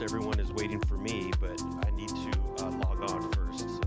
everyone is waiting for me, but I need to log on first. So.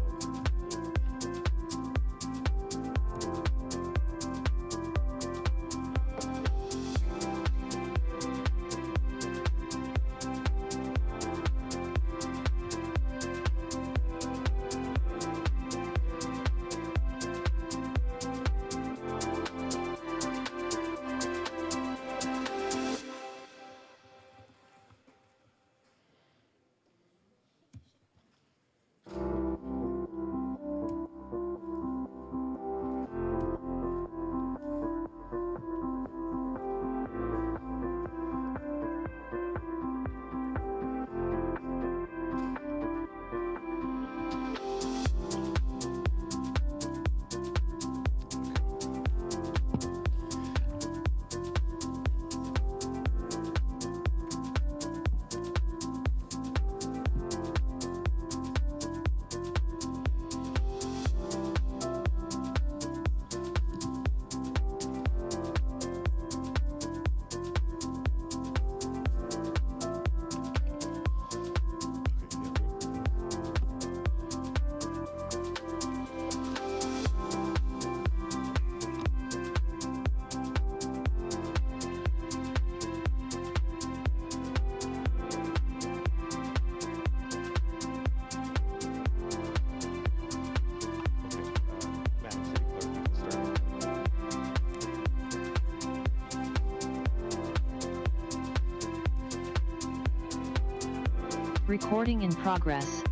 Recording in progress.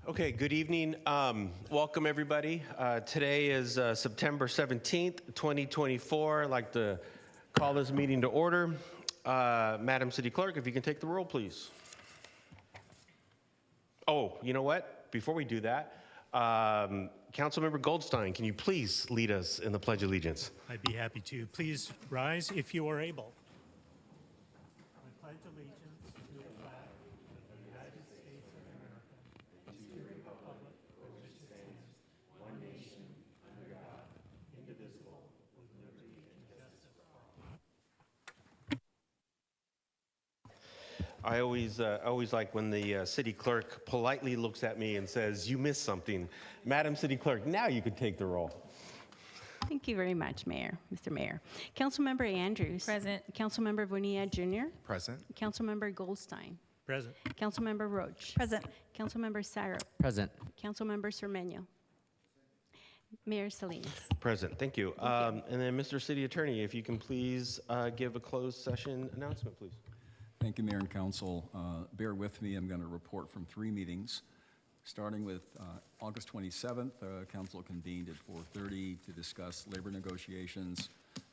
Okay, good evening. Welcome everybody. Today is September 17th, 2024. I'd like to call this meeting to order. Madam City Clerk, if you can take the roll, please. Oh, you know what? Before we do that, Councilmember Goldstein, can you please lead us in the Pledge of Allegiance? I'd be happy to. Please rise if you are able. I pledge allegiance to the flag of the United States of America and to the republic for which it stands, one nation, under God, indivisible, with liberty and justice for all. I always like when the city clerk politely looks at me and says, "You missed something." Madam City Clerk, now you could take the roll. Thank you very much, Mr. Mayor. Councilmember Andrews. Present. Councilmember Bonilla Jr. Present. Councilmember Goldstein. Present. Councilmember Roach. Present. Councilmember Syrup. Present. Councilmember Cermeño. Mayor Salinas. Present, thank you. And then Mr. City Attorney, if you can please give a closed session announcement, please. Thank you, Mayor and Council. Bear with me, I'm going to report from 3 meetings. Starting with August 27th, Council convened at 4:30 to discuss labor negotiations.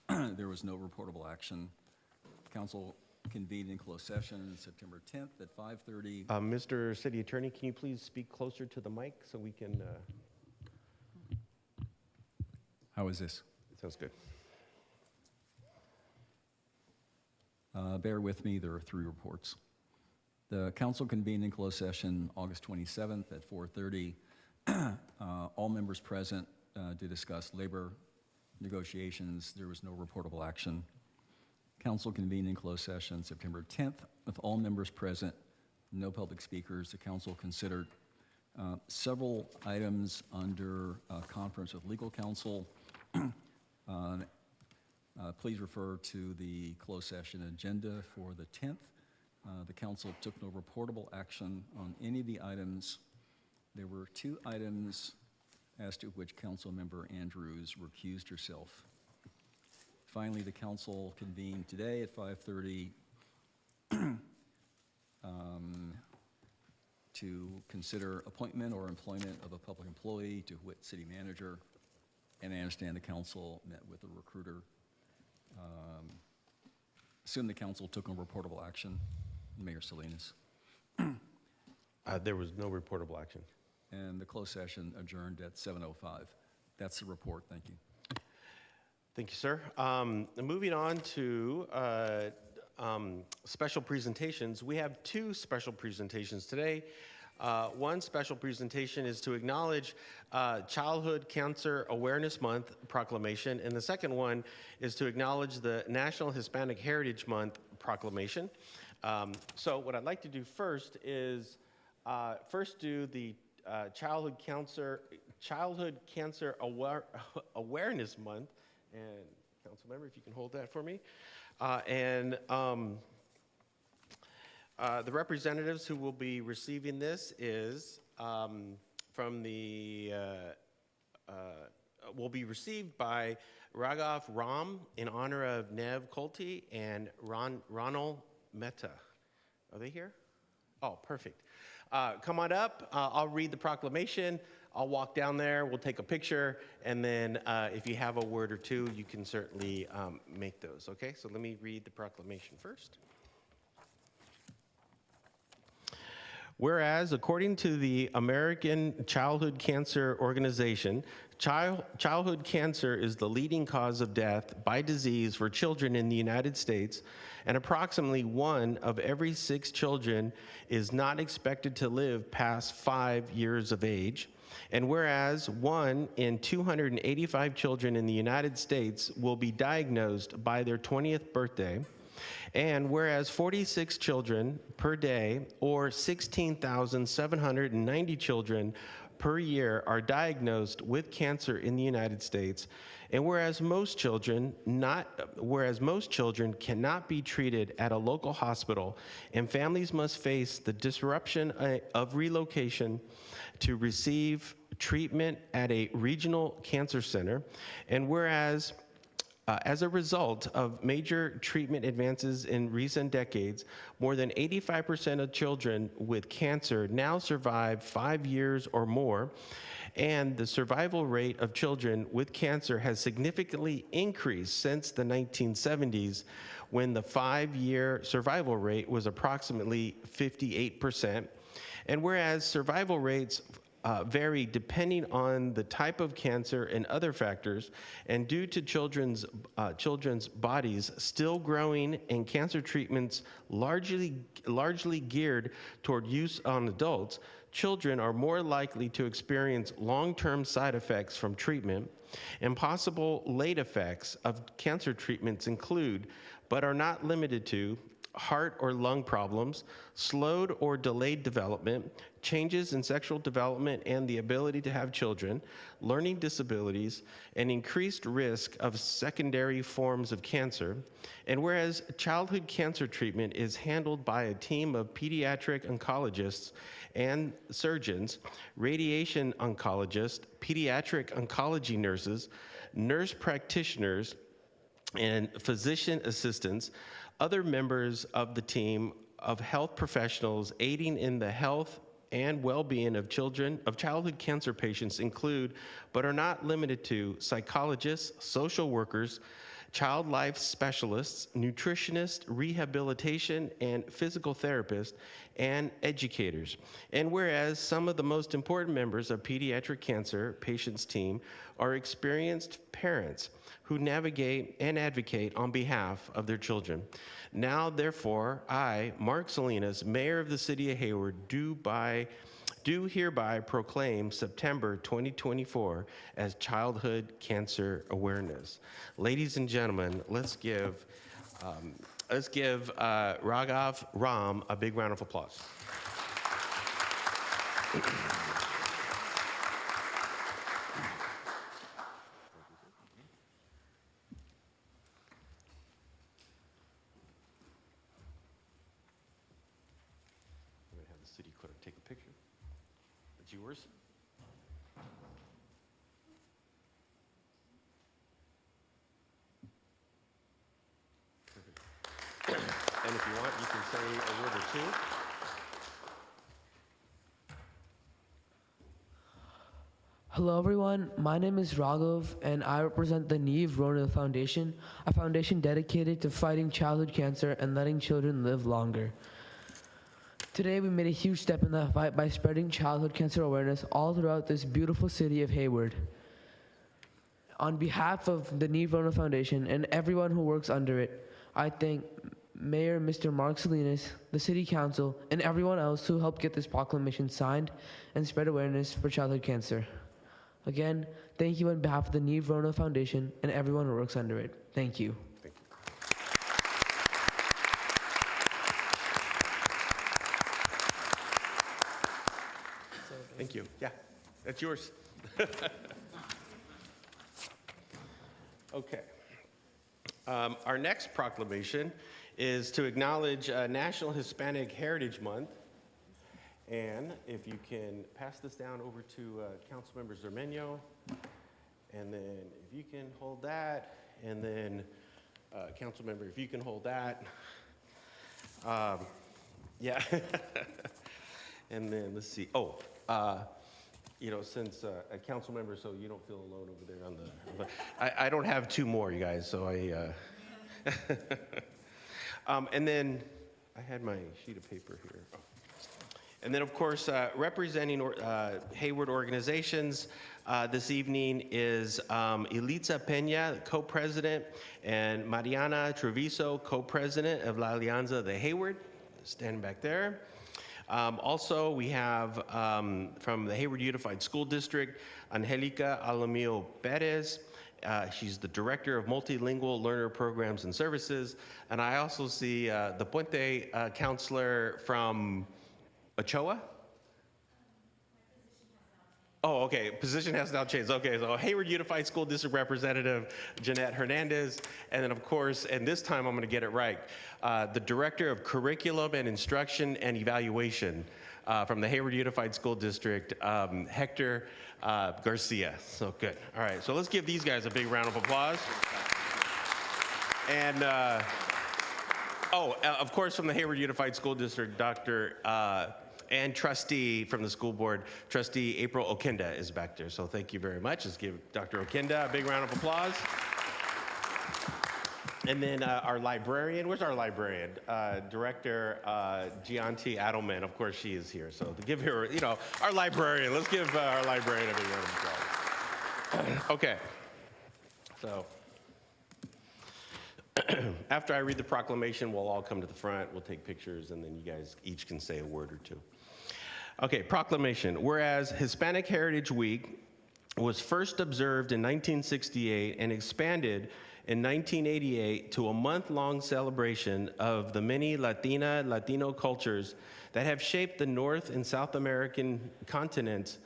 There was no reportable action. Council convened in closed session September 10th at 5:30. Mr. City Attorney, can you please speak closer to the mic so we can... How is this? Sounds good. Bear with me, there are 3 reports. The council convened in closed session August 27th at 4:30. All members present to discuss labor negotiations. There was no reportable action. Council convened in closed session September 10th with all members present, no public speakers. The council considered several items under conference with legal counsel. Please refer to the closed session agenda for the 10th. The council took no reportable action on any of the items. There were 2 items as to which council member Andrews recused herself. Finally, the council convened today at 5:30 to consider appointment or employment of a public employee, to wit city manager. And I understand the council met with a recruiter. Assume the council took no reportable action. Mayor Salinas. There was no reportable action. And the closed session adjourned at 7:05. That's the report. Thank you. Thank you, sir. Moving on to special presentations. We have 2 special presentations today. One special presentation is to acknowledge Childhood Cancer Awareness Month proclamation, and the second one is to acknowledge the National Hispanic Heritage Month proclamation. So what I'd like to do first is do the Childhood Cancer Awareness Month, and council member, if you can hold that for me, the representatives who will be receiving this is will be received by Raghav Ram in honor of Nev Kolti and Ronald Mehta. Are they here? Oh, perfect. Come on up. I'll read the proclamation. I'll walk down there. We'll take a picture. And then if you have a word or two, you can certainly make those. Okay, so let me read the proclamation first. Whereas, according to the American Childhood Cancer Organization, childhood cancer is the leading cause of death by disease for children in the United States, and approximately 1 of every 6 children is not expected to live past 5 years of age. And whereas 1 in 285 children in the United States will be diagnosed by their 20th birthday, and whereas 46 children per day, or 16,790 children per year, are diagnosed with cancer in the United States, and whereas most children cannot be treated at a local hospital, and families must face the disruption of relocation to receive treatment at a regional cancer center, and whereas as a result of major treatment advances in recent decades, more than 85% of children with cancer now survive 5 years or more, and the survival rate of children with cancer has significantly increased since the 1970s, when the 5-year survival rate was approximately 58%. And whereas survival rates vary depending on the type of cancer and other factors, and due to children's bodies still growing and cancer treatments largely geared toward use on adults, children are more likely to experience long-term side effects from treatment, and possible late effects of cancer treatments include, but are not limited to, heart or lung problems, slowed or delayed development, changes in sexual development and the ability to have children, learning disabilities, and increased risk of secondary forms of cancer. And whereas childhood cancer treatment is handled by a team of pediatric oncologists and surgeons, radiation oncologists, pediatric oncology nurses, nurse practitioners, and physician assistants, other members of the team of health professionals aiding in the health and well-being of childhood cancer patients include, but are not limited to, psychologists, social workers, child life specialists, nutritionists, rehabilitation and physical therapists, and educators. And whereas some of the most important members of pediatric cancer patients team are experienced parents who navigate and advocate on behalf of their children. Now, therefore, I, Mark Salinas, Mayor of the City of Hayward, do hereby proclaim September 2024 as Childhood Cancer Awareness. Ladies and gentlemen, let's give Raghav Ram a big round of applause. City clerk take a picture. It's yours. Perfect. And if you want, you can say a word or two. Hello everyone, my name is Raghav and I represent the Neve Rona Foundation, a foundation dedicated to fighting childhood cancer and letting children live longer. Today we made a huge step in that fight by spreading childhood cancer awareness all throughout this beautiful city of Hayward. On behalf of the Neve Rona Foundation and everyone who works under it, I thank Mayor Mr. Mark Salinas, the City Council, and everyone else who helped get this proclamation signed and spread awareness for childhood cancer. Again, thank you on behalf of the Neve Rona Foundation and everyone who works under it. Thank you. Thank you. Yeah, that's yours. Okay. Our next proclamation is to acknowledge National Hispanic Heritage Month. And if you can pass this down over to Councilmember Zermeño, and then if you can hold that, and then Councilmember, if you can hold that. Yeah. And then let's see. Oh, you know, since a council member, so you don't feel alone over there on the. But I don't have two more, you guys. So and then I had my sheet of paper here. Oh. And then, of course, representing Hayward organizations this evening is Elitza Peña, co-president, and Mariana Treviso, co-president of La Alianza de Hayward, standing back there. Also, we have from the Hayward Unified School District, Angelica Alamillo Perez. She's the director of multilingual learner programs and services. And I also see the Puente counselor from Ochoa? Oh, okay, position has now changed. Okay, so Hayward Unified School District Representative Jeanette Hernandez, and then of course, and this time I'm gonna get it right, the Director of Curriculum and Instruction and Evaluation from the Hayward Unified School District, Hector Garcia. So good, all right, so let's give these guys a big round of applause. And of course, from the Hayward Unified School District, Dr. And trustee from the school board, Trustee April Okinda is back there. So thank you very much. Let's give Dr. Okinda a big round of applause. And then our librarian, where's our librarian? Director Gianti Adelman, of course she is here. So to give her, you know, our librarian, let's give our librarian a big round of applause. Okay, so after I read the proclamation, we'll all come to the front, we'll take pictures, and then you guys each can say a word or two. Okay, proclamation. Whereas Hispanic Heritage Week was first observed in 1968 and expanded in 1988 to a month-long celebration of the many Latino cultures that have shaped the North and South American continents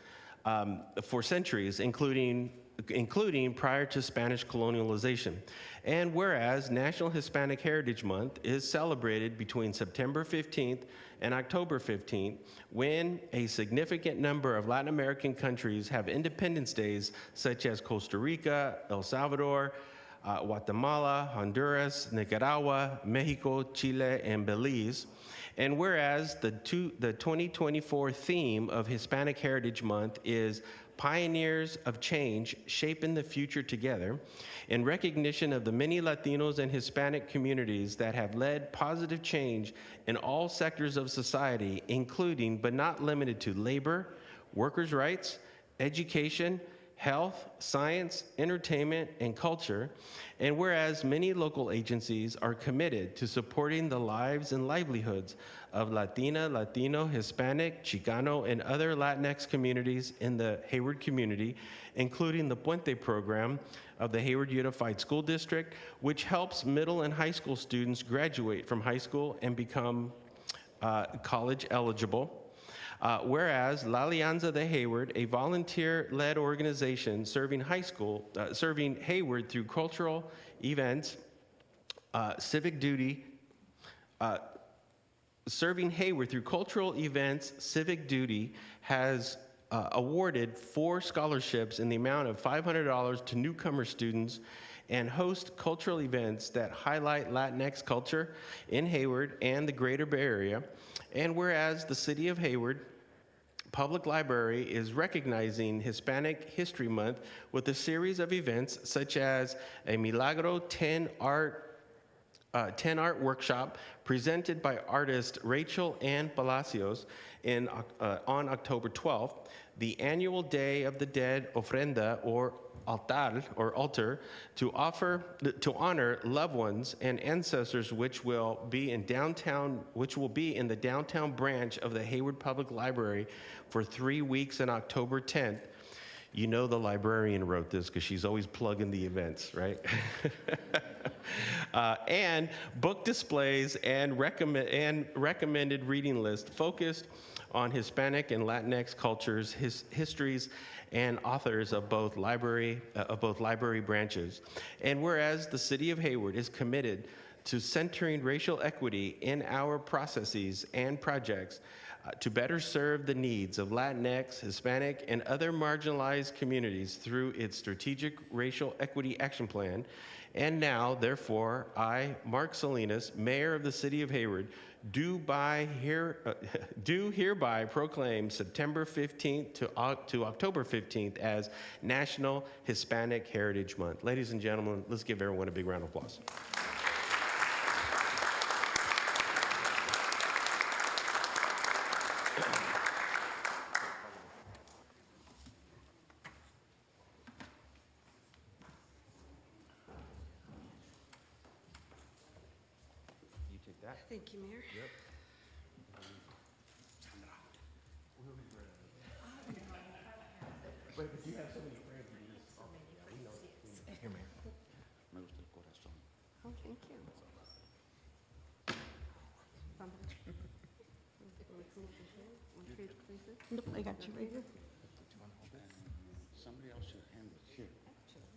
for centuries, including prior to Spanish colonialization. And whereas National Hispanic Heritage Month is celebrated between September 15th and October 15th, when a significant number of Latin American countries have Independence Days, such as Costa Rica, El Salvador, Guatemala, Honduras, Nicaragua, Mexico, Chile, and Belize. And whereas the 2024 theme of Hispanic Heritage Month is Pioneers of Change Shaping the Future Together, in recognition of the many Latinos and Hispanic communities that have led positive change in all sectors of society, including but not limited to labor, workers' rights, education, health, science, entertainment, and culture. And whereas many local agencies are committed to supporting the lives and livelihoods of Latina, Latino, Hispanic, Chicano, and other Latinx communities in the Hayward community, including the Puente program of the Hayward Unified School District, which helps middle and high school students graduate from high school and become college eligible. Whereas La Alianza de Hayward, a volunteer-led organization serving Hayward through cultural events, civic duty, has awarded 4 scholarships in the amount of $500 to newcomer students and host cultural events that highlight Latinx culture in Hayward and the greater Bay Area. And whereas the City of Hayward Public Library is recognizing Hispanic History Month with a series of events such as a Milagro 10 art workshop presented by artist Rachel Ann Palacios on October 12th, the annual Day of the Dead ofrenda or altar to honor loved ones and ancestors, which will be in the downtown branch of the Hayward Public Library for 3 weeks on October 10th. You know the librarian wrote this because she's always plugging the events, right? And book displays and recommended reading list focused on Hispanic and Latinx cultures, histories, and authors of both library branches. And whereas the City of Hayward is committed to centering racial equity in our processes and projects to better serve the needs of Latinx, Hispanic, and other marginalized communities through its strategic racial equity action plan. And now, therefore, I, Mark Salinas, Mayor of the City of Hayward, do hereby proclaim September 15th to October 15th as National Hispanic Heritage Month. Ladies and gentlemen, let's give everyone a big round of applause. You take that. Thank you, Mayor. Yep. But you have so many friends. Oh, thank you. Nope, I got you right here. Somebody else should handle it here. That's okay.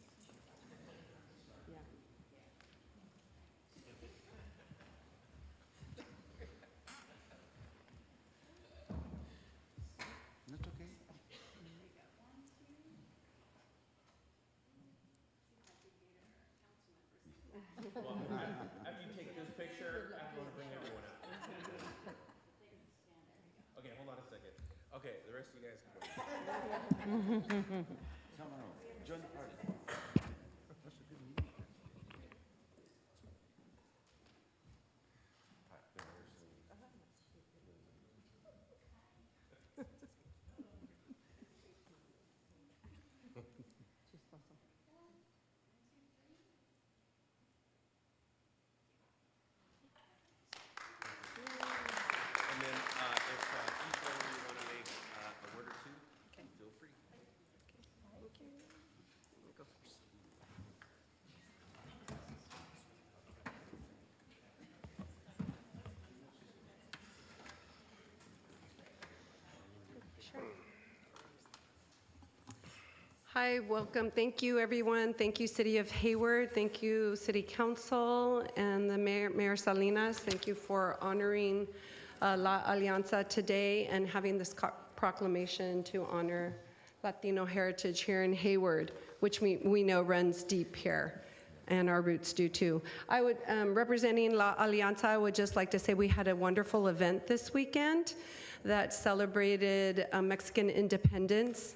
After you take this picture, I'm going to bring everyone out. Okay, hold on a second. Okay, the rest of you guys can go. Come on over. Join the party. That's a good meeting. And then if each one of you want to make a word or two, feel free. Thank you. Let me go first. Sure. Hi, welcome. Thank you, everyone. Thank you, City of Hayward. Thank you, City Council and the Mayor Salinas. Thank you for honoring La Alianza today and having this proclamation to honor Latino heritage here in Hayward, which we know runs deep here, and our roots do too. I would, representing La Alianza, I would just like to say we had a wonderful event this weekend that celebrated Mexican independence.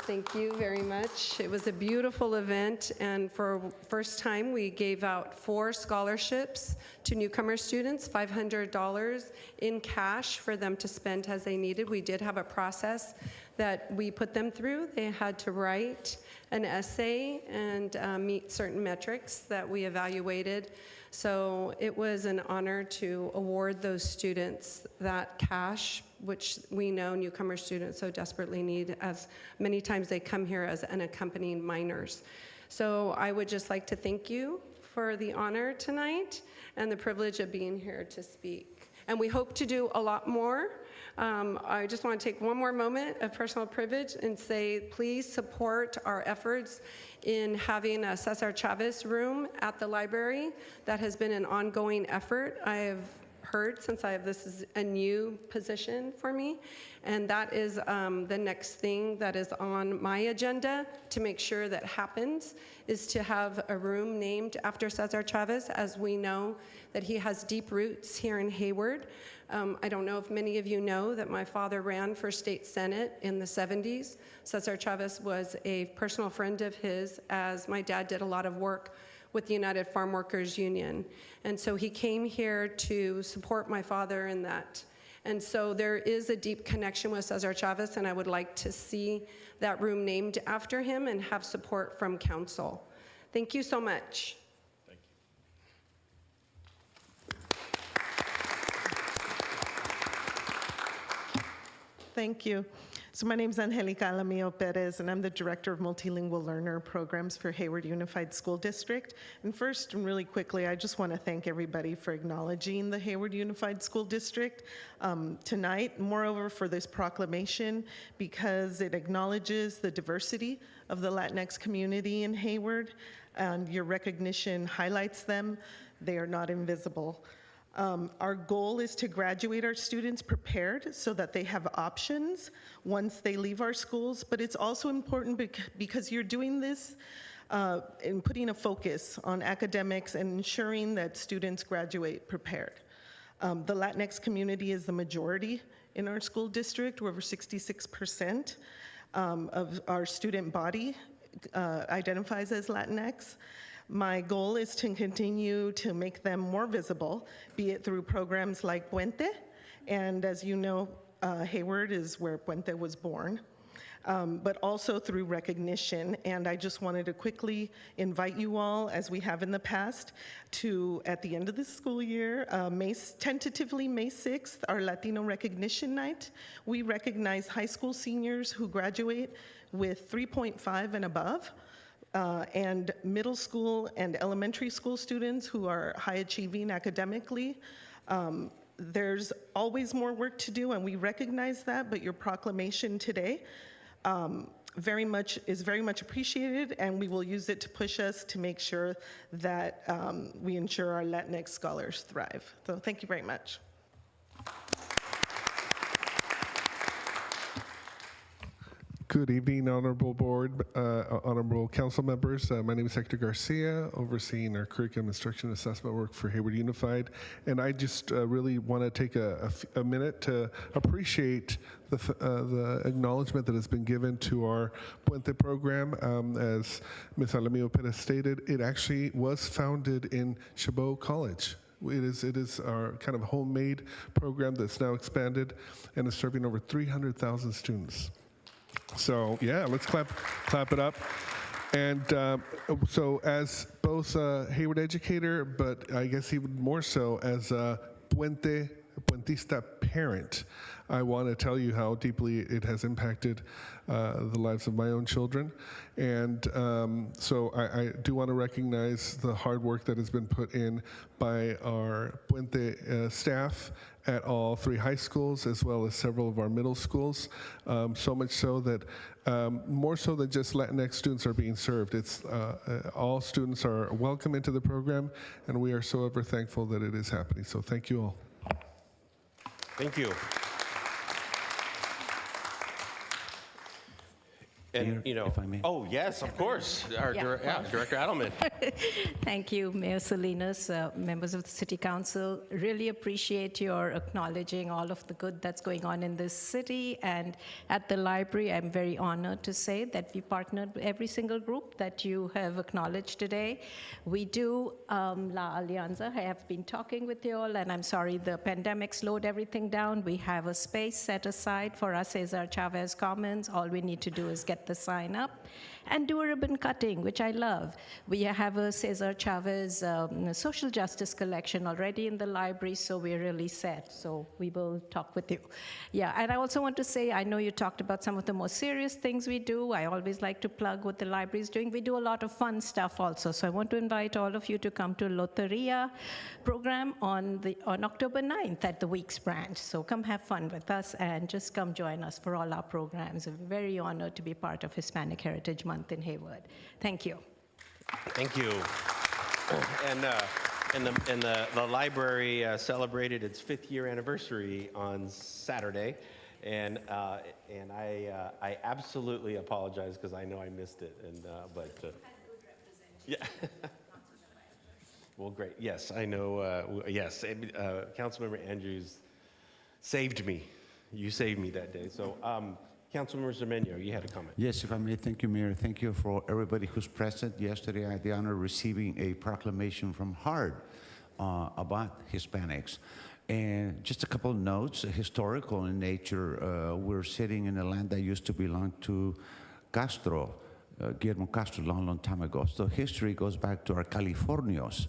Thank you very much. It was a beautiful event, and for first time, we gave out 4 scholarships to newcomer students, $500 in cash for them to spend as they needed. We did have a process that we put them through. They had to write an essay and meet certain metrics that we evaluated. So it was an honor to award those students that cash, which we know newcomer students so desperately need, as many times they come here as unaccompanied minors. So I would just like to thank you for the honor tonight and the privilege of being here to speak. And we hope to do a lot more. I just want to take one more moment of personal privilege and say, please support our efforts in having a Cesar Chavez room at the library. That has been an ongoing effort. I have heard since this is a new position for me, and that is the next thing that is on my agenda to make sure that happens, is to have a room named after Cesar Chavez, as we know that he has deep roots here in Hayward. I don't know if many of you know that my father ran for state senate in the 70s. Cesar Chavez was a personal friend of his, as my dad did a lot of work with the United Farm Workers Union. And so he came here to support my father in that. And so there is a deep connection with Cesar Chavez, and I would like to see that room named after him and have support from council. Thank you so much. Thank you. So my name is Angelica Alamillo Perez, and I'm the Director of Multilingual Learner Programs for Hayward Unified School District. And first, and really quickly, I just want to thank everybody for acknowledging the Hayward Unified School District tonight, moreover for this proclamation, because it acknowledges the diversity of the Latinx community in Hayward, and your recognition highlights them. They are not invisible. Our goal is to graduate our students prepared so that they have options once they leave our schools, but it's also important because you're doing this and putting a focus on academics and ensuring that students graduate prepared. The Latinx community is the majority in our school district. We're over 66% of our student body identifies as Latinx. My goal is to continue to make them more visible, be it through programs like Puente, and as you know, Hayward is where Puente was born, but also through recognition. And I just wanted to quickly invite you all, as we have in the past, to, at the end of the school year, tentatively May 6th, our Latino Recognition Night. We recognize high school seniors who graduate with 3.5 and above, and middle school and elementary school students who are high achieving academically. There's always more work to do, and we recognize that, but your proclamation today is very much appreciated, and we will use it to push us to make sure that we ensure our Latinx scholars thrive. So thank you very much. Good evening, honorable board, honorable council members. My name is Hector Garcia, overseeing our curriculum instruction assessment work for Hayward Unified. And I just really want to take a minute to appreciate the acknowledgement that has been given to our Puente program. As Ms. Alamillo Perez stated, it actually was founded in Chabot College. It is our kind of homemade program that's now expanded and is serving over 300,000 students. So yeah, let's clap it up. And so as both a Hayward educator, but I guess even more so as a Puentista parent, I want to tell you how deeply it has impacted the lives of my own children. And so I do want to recognize the hard work that has been put in by our Puente staff at all 3 high schools, as well as several of our middle schools, so much so that more so than just Latinx students are being served. It's all students are welcome into the program, and we are so ever thankful that it is happening. So thank you all. Thank you. And, you know, if I may. oh, yes, of course. Our Director Adelman. Thank you, Mayor Salinas, members of the City Council. Really appreciate your acknowledging all of the good that's going on in this city. And at the library, I'm very honored to say that we partnered with every single group that you have acknowledged today. We do, La Alianza, I have been talking with you all, and I'm sorry the pandemic slowed everything down. We have a space set aside for our Cesar Chavez Commons. All we need to do is get the sign up and do a ribbon cutting, which I love. We have a Cesar Chavez social justice collection already in the library, so we're really set. So we will talk with you. Yeah, and I also want to say, I know you talked about some of the more serious things we do. I always like to plug what the library is doing. We do a lot of fun stuff also. So I want to invite all of you to come to Loteria program on October 9th at the Weeks branch. So come have fun with us and just come join us for all our programs. We're very honored to be part of Hispanic Heritage Month in Hayward. Thank you. Thank you. And the library celebrated its 5th year anniversary on Saturday, and I absolutely apologize because I know I missed it, yeah. Well, great. Yes, I know. Yes, Councilmember Andrews saved me. You saved me that day. So. Councilmember Zermeño, you had a comment. Yes, if I may, thank you, Mayor. Thank you for everybody who's present. Yesterday, I had the honor of receiving a proclamation from HARD about Hispanics. And just a couple of notes, historical in nature. We're sitting in a land that used to belong to Castro, Guillermo Castro, long time ago. So history goes back to our Californios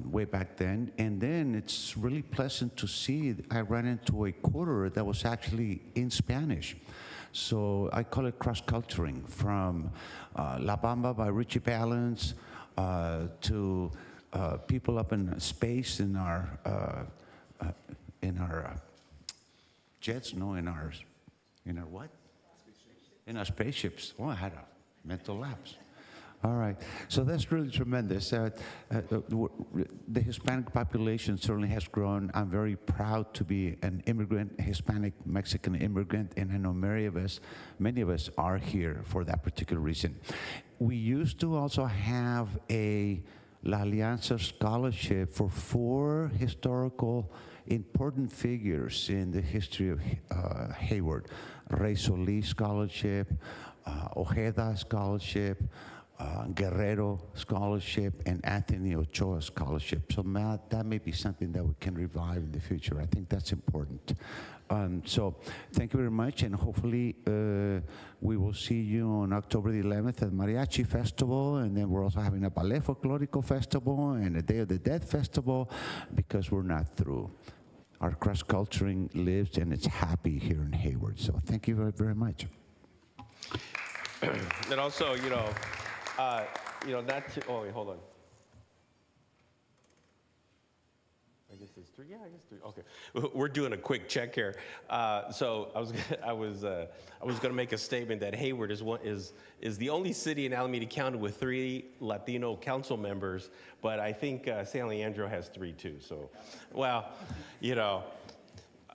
way back then. And then it's really pleasant to see, I ran into a quarter that was actually in Spanish. So I call it cross-culturing, from La Bamba by Richie Valens to people up in space in our jets, no, in our what? In our spaceships. Oh, I had a mental lapse. All right, so that's really tremendous. The Hispanic population certainly has grown. I'm very proud to be an immigrant, Hispanic Mexican immigrant, and I know many of us are here for that particular reason. We used to also have a La Alianza scholarship for 4 historical important figures in the history of Hayward. Rey Solis Scholarship, Ojeda Scholarship, Guerrero Scholarship, and Anthony Ochoa Scholarship. So that may be something that we can revive in the future. I think that's important. So thank you very much, and hopefully we will see you on October the 11th at Mariachi Festival, and then we're also having a Ballet Folklorico Festival and a Day of the Dead Festival, because we're not through. Our cross-culturing lives, and it's happy here in Hayward. So thank you very, very much. And also, oh, wait, hold on. I guess it's 3. Yeah, I guess 3. Okay, we're doing a quick check here. So I was going to make a statement that Hayward is the only city in Alameda County with 3 Latino council members, but I think San Leandro has 3 too. So, well,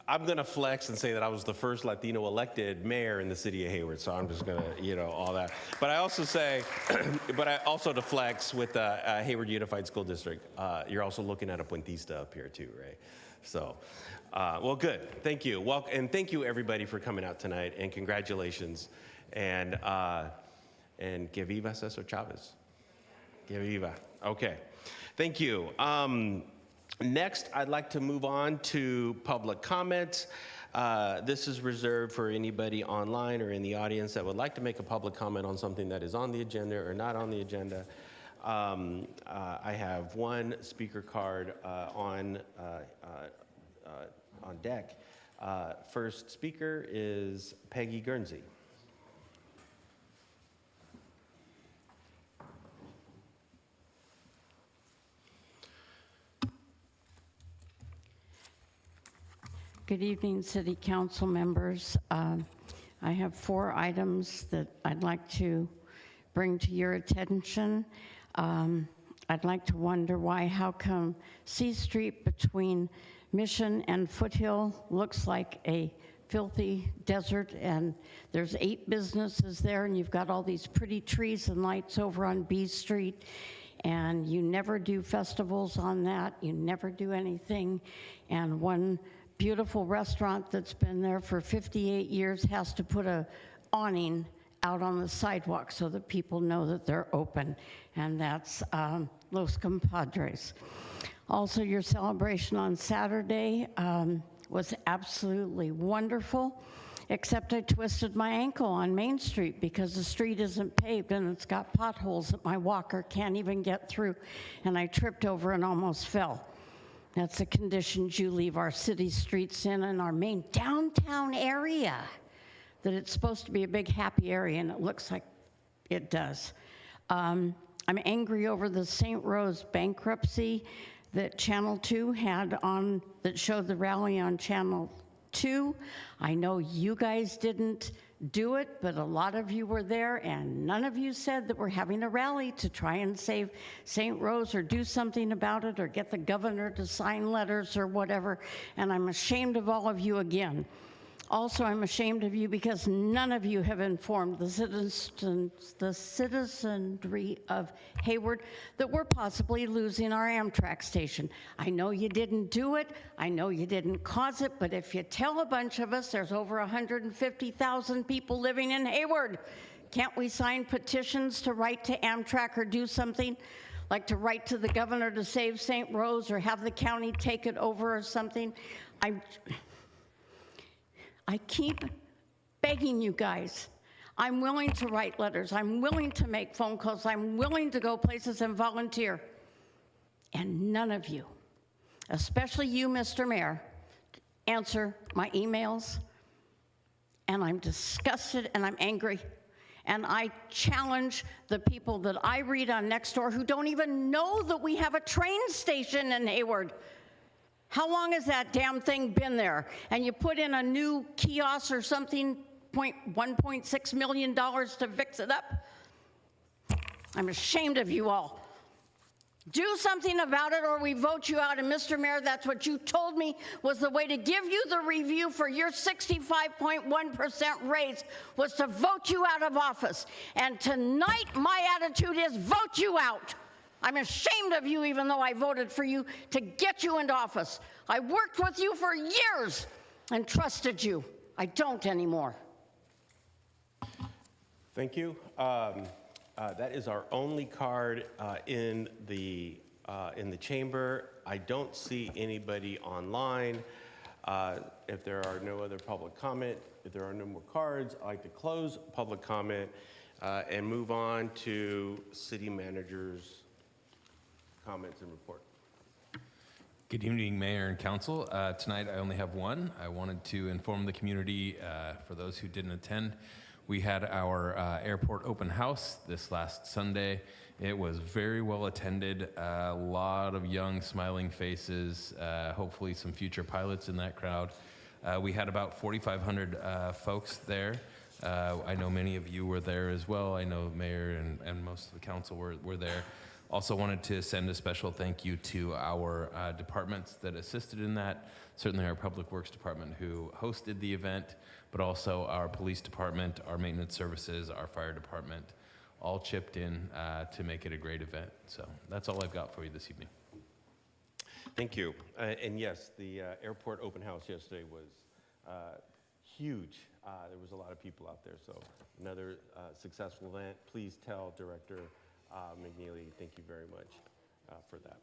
I'm going to flex and say that I was the first Latino elected mayor in the city of Hayward, so I'm just going to, all that. But I also say, to flex with Hayward Unified School District, you're also looking at a Puentista up here too, right? So, well, good. Thank you. And thank you everybody for coming out tonight, and congratulations. And que viva Cesar Chavez. Que viva. Okay. Thank you. Next, I'd like to move on to public comments. This is reserved for anybody online or in the audience that would like to make a public comment on something that is on the agenda or not on the agenda. I have one speaker card on deck. First speaker is Peggy Guernsey. Good evening, City Council members. I have 4 items that I'd like to bring to your attention. I'd like to wonder how come C Street between Mission and Foothill looks like a filthy desert, and there's 8 businesses there, and you've got all these pretty trees and lights over on B Street, and you never do festivals on that, you never do anything, and one beautiful restaurant that's been there for 58 years has to put a awning out on the sidewalk so that people know that they're open, and that's Los Compadres. Also, your celebration on Saturday was absolutely wonderful, except I twisted my ankle on Main Street because the street isn't paved and it's got potholes that my walker can't even get through, and I tripped over and almost fell. That's the conditions you leave our city streets in our main downtown area, that it's supposed to be a big happy area, and it looks like it does. I'm angry over the St. Rose bankruptcy that Channel 2 had on, that showed the rally on Channel 2. I know you guys didn't do it, but a lot of you were there, and none of you said that we're having a rally to try and save St. Rose or do something about it or get the governor to sign letters or whatever, and I'm ashamed of all of you again. Also, I'm ashamed of you because none of you have informed the citizenry of Hayward that we're possibly losing our Amtrak station. I know you didn't do it, I know you didn't cause it, but if you tell a bunch of us, there's over 150,000 people living in Hayward. Can't we sign petitions to write to Amtrak or do something? like to write to the governor to save St. Rose or have the county take it over or something. I keep begging you guys. I'm willing to write letters. I'm willing to make phone calls. I'm willing to go places and volunteer. And none of you, especially you, Mr. Mayor, answer my emails. And I'm disgusted and I'm angry. And I challenge the people that I read on Nextdoor who don't even know that we have a train station in Hayward. How long has that damn thing been there? And you put in a new kiosk or something, $1.6 million to fix it up? I'm ashamed of you all. Do something about it or we vote you out. And Mr. Mayor, that's what you told me was the way to give you the review for your 65.1% raise was to vote you out of office. And tonight my attitude is vote you out. I'm ashamed of you even though I voted for you to get you into office. I worked with you for years and trusted you. I don't anymore. Thank you. That is our only card in the chamber. I don't see anybody online. If there are no other public comment, if there are no more cards, I'd like to close public comment and move on to city manager's comments and report. Good evening, Mayor and Council. Tonight I only have one. I wanted to inform the community, for those who didn't attend, we had our airport open house this last Sunday. It was very well attended, a lot of young smiling faces, hopefully some future pilots in that crowd. We had about 4,500 folks there. I know many of you were there as well. I know Mayor and most of the council were there. Also wanted to send a special thank you to our departments that assisted in that. Certainly our Public Works Department who hosted the event, but also our police department, our maintenance services, our fire department, all chipped in to make it a great event. So that's all I've got for you this evening. Thank you. And yes, the airport open house yesterday was huge. There was a lot of people out there, so another successful event. Please tell Director McNeely, thank you very much for that.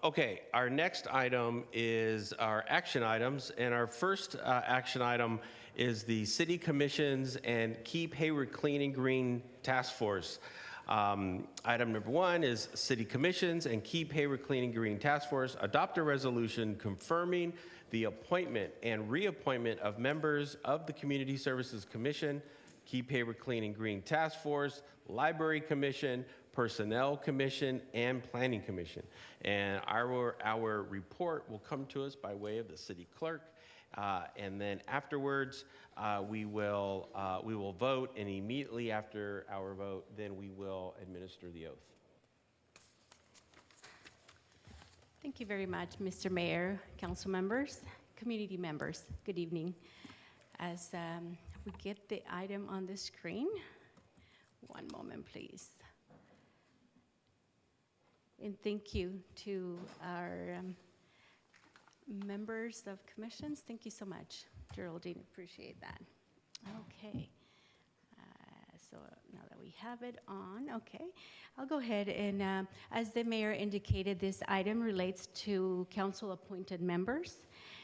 Okay, our next item is our action items, and our first action item is the City Commissions and Keep Hayward Clean and Green Task Force. Item number one is City Commissions and Keep Hayward Clean and Green Task Force adopt a resolution confirming the appointment and reappointment of members of the Community Services Commission, Keep Hayward Clean and Green Task Force, Library Commission, Personnel Commission, and Planning Commission. And our report will come to us by way of the city clerk. And then afterwards, we will vote, and immediately after our vote, then we will administer the oath. Thank you very much, Mr. Mayor, council members, community members. Good evening. As we get the item on the screen, one moment, please. And thank you to our members of commissions. Thank you so much, Geraldine. Appreciate that. Okay. So now that we have it on, okay, I'll go ahead and, as the mayor indicated, this item relates to council-appointed members.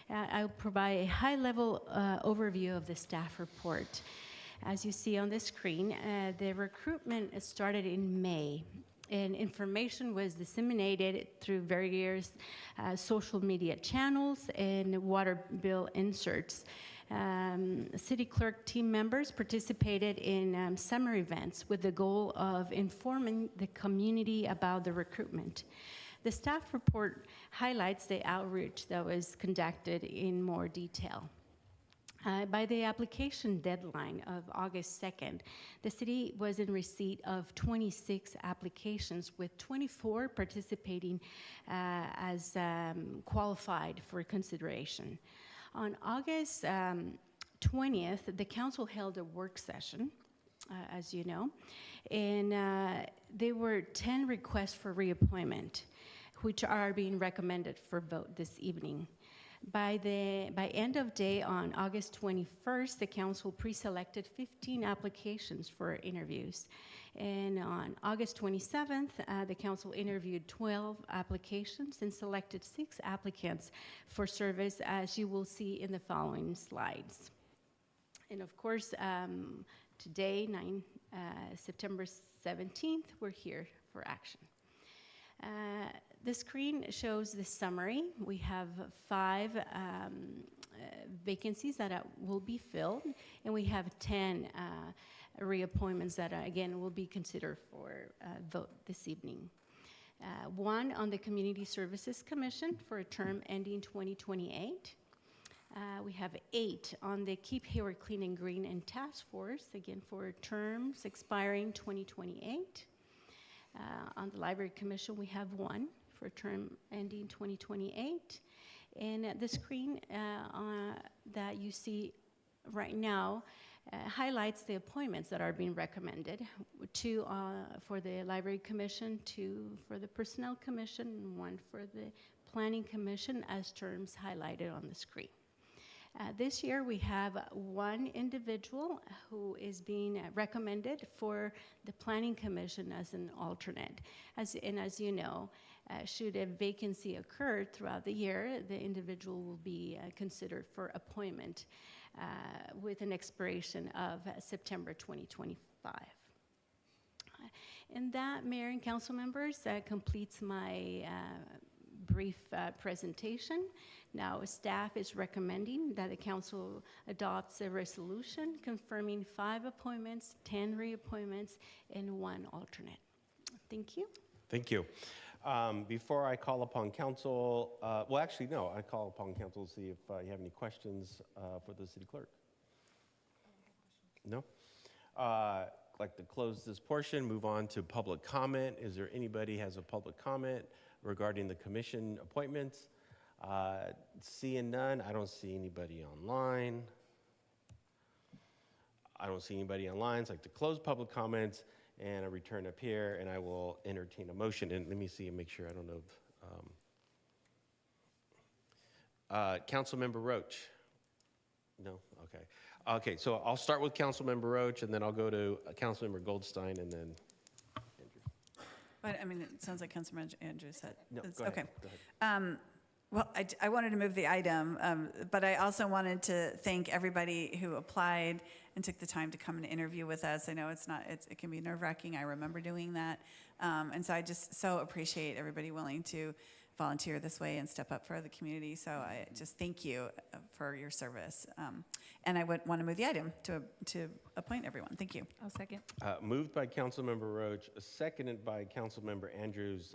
I'll provide a high-level overview of the staff report. As you see on the screen, the recruitment started in May, and information was disseminated through various social media channels and water bill inserts. City clerk team members participated in summer events with the goal of informing the community about the recruitment. The staff report highlights the outreach that was conducted in more detail. By the application deadline of August 2nd, the city was in receipt of 26 applications, with 24 participating as qualified for consideration. On August 20th, the council held a work session, as you know, and there were 10 requests for reappointment, which are being recommended for vote this evening. By end of day on August 21st, the council pre-selected 15 applications for interviews, And on August 27th, the council interviewed 12 applications and selected 6 applicants for service, as you will see in the following slides. And of course, today, September 17th, we're here for action. The screen shows the summary. We have 5 vacancies that will be filled, and we have 10 reappointments that, again, will be considered for vote this evening. 1 on the Community Services Commission for a term ending 2028. We have 8 on the Keep Hayward Clean and Green and Task Force, again, for terms expiring 2028. On the Library Commission, we have 1 for a term ending 2028. And the screen that you see right now highlights the appointments that are being recommended. 2 for the Library Commission, 2 for the Personnel Commission, and 1 for the Planning Commission, as terms highlighted on the screen. This year we have 1 individual who is being recommended for the Planning Commission as an alternate. As you know, should a vacancy occur throughout the year, the individual will be considered for appointment with an expiration of September 2025. And that, Mayor and Council members, completes my brief presentation. Now, staff is recommending that the council adopts a resolution confirming 5 appointments, 10 reappointments, and 1 alternate. Thank you. Thank you. Before I call upon council, well, actually, no, I call upon council to see if you have any questions for the city clerk. No? I'd like to close this portion, move on to public comment. Is there anybody has a public comment regarding the commission appointments? Seeing none, I don't see anybody online. I don't see anybody online, so I'd like to close public comments and I return up here and I will entertain a motion. And let me see and make sure, I don't know if, Councilmember Roach. No, okay. Okay, so I'll start with Councilmember Roach and then I'll go to Councilmember Goldstein and then Andrew. But, I mean, it sounds like Councilmember Andrews said. No, It's- go ahead. Okay. Go ahead. Well, I wanted to move the item, but I also wanted to thank everybody who applied and took the time to come and interview with us. I know it can be nerve-wracking. I remember doing that. And so I just so appreciate everybody willing to volunteer this way and step up for the community. So I just thank you for your service. And I would want to move the item to appoint everyone. Thank you. I'll second. Moved by Councilmember Roach, seconded by Councilmember Andrews,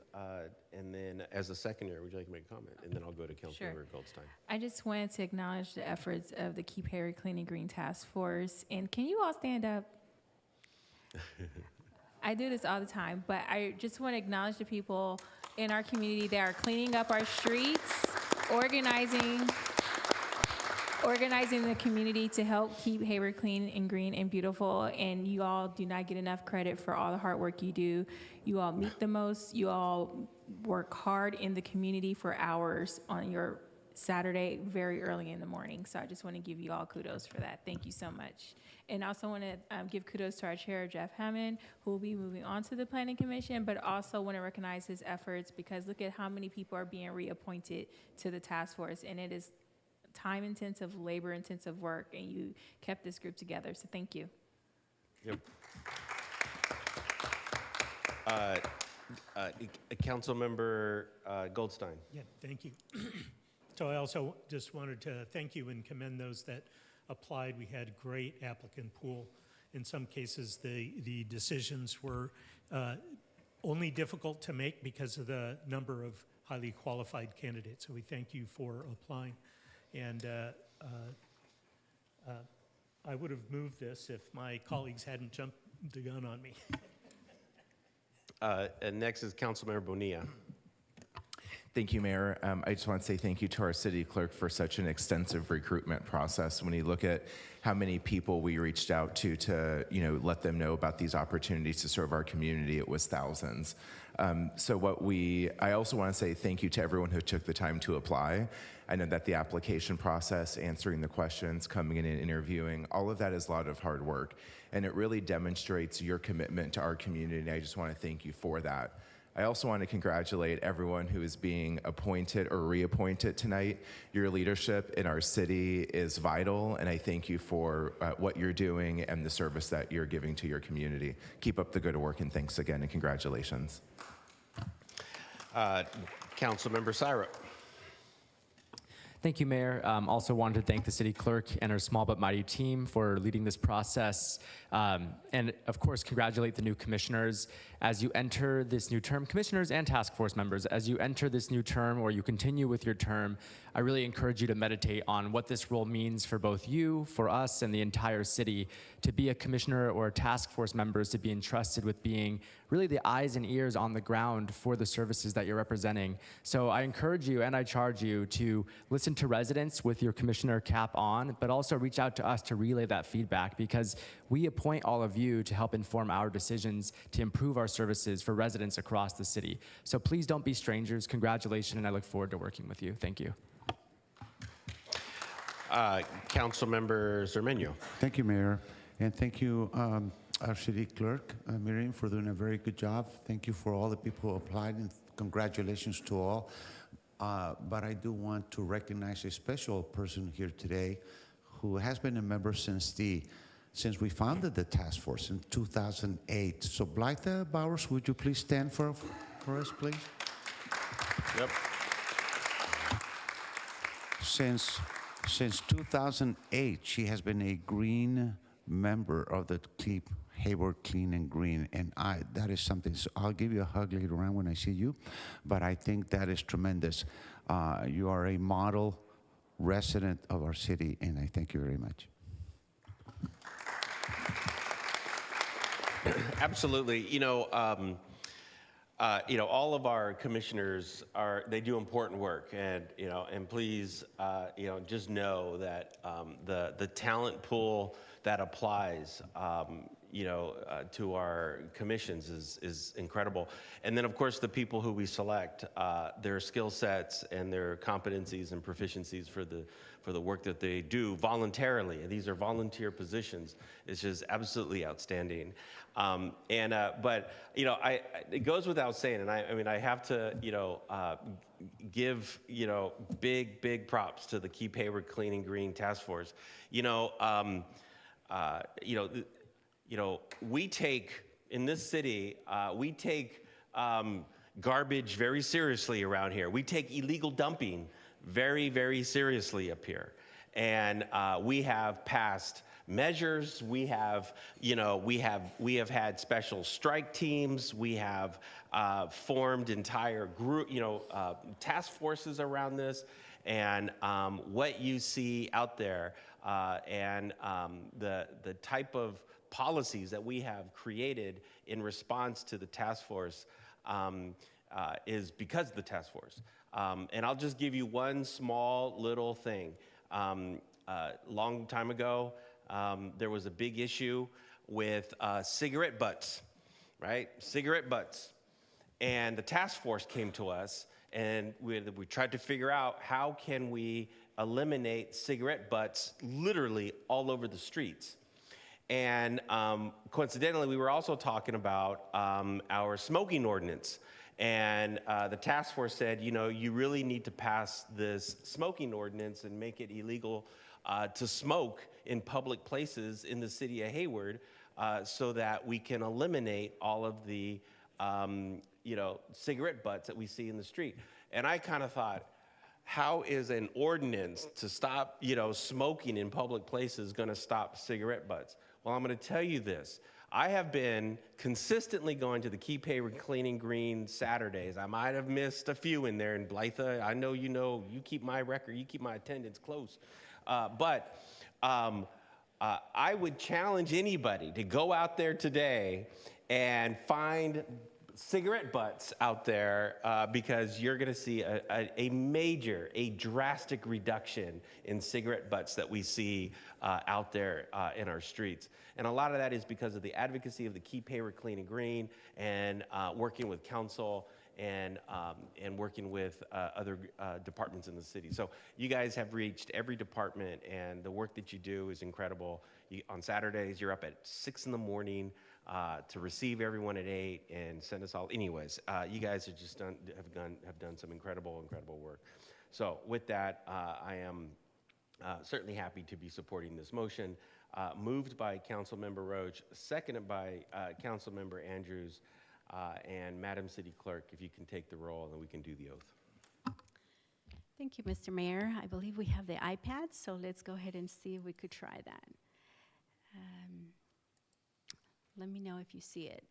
and then as a seconder, would you like to make a comment? And then I'll go to Councilmember Goldstein. I just wanted to acknowledge the efforts of the Keep Hayward Clean and Green Task Force. And can you all stand up? I do this all the time, but I just want to acknowledge the people in our community that are cleaning up our streets, organizing the community to help keep Hayward clean and green and beautiful. And you all do not get enough credit for all the hard work you do. You all meet the most. You all work hard in the community for hours on your Saturday, very early in the morning. So I just want to give you all kudos for that. Thank you so much. And I also want to give kudos to our chair, Jeff Hammond, who will be moving on to the Planning Commission, but also want to recognize his efforts because look at how many people are being reappointed to the task force. And it is time-intensive, labor-intensive work, and you kept this group together. So thank you. Yep. Councilmember Goldstein. Yeah, thank you. So I also just wanted to thank you and commend those that applied. We had a great applicant pool. In some cases, the decisions were only difficult to make because of the number of highly qualified candidates. So we thank you for applying. And I would have moved this if my colleagues hadn't jumped the gun on me. And next is Councilmember Bonilla. Thank you, Mayor. I just want to say thank you to our city clerk for such an extensive recruitment process. When you look at how many people we reached out to let them know about these opportunities to serve our community, it was thousands. I also want to say thank you to everyone who took the time to apply. I know that the application process, answering the questions, coming in and interviewing, all of that is a lot of hard work. And it really demonstrates your commitment to our community, and I just want to thank you for that. I also want to congratulate everyone who is being appointed or reappointed tonight. Your leadership in our city is vital, and I thank you for what you're doing and the service that you're giving to your community. Keep up the good work, and thanks again, and congratulations. Councilmember Syrup. Thank you, Mayor. Also wanted to thank the city clerk and her small but mighty team for leading this process. And of course, congratulate the new commissioners as you enter this new term. Commissioners and task force members, as you enter this new term or you continue with your term, I really encourage you to meditate on what this role means for both you, for us, and the entire city. To be a commissioner or a task force member is to be entrusted with being really the eyes and ears on the ground for the services that you're representing. So I encourage you and I charge you to listen to residents with your commissioner cap on, but also reach out to us to relay that feedback, because we appoint all of you to help inform our decisions to improve our services for residents across the city. So please don't be strangers. Congratulations, and I look forward to working with you. Thank you. Councilmember Zermeño. Thank you, Mayor. And thank you, our city clerk, Miriam, for doing a very good job. Thank you for all the people who applied, and congratulations to all. But I do want to recognize a special person here today who has been a member since we founded the task force in 2008. So Blytha Bowers, would you please stand for us, please? Yep. Since 2008, she has been a green member of the Keep Hayward Clean and Green, and that is something. So I'll give you a hug later on when I see you, but I think that is tremendous. You are a model resident of our city, and I thank you very much. Absolutely. All of our commissioners they do important work, and please, just know that the talent pool that applies, to our commissions is incredible. And then, of course, the people who we select, their skill sets and their competencies and proficiencies for the work that they do voluntarily. And these are volunteer positions. It's just absolutely outstanding. But it goes without saying, and I have to, give, big props to the Keep Hayward Clean and Green Task Force. We take, in this city, we take garbage very seriously around here. We take illegal dumping very, very seriously up here. And we have passed measures. We have had special strike teams. We have formed entire group, task forces around this. And what you see out there and the type of policies that we have created in response to the task force is because of the task force. And I'll just give you one small little thing. Long time ago, there was a big issue with cigarette butts, right? Cigarette butts. And the task force came to us, and we tried to figure out how can we eliminate cigarette butts literally all over the streets. And coincidentally, we were also talking about our smoking ordinance. And the task force said, you really need to pass this smoking ordinance and make it illegal to smoke in public places in the city of Hayward so that we can eliminate all of the cigarette butts that we see in the street. And I kind of thought, how is an ordinance to stop, smoking in public places going to stop cigarette butts? Well, I'm going to tell you this. I have been consistently going to the Keep Hayward Clean and Green Saturdays. I might have missed a few in there in Blytha. I know you keep my record, you keep my attendance close. But I would challenge anybody to go out there today and find cigarette butts out there because you're going to see a drastic reduction in cigarette butts that we see out there in our streets. And a lot of that is because of the advocacy of the Keep Hayward Clean and Green and working with council and working with other departments in the city. So you guys have reached every department, and the work that you do is incredible. On Saturdays, you're up at 6 in the morning to receive everyone at 8 and send us all. Anyways, you guys have just have done some incredible work. So with that, I am certainly happy to be supporting this motion. Moved by Councilmember Roach, seconded by Councilmember Andrews, and Madam City Clerk, if you can take the roll, and we can do the oath. Thank you, Mr. Mayor. I believe we have the iPad, so let's go ahead and see if we could try that. Let me know if you see it.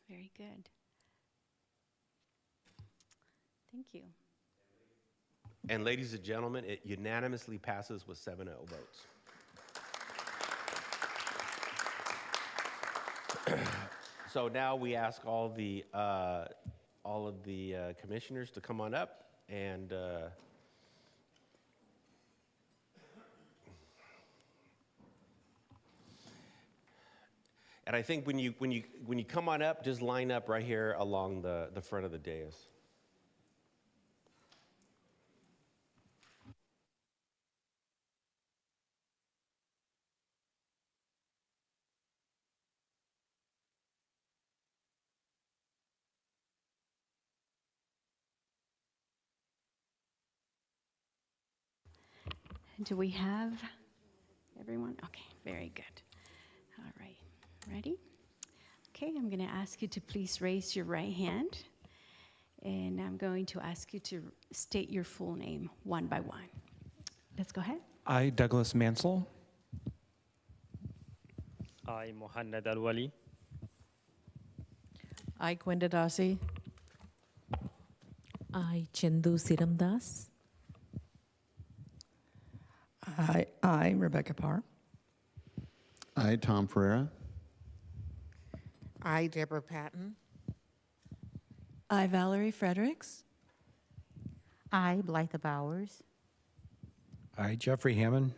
Very good. Thank you. And ladies and gentlemen, it unanimously passes with 7-0 votes. So now we ask all of the commissioners to come on up and I think when you come on up, just line up right here along the front of the dais. Do we have everyone? Okay, very good. All right, ready? Okay, I'm going to ask you to please raise your right hand, and I'm going to ask you to state your full name one by one. Let's go ahead. I, Douglas Mansell. I, Mohanad Alwali. I, Gwenda Dasi. I, Chindu Siramdas. I, Rebecca Parr. I, Tom Ferreira. I, Deborah Patton. I, Valerie Fredericks. I, Blytha Bowers. I, Jeffrey Hammond.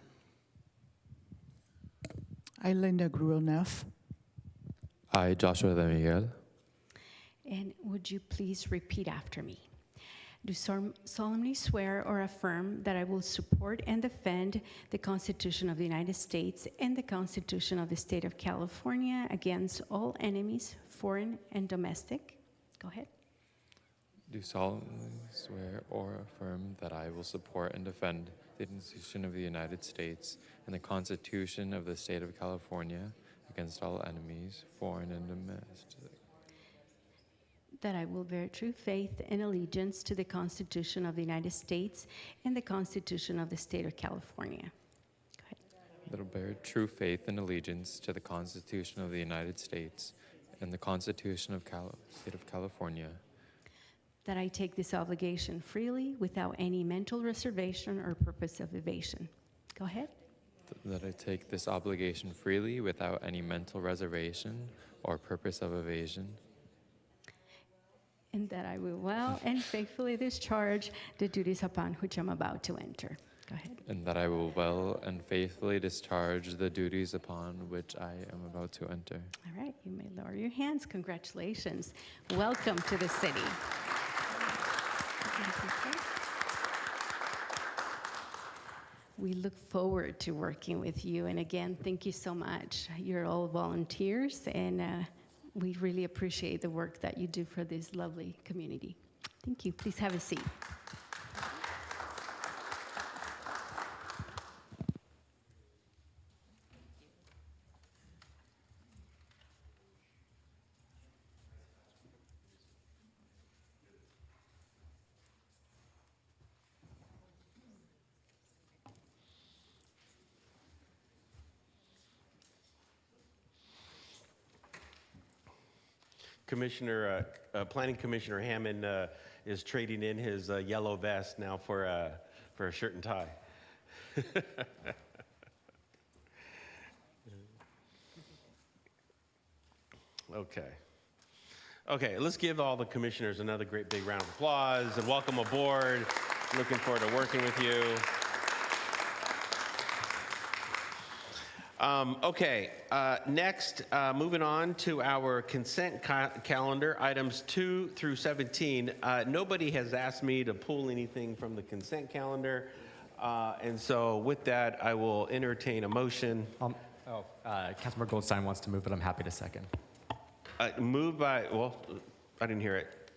I, Linda Gruel-Neff. I, Joshua De Miguel. And would you please repeat after me? Do solemnly swear or affirm that I will support and defend the Constitution of the United States and the Constitution of the State of California against all enemies, foreign and domestic. Go ahead. Do solemnly swear or affirm that I will support and defend the Constitution of the United States and the Constitution of the State of California against all enemies, foreign and domestic. That I will bear true faith and allegiance to the Constitution of the United States and the Constitution of the State of California. Go ahead. That I will bear true faith and allegiance to the Constitution of the United States and the Constitution of State of California. That I take this obligation freely without any mental reservation or purpose of evasion. Go ahead. That I take this obligation freely without any mental reservation or purpose of evasion. And that I will well and faithfully discharge the duties upon which I'm about to enter. Go ahead. And that I will well and faithfully discharge the duties upon which I am about to enter. All right, you may lower your hands. Congratulations. Welcome to the city. We look forward to working with you. And again, thank you so much. You're all volunteers, and we really appreciate the work that you do for this lovely community. Thank you. Please have a seat. Planning Commissioner Hammond is trading in his yellow vest now for a shirt and tie. Okay, let's give all the commissioners another great big round of applause and welcome aboard. Looking forward to working with you. Okay, next, moving on to our consent calendar, items 2 through 17. Nobody has asked me to pull anything from the consent calendar, and so with that, I will entertain a motion. Councilmember Goldstein wants to move, but I'm happy to second. Moved by, well, I didn't hear it.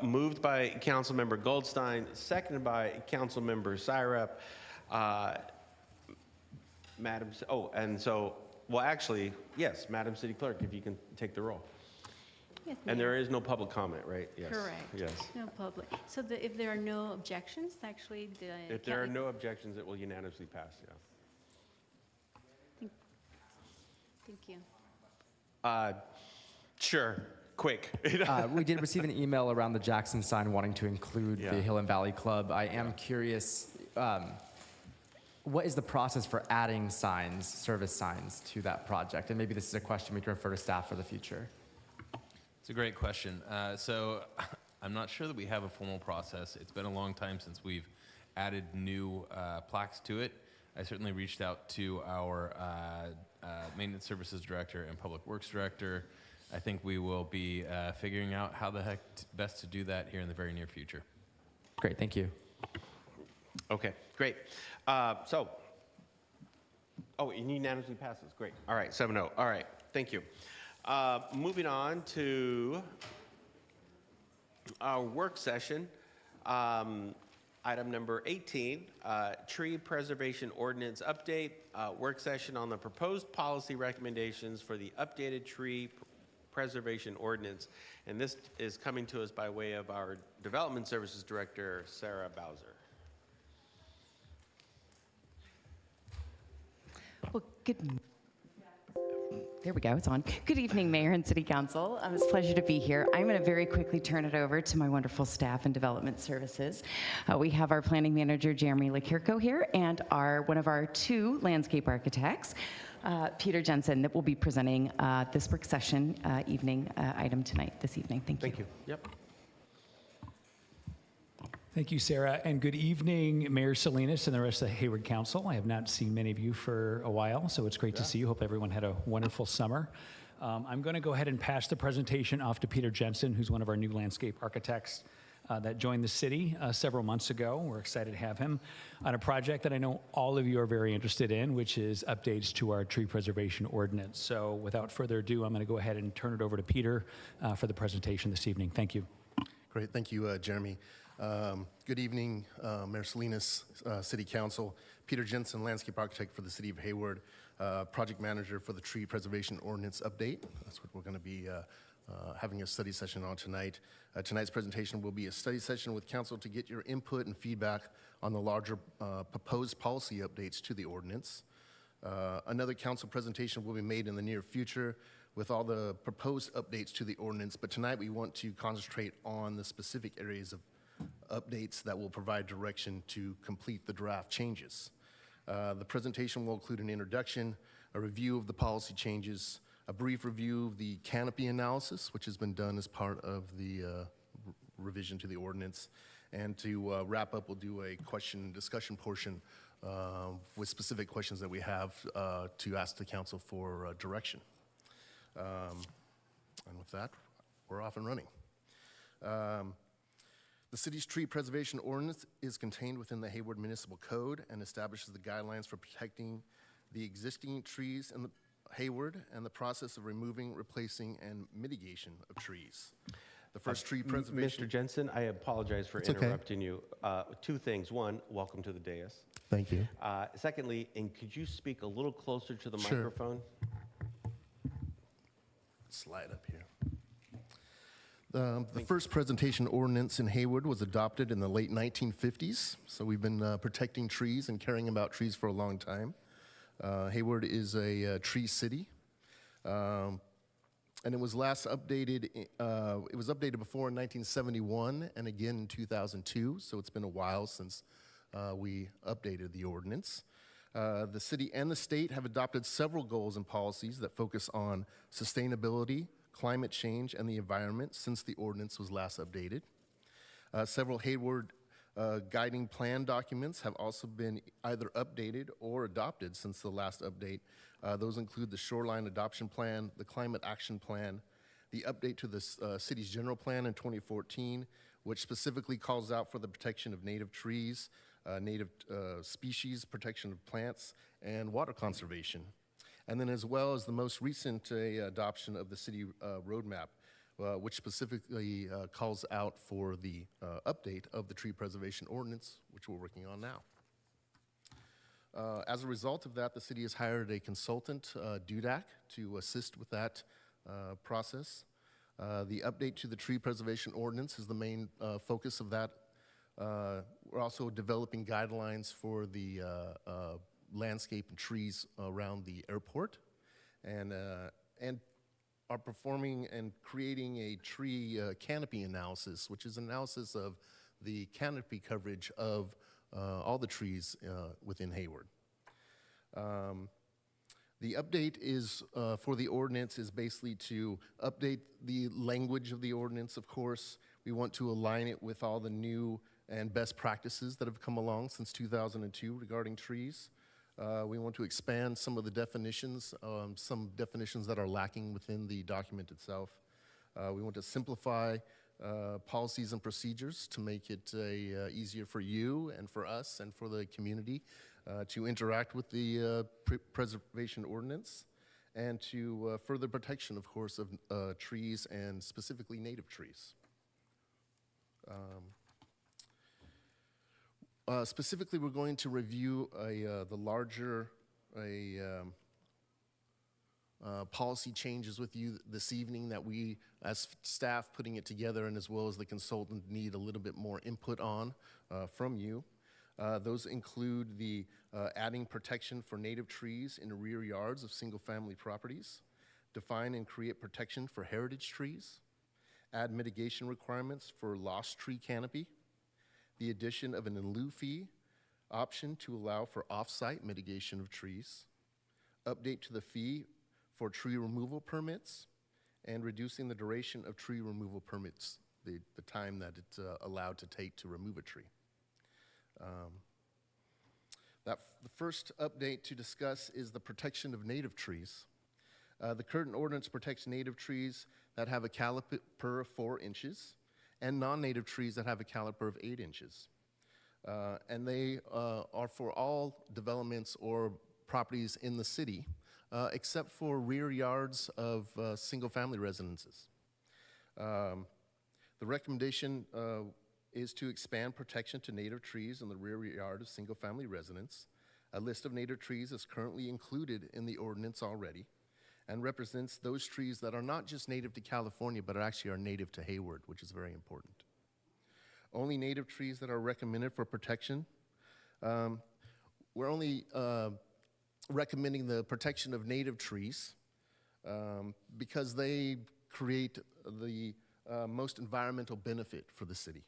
Moved by Councilmember Goldstein, seconded by Councilmember Syrep. Madam, and so, well, actually, yes, Madam City Clerk, if you can take the roll. Yes, And Mayor. there is no public comment, right? Yes. Correct. Yes. No public. So if there are no objections, actually, the. If there are no objections, it will unanimously pass, yeah. Thank you. Sure, quick. We did receive an email around the Jackson sign wanting to include Yeah. the Hill and Valley Club. I am curious, what is the process for adding signs, service signs, to that project? And maybe this is a question we can refer to staff for the future. It's a great question. So I'm not sure that we have a formal process. It's been a long time since we've added new plaques to it. I certainly reached out to our maintenance services director and public works director. I think we will be figuring out how the heck best to do that here in the very near future. Great, thank you. Okay, great. Oh, it unanimously passes, great. All right, 7-0, all right, thank you. Moving on to our work session. Item number 18, tree preservation ordinance update, work session on the proposed policy recommendations for the updated tree preservation ordinance. And this is coming to us by way of our Development Services Director, Sarah Bowser. Well, there we go, it's on. Good evening, Mayor and City Council. It's a pleasure to be here. I'm going to very quickly turn it over to my wonderful staff in Development Services. We have our Planning Manager, Jeremy Lekirko here, and one of our 2 landscape architects, Peter Jensen, that will be presenting this work session item this evening. Thank you. Thank you. Yep. Thank you, Sarah, and good evening, Mayor Salinas and the rest of the Hayward Council. I have not seen many of you for a while, so it's great to see you. Hope everyone had a wonderful summer. I'm going to go ahead and pass the presentation off to Peter Jensen, who's one of our new landscape architects that joined the city several months ago. We're excited to have him on a project that I know all of you are very interested in, which is updates to our tree preservation ordinance. So without further ado, I'm going to go ahead and turn it over to Peter for the presentation this evening. Thank you. Great, thank you, Jeremy. Good evening, Mayor Salinas, City Council. Peter Jensen, Landscape Architect for the City of Hayward, Project Manager for the Tree Preservation Ordinance Update. That's what we're going to be having a study session on tonight. Tonight's presentation will be a study session with Council to get your input and feedback on the larger proposed policy updates to the ordinance. Another Council presentation will be made in the near future with all the proposed updates to the ordinance, but tonight we want to concentrate on the specific areas of updates that will provide direction to complete the draft changes. The presentation will include an introduction, a review of the policy changes, a brief review of the canopy analysis, which has been done as part of the revision to the ordinance. And to wrap up, we'll do a question and discussion portion with specific questions that we have to ask the council for direction. And with that, we're off and running. The city's tree preservation ordinance is contained within the Hayward Municipal Code and establishes the guidelines for protecting the existing trees in the Hayward and the process of removing, replacing, and mitigation of trees. The first tree preservation... Mr. Jensen, I apologize for interrupting you. 2 things. 1, welcome to the dais. Thank you. Secondly, and could you speak a little closer to the Sure. microphone? Slide up here. The first presentation ordinance in Hayward was adopted in the late 1950s, so we've been protecting trees and caring about trees for a long time. Hayward is a tree city, and it was last updated, it was updated before in 1971 and again in 2002, so it's been a while since we updated the ordinance. The city and the state have adopted several goals and policies that focus on sustainability, climate change, and the environment since the ordinance was last updated. Several Hayward Guiding plan documents have also been either updated or adopted since the last update. Those include the Shoreline Adoption Plan, the Climate Action Plan, the update to the city's general plan in 2014, which specifically calls out for the protection of native trees, native species, protection of plants, and water conservation. And then as well as the most recent adoption of the city roadmap, which specifically calls out for the update of the tree preservation ordinance, which we're working on now. As a result of that, the city has hired a consultant, DUDAC, to assist with that process. The update to the tree preservation ordinance is the main focus of that. We're also developing guidelines for the landscape and trees around the airport, and are performing and creating a tree canopy analysis, which is analysis of the canopy coverage of all the trees within Hayward. The update is for the ordinance is basically to update the language of the ordinance, of course. We want to align it with all the new and best practices that have come along since 2002 regarding trees. We want to expand some of the definitions, some definitions that are lacking within the document itself. We want to simplify policies and procedures to make it easier for you and for us and for the community to interact with the preservation ordinance, and to further protection, of course, of trees and specifically native trees. Specifically, we're going to review the larger policy changes with you this evening that we, as staff putting it together and as well as the consultant, need a little bit more input on from you. Those include the adding protection for native trees in rear yards of single-family properties, define and create protection for heritage trees, add mitigation requirements for lost tree canopy, the addition of an in lieu fee option to allow for off-site mitigation of trees, update to the fee for tree removal permits, and reducing the duration of tree removal permits, the time that it's allowed to take to remove a tree. The first update to discuss is the protection of native trees. The current ordinance protects native trees that have a caliper of 4 inches and non-native trees that have a caliper of 8 inches. And they are for all developments or properties in the city, except for rear yards of single-family residences. The recommendation is to expand protection to native trees in the rear yard of single-family residents. A list of native trees is currently included in the ordinance already and represents those trees that are not just native to California, but actually are native to Hayward, which is very important. Only native trees that are recommended for protection. We're only recommending the protection of native trees because they create the most environmental benefit for the city.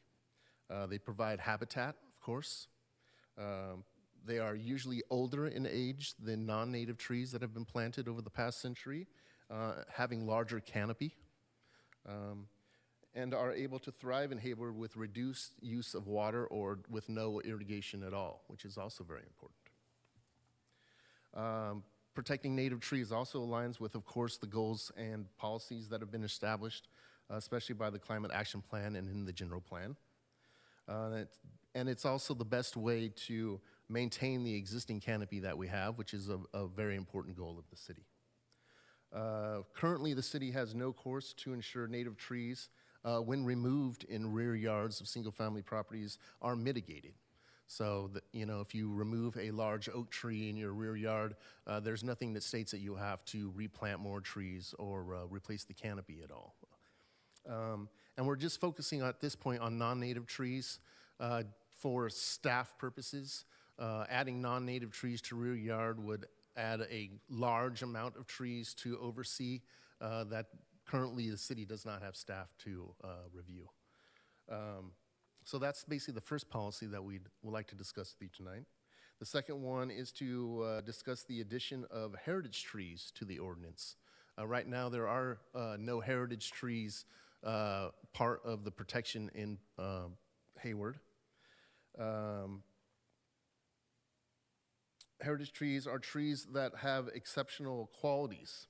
They provide habitat, of course. They are usually older in age than non-native trees that have been planted over the past century, having larger canopy, and are able to thrive in Hayward with reduced use of water or with no irrigation at all, which is also very important. Protecting native trees also aligns with, of course, the goals and policies that have been established, especially by the Climate Action Plan and in the general plan. And it's also the best way to maintain the existing canopy that we have, which is a very important goal of the city. Currently, the city has no course to ensure native trees, when removed in rear yards of single-family properties, are mitigated. So, if you remove a large oak tree in your rear yard, there's nothing that states that you have to replant more trees or replace the canopy at all. And we're just focusing at this point on non-native trees for staff purposes. Adding non-native trees to rear yard would add a large amount of trees to oversee that currently the city does not have staff to review. So that's basically the first policy that we'd like to discuss with you tonight. The second one is to discuss the addition of heritage trees to the ordinance. Right now there are no heritage trees part of the protection in Hayward. Heritage trees are trees that have exceptional qualities.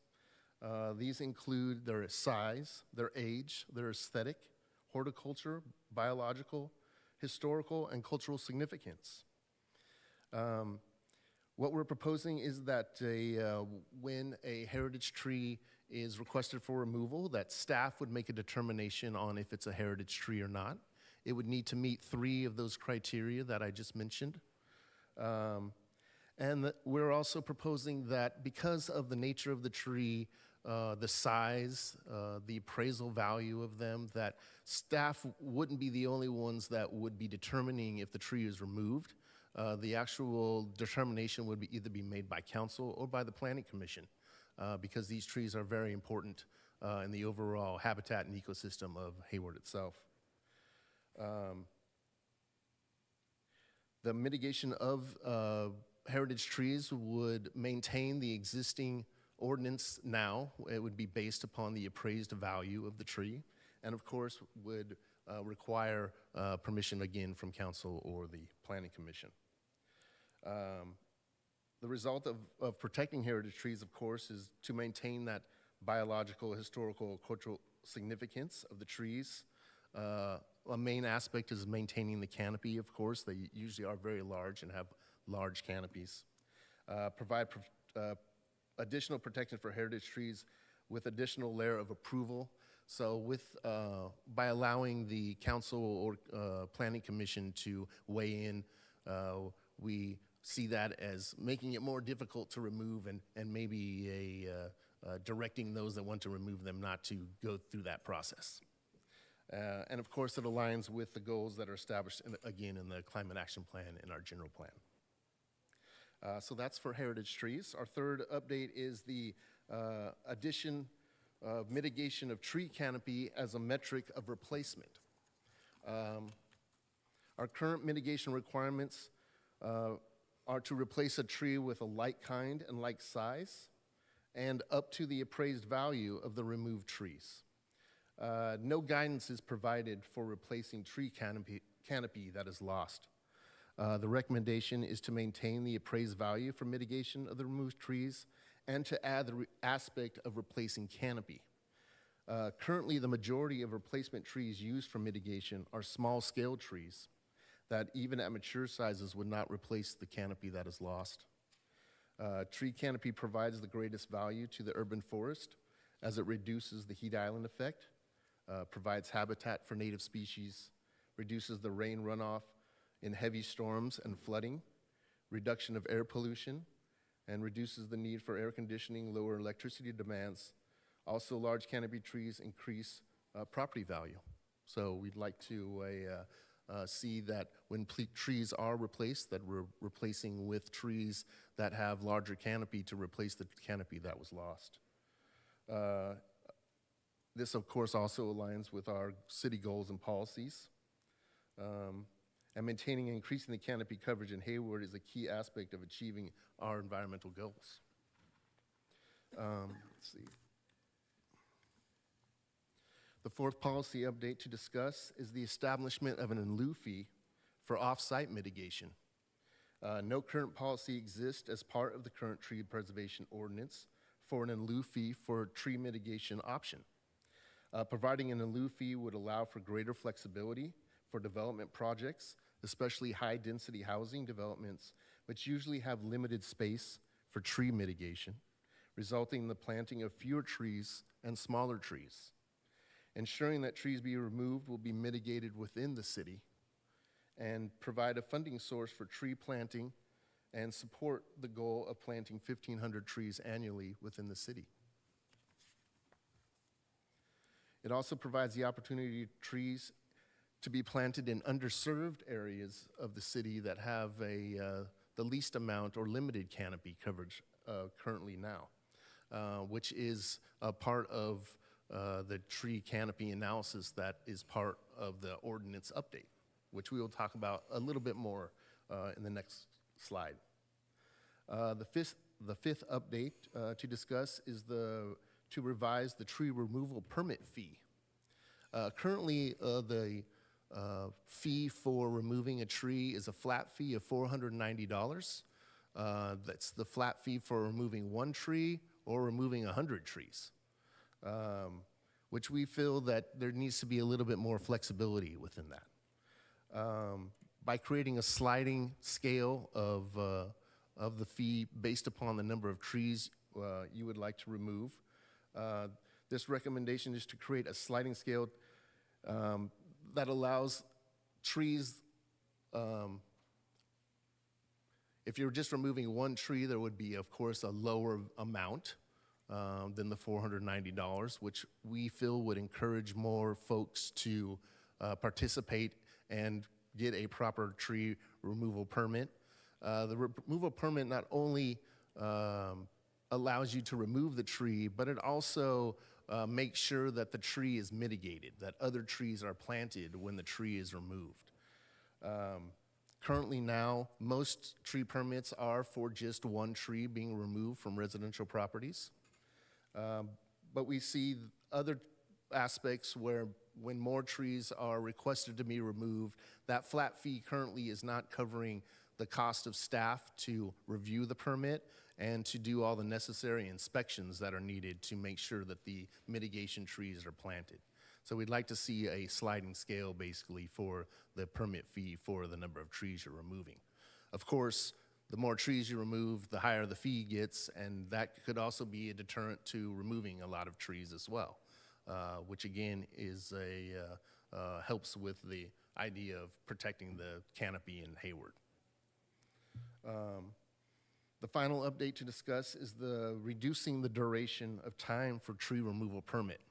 These include their size, their age, their aesthetic, horticulture, biological, historical, and cultural significance. What we're proposing is that when a heritage tree is requested for removal, that staff would make a determination on if it's a heritage tree or not. It would need to meet 3 of those criteria that I just mentioned. We're also proposing that because of the nature of the tree, the size, the appraisal value of them, that staff wouldn't be the only ones that would be determining if the tree is removed. The actual determination would either be made by council or by the planning commission, because these trees are very important in the overall habitat and ecosystem of Hayward itself. The mitigation of heritage trees would maintain the existing ordinance now. It would be based upon the appraised value of the tree, and of course would require permission again from council or the planning commission. The result of protecting heritage trees, of course, is to maintain that biological, historical, cultural significance of the trees. A main aspect is maintaining the canopy, of course. They usually are very large and have large canopies. Provide additional protection for heritage trees with additional layer of approval. So by allowing the council or planning commission to weigh in, we see that as making it more difficult to remove and maybe directing those that want to remove them not to go through that process. And of course, it aligns with the goals that are established, again, in the Climate Action Plan and our general plan. So that's for heritage trees. Our third update is the addition of mitigation of tree canopy as a metric of replacement. Our current mitigation requirements are to replace a tree with a like kind and like size and up to the appraised value of the removed trees. No guidance is provided for replacing tree canopy that is lost. The recommendation is to maintain the appraised value for mitigation of the removed trees and to add the aspect of replacing canopy. Currently, the majority of replacement trees used for mitigation are small-scale trees that even at mature sizes would not replace the canopy that is lost. Tree canopy provides the greatest value to the urban forest as it reduces the heat island effect, provides habitat for native species, reduces the rain runoff in heavy storms and flooding, reduction of air pollution, and reduces the need for air conditioning, lower electricity demands. Also, large canopy trees increase property value. So we'd like to see that when trees are replaced, that we're replacing with trees that have larger canopy to replace the canopy that was lost. This, of course, also aligns with our city goals and policies. And maintaining and increasing the canopy coverage in Hayward is a key aspect of achieving our environmental goals. Let's see. The fourth policy update to discuss is the establishment of an in lieu fee for off-site mitigation. No current policy exists as part of the current tree preservation ordinance for an in lieu fee for tree mitigation option. Providing an in lieu fee would allow for greater flexibility for development projects, especially high-density housing developments, which usually have limited space for tree mitigation, resulting in the planting of fewer trees and smaller trees. Ensuring that trees be removed will be mitigated within the city and provide a funding source for tree planting and support the goal of planting 1,500 trees annually within the city. It also provides the opportunity for trees to be planted in underserved areas of the city that have the least amount or limited canopy coverage currently now, which is a part of the tree canopy analysis that is part of the ordinance update, which we will talk about a little bit more in the next slide. The fifth update to discuss is to revise the tree removal permit fee. Currently, the fee for removing a tree is a flat fee of $490. That's the flat fee for removing one tree or removing 100 trees, which we feel that there needs to be a little bit more flexibility within that. By creating a sliding scale of the fee based upon the number of trees you would like to remove, this recommendation is to create a sliding scale that allows trees. If you're just removing one tree, there would be, of course, a lower amount than the $490, which we feel would encourage more folks to participate and get a proper tree removal permit. The removal permit not only allows you to remove the tree, but it also makes sure that the tree is mitigated, that other trees are planted when the tree is removed. Currently now, most tree permits are for just one tree being removed from residential properties. But we see other aspects where when more trees are requested to be removed, that flat fee currently is not covering the cost of staff to review the permit and to do all the necessary inspections that are needed to make sure that the mitigation trees are planted. So we'd like to see a sliding scale basically for the permit fee for the number of trees you're removing. Of course, the more trees you remove, the higher the fee gets, and that could also be a deterrent to removing a lot of trees as well, which again is helps with the idea of protecting the canopy in Hayward. The final update to discuss is the reducing the duration of time for tree removal permit.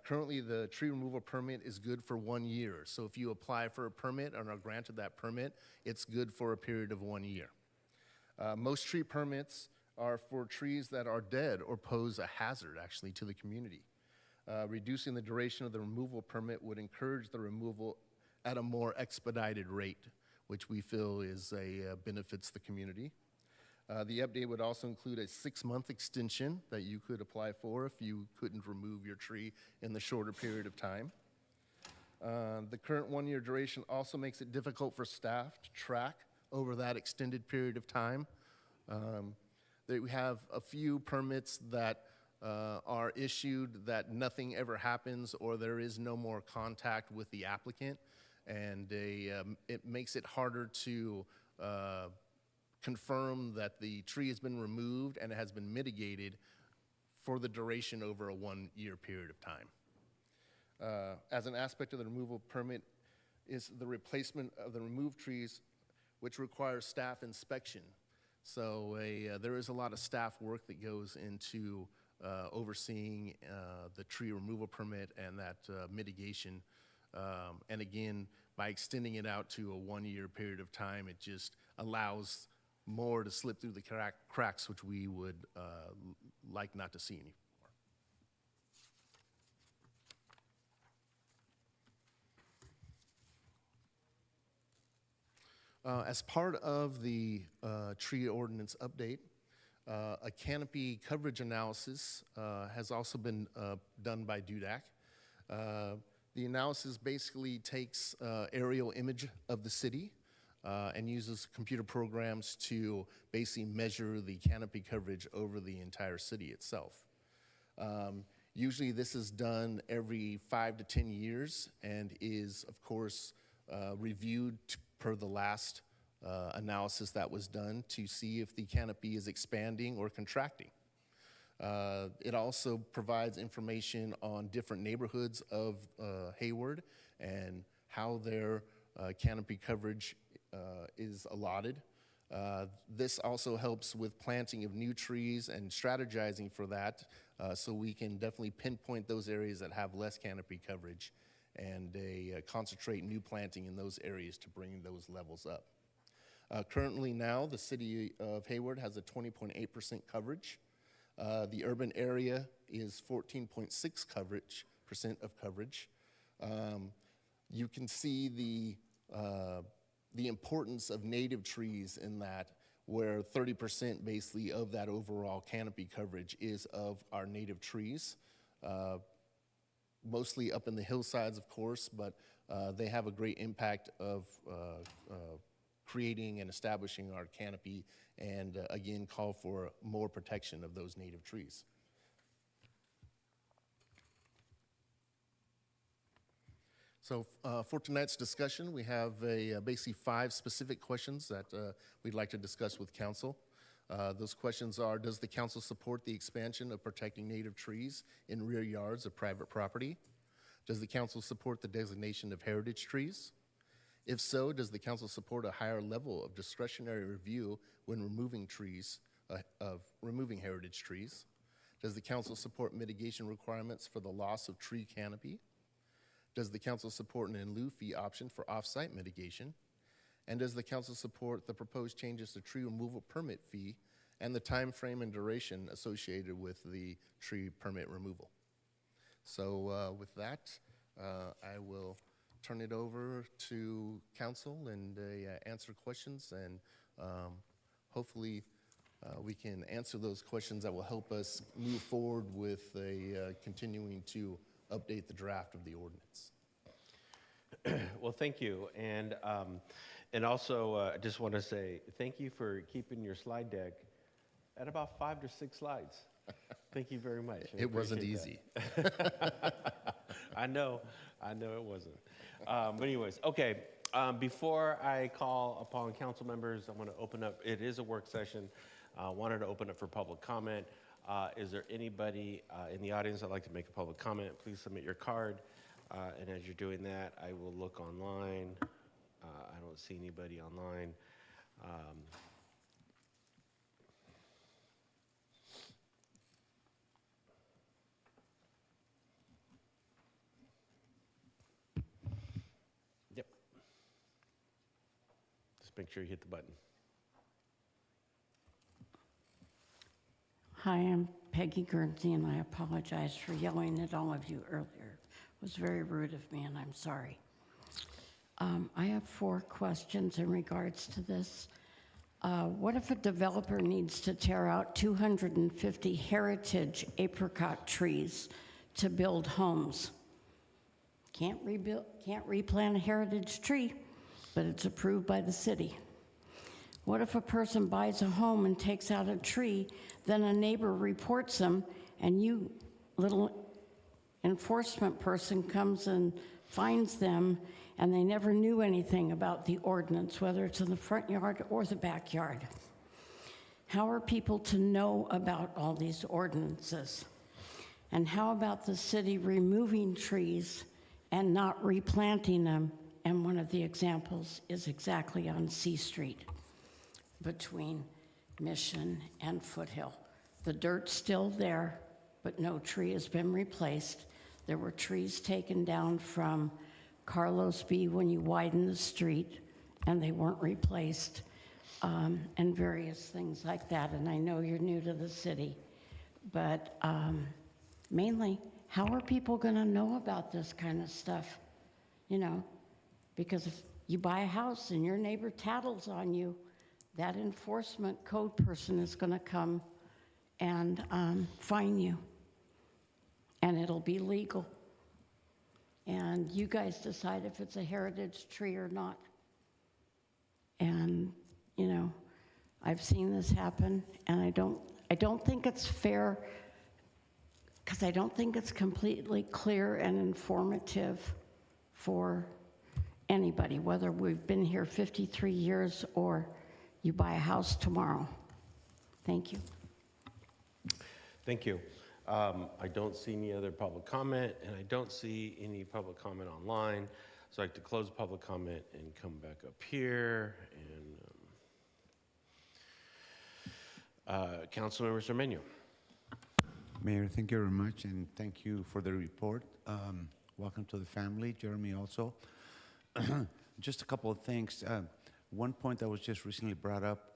Currently, the tree removal permit is good for 1 year. So if you apply for a permit and are granted that permit, it's good for a period of 1 year. Most tree permits are for trees that are dead or pose a hazard, actually, to the community. Reducing the duration of the removal permit would encourage the removal at a more expedited rate, which we feel is benefits the community. The update would also include a 6-month extension that you could apply for if you couldn't remove your tree in the shorter period of time. The current 1-year duration also makes it difficult for staff to track over that extended period of time. We have a few permits that are issued that nothing ever happens or there is no more contact with the applicant, and it makes it harder to confirm that the tree has been removed and it has been mitigated for the duration over a 1-year period of time. As an aspect of the removal permit is the replacement of the removed trees, which requires staff inspection. So there is a lot of staff work that goes into overseeing the tree removal permit and that mitigation. And again, by extending it out to a 1-year period of time, it just allows more to slip through the cracks, which we would like not to see anymore. As part of the tree ordinance update, a canopy coverage analysis has also been done by DUDAC. The analysis basically takes aerial image of the city and uses computer programs to basically measure the canopy coverage over the entire city itself. Usually this is done every 5 to 10 years and is, of course, reviewed per the last analysis that was done to see if the canopy is expanding or contracting. It also provides information on different neighborhoods of Hayward and how their canopy coverage is allotted. This also helps with planting of new trees and strategizing for that, so we can definitely pinpoint those areas that have less canopy coverage and concentrate new planting in those areas to bring those levels up. Currently now, the city of Hayward has a 20.8% coverage. The urban area is 14.6% of coverage. You can see the importance of native trees in that, where 30% basically of that overall canopy coverage is of our native trees, mostly up in the hillsides, of course, but They have a great impact of creating and establishing our canopy and again call for more protection of those native trees. So for tonight's discussion, we have basically 5 specific questions that we'd like to discuss with council. Those questions are, does the council support the expansion of protecting native trees in rear yards of private property? Does the council support the designation of heritage trees? If so, does the council support a higher level of discretionary review when removing heritage trees? Does the council support mitigation requirements for the loss of tree canopy? Does the council support an in lieu fee option for off-site mitigation? And does the council support the proposed changes to tree removal permit fee and the time frame and duration associated with the tree permit removal? So with that, I will turn it over to council and answer questions, and hopefully we can answer those questions that will help us move forward with continuing to update the draft of the ordinance. Well, thank you. And also, I just want to say thank you for keeping your slide deck at about 5 to 6 slides. Thank you very much. It wasn't easy. I know it wasn't. But anyways, okay. Before I call upon council members, I'm going to open up. It is a work session. Wanted to open up for public comment. Is there anybody in the audience that'd like to make a public comment? Please submit your card. And as you're doing that, I will look online. I don't see anybody online. Yep. Just make sure you hit the button. Hi, I'm Peggy Guernsey, and I apologize for yelling at all of you earlier. It was very rude of me, and I'm sorry. I have 4 questions in regards to this. What if a developer needs to tear out 250 heritage apricot trees to build homes? Can't replant a heritage tree, but it's approved by the city. What if a person buys a home and takes out a tree, then a neighbor reports them, and you, little enforcement person, comes and finds them, and they never knew anything about the ordinance, whether it's in the front yard or the backyard? How are people to know about all these ordinances? And how about the city removing trees and not replanting them? And one of the examples is exactly on C Street, between Mission and Foothill. The dirt's still there, but no tree has been replaced. There were trees taken down from Carlos B. when you widen the street, and they weren't replaced, and various things like that. And I know you're new to the city, but mainly, how are people gonna know about this kind of stuff? You know, because if you buy a house and your neighbor tattles on you, that enforcement code person is going to come and fine you, and it'll be legal. And you guys decide if it's a heritage tree or not. And you know, I've seen this happen, and I don't think it's fair, because I don't think it's completely clear and informative for anybody, whether we've been here 53 years or you buy a house tomorrow. Thank you. Thank you. I don't see any other public comment, and I don't see any public comment online. So I'd like to close public comment and come back up here. And Councilmember Cermeño. Mayor, thank you very much, and thank you for the report. Welcome to the family, Jeremy also. Just a couple of things. One point that was just recently brought up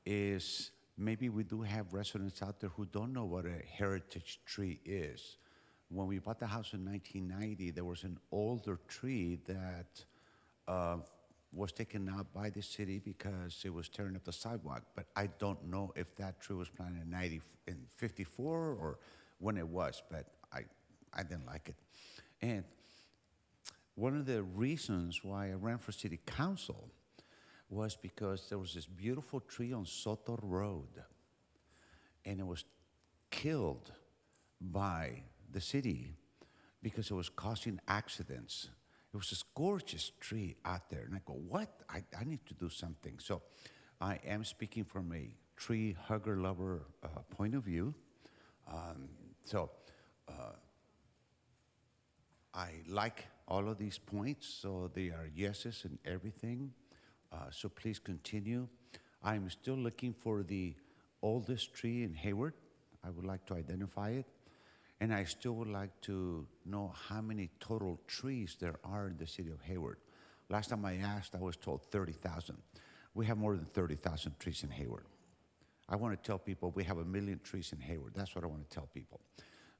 is maybe we do have residents out there who don't know what a heritage tree is. When we bought the house in 1990, there was an older tree that was taken out by the city because it was tearing up the sidewalk. But I don't know if that tree was planted in 54 or when it was, but I didn't like it. And one of the reasons why I ran for city council was because there was this beautiful tree on Soto Road, and it was killed by the city because it was causing accidents. It was this gorgeous tree out there, and I go, what? I need to do something. So I am speaking from a tree hugger lover point of view. I like all of these points, so they are yeses and everything. So please continue. I'm still looking for the oldest tree in Hayward. I would like to identify it. And I still would like to know how many total trees there are in the city of Hayward. Last time I asked, I was told 30,000. We have more than 30,000 trees in Hayward. I want to tell people we have 1 million trees in Hayward. That's what I want to tell people.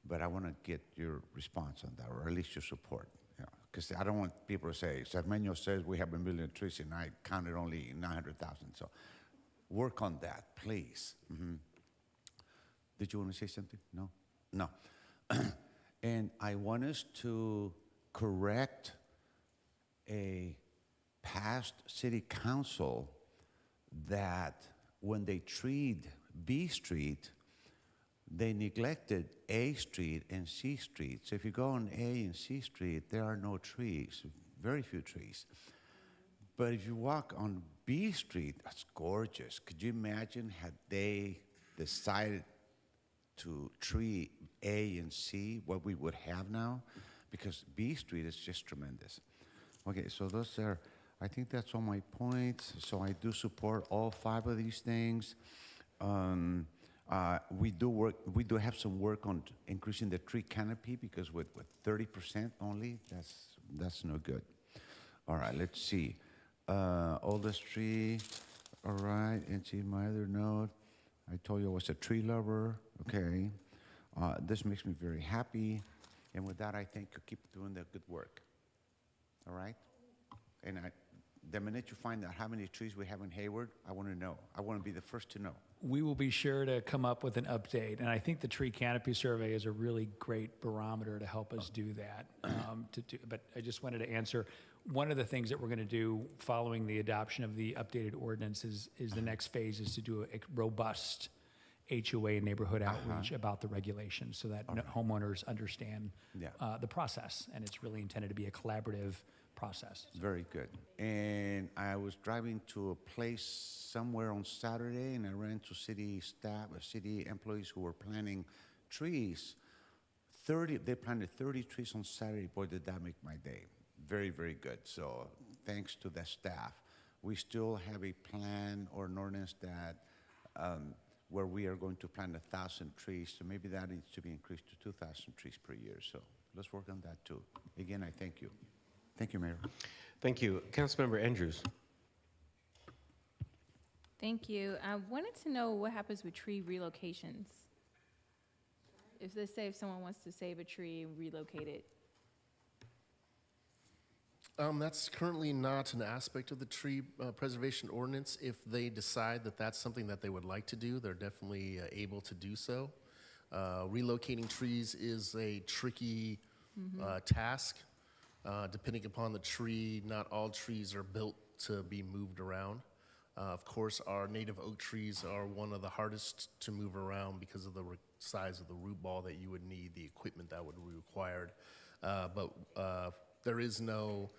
But I want to get your response on that, or at least your support. Because I don't want people to say, Sarmenio says we have 1 million trees, and I counted only 900,000. So work on that, please. Did you want to say something? No? No. And I want us to correct a past city council that when they treed B Street, they neglected A Street and C Street. So if you go on A and C Street, there are no trees, very few trees. But if you walk on B Street, that's gorgeous. Could you imagine had they decided to tree A and C, what we would have now? Because B Street is just tremendous. Okay, so those are, I think that's all my points. So I do support all 5 of these things. We do have some work on increasing the tree canopy, because with 30% only, that's no good. All right, let's see. Oldest tree, all right, and see my other note. I told you I was a tree lover, okay. This makes me very happy. And with that, I think you keep doing the good work, all right? And the minute you find out how many trees we have in Hayward, I want to know. I want to be the first to know. We will be sure to come up with an update, and I think the tree canopy survey is a really great barometer to help us do that. But I just wanted to answer, one of the things that we're going to do following the adoption of the updated ordinance is the next phase is to do a robust HOA and neighborhood outreach about the regulations, so that homeowners understand the process, and it's really intended to be a collaborative process. Very good. And I was driving to a place somewhere on Saturday, and I ran into city staff, city employees who were planting trees. They planted 30 trees on Saturday. Boy, did that make my day. Very, very good. So thanks to the staff. We still have a plan or an ordinance that where we are going to plant 1,000 trees. So maybe that needs to be increased to 2,000 trees per year. So let's work on that too. Again, I thank you. Thank you, Mayor. Thank you. Councilmember Andrews. Thank you. I wanted to know what happens with tree relocations. If, let's say, if someone wants to save a tree and relocate it. That's currently not an aspect of the tree preservation ordinance. If they decide that that's something that they would like to do, they're definitely able to do so. Relocating trees is a tricky task. Depending upon the tree, not all trees are built to be moved around. Of course, our native oak trees are one of the hardest to move around because of the size of the root ball that you would need, the equipment that would be required. But there is no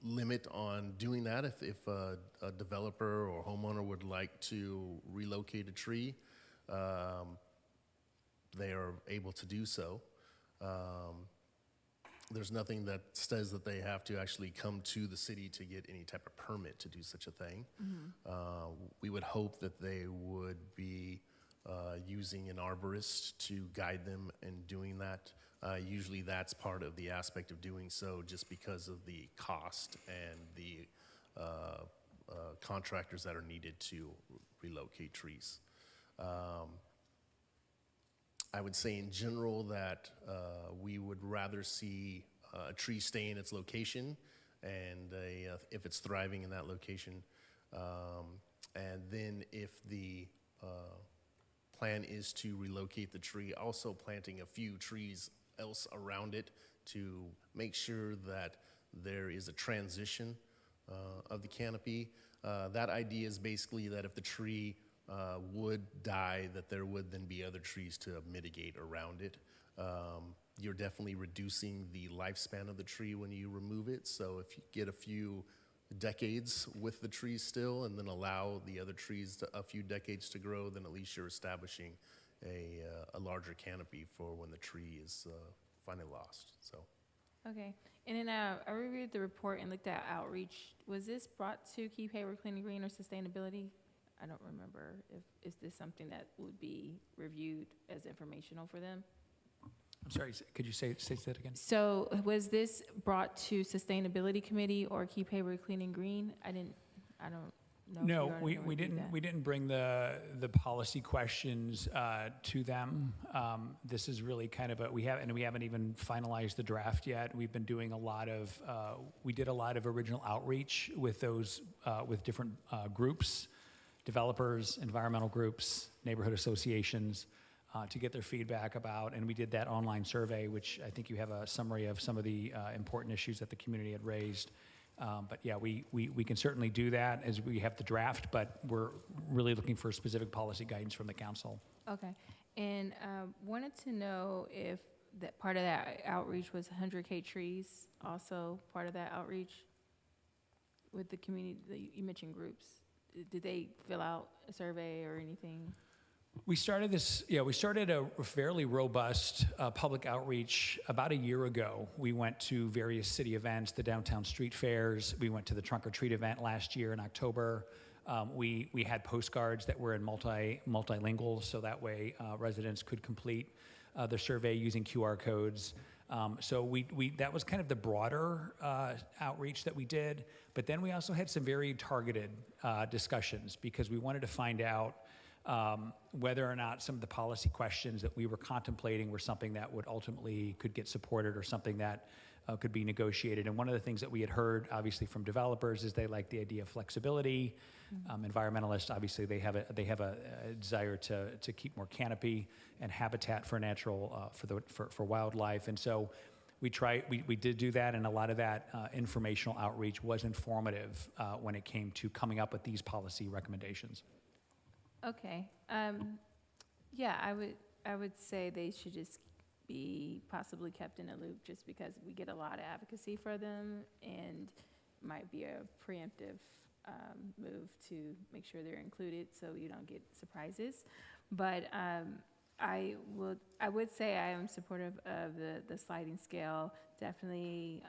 limit on doing that. If a developer or homeowner would like to relocate a tree, they are able to do so. There's nothing that says that they have to actually come to the city to get any type of permit to do such a thing. We would hope that they would be using an arborist to guide them in doing that. Usually that's part of the aspect of doing so, just because of the cost and the contractors that are needed to relocate trees. I would say in general that we would rather see a tree stay in its location, and if it's thriving in that location. And then if the plan is to relocate the tree, also planting a few trees else around it to make sure that there is a transition of the canopy. That idea is basically that if the tree would die, that there would then be other trees to mitigate around it. You're definitely reducing the lifespan of the tree when you remove it. So if you get a few decades with the trees still and then allow the other trees a few decades to grow, then at least you're establishing a larger canopy for when the tree is finally lost. So. Okay. And then I reviewed the report and looked at outreach. Was this brought to Keep Hayward Clean and Green or sustainability? I don't remember. Is this something that would be reviewed as informational for them? I'm sorry, could you say that again? So was this brought to Sustainability Committee or Keep Hayward Clean and Green? I don't know. if No, you already we reviewed that. didn't bring the policy questions to them. This is really kind of we haven't even finalized the draft yet. We've been doing we did a lot of original outreach with with different groups, developers, environmental groups, neighborhood associations, to get their feedback about, and we did that online survey, which I think you have a summary of some of the important issues that the community had raised. But yeah, we can certainly do that as we have the draft, but we're really looking for specific policy guidance from the council. Okay. And wanted to know if that part of that outreach was 100K trees, also part of that outreach with the community. You mentioned groups. Did they fill out a survey or anything? We started a fairly robust public outreach about a year ago. We went to various city events, the downtown street fairs. We went to the trunk or treat event last year in October. We had postcards that were in multilingual, so that way residents could complete the survey using QR codes. So that was kind of the broader outreach that we did. But then we also had some very targeted discussions because we wanted to find out whether or not some of the policy questions that we were contemplating were something that would ultimately could get supported or something that could be negotiated. And one of the things that we had heard, obviously, from developers is they like the idea of flexibility. Environmentalists, obviously, they have a desire to keep more canopy and habitat for natural for wildlife. And so we did do that, and a lot of that informational outreach was informative when it came to coming up with these policy recommendations. Okay. Yeah, I would say they should just be possibly kept in a loop just because we get a lot of advocacy for them and might be a preemptive move to make sure they're included so you don't get surprises. But I would say I am supportive of the sliding scale, definitely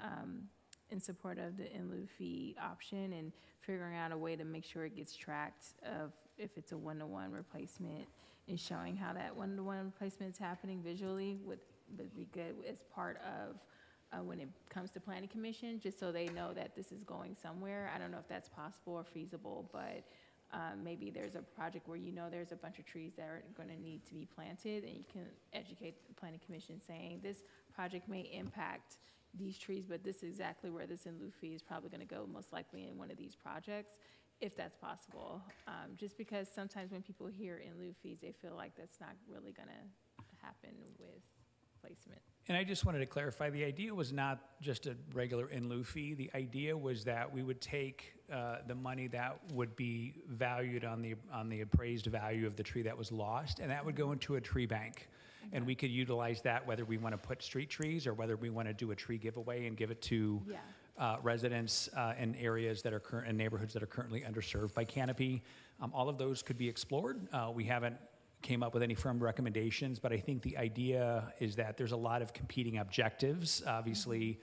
in support of the in lieu fee option and figuring out a way to make sure it gets tracked of if it's a one-to-one replacement and showing how that one-to-one replacement is happening visually would be good as part of when it comes to planning commission, just so they know that this is going somewhere. I don't know if that's possible or feasible, but maybe there's a project where there's a bunch of trees that are going to need to be planted, and you can educate the planning commission saying this project may impact these trees, but this is exactly where this in lieu fee is probably going to go, most likely in one of these projects, if that's possible. Just because sometimes when people hear in lieu fees, they feel like that's not really going to happen with placement. And I just wanted to clarify, the idea was not just a regular in lieu fee. The idea was that we would take the money that would be valued on the appraised value of the tree that was lost, and that would go into a tree bank. Okay. And we could utilize that whether we want to put street trees or whether we want to do a tree giveaway and give it to residents in areas that are in neighborhoods that are currently underserved by canopy. All of those could be explored. We haven't came up with any firm recommendations, but I think the idea is that there's a lot of competing objectives, obviously,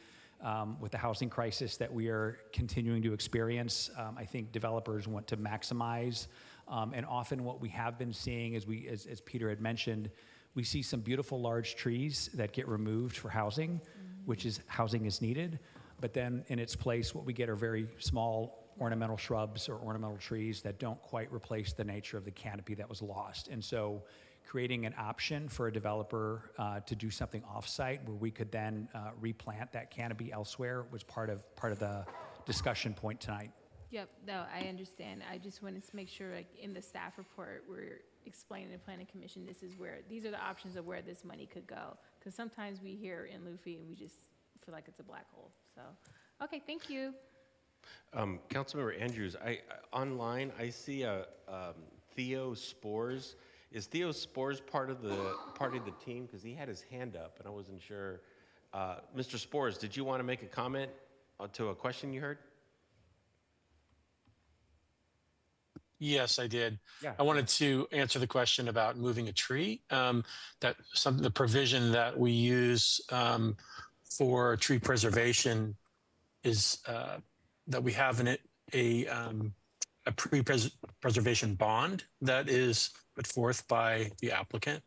with the housing crisis that we are continuing to experience. I think developers want to maximize, and often what we have been seeing is as Peter had mentioned, we see some beautiful large trees that get removed for housing, which is housing is needed, but then in its place, what we get are very small ornamental shrubs or ornamental trees that don't quite replace the nature of the canopy that was lost. And so creating an option for a developer to do something off-site where we could then replant that canopy elsewhere was part of the discussion point tonight. Yep, no, I understand. I just wanted to make sure, like, in the staff report, we're explaining to the planning commission, these are the options of where this money could go. Because sometimes we hear in lieu fee and we just feel like it's a black hole. So, okay, thank you. Councilmember Andrews, online I see a Theo Spores. Is Theo Spores part of the team? Because he had his hand up and I wasn't sure. Mr. Spores, did you want to make a comment to a question you heard? Yes, I did. Yeah. I wanted to answer the question about moving a tree. The provision that we use for tree preservation is that we have a pre-preservation bond that is put forth by the applicant.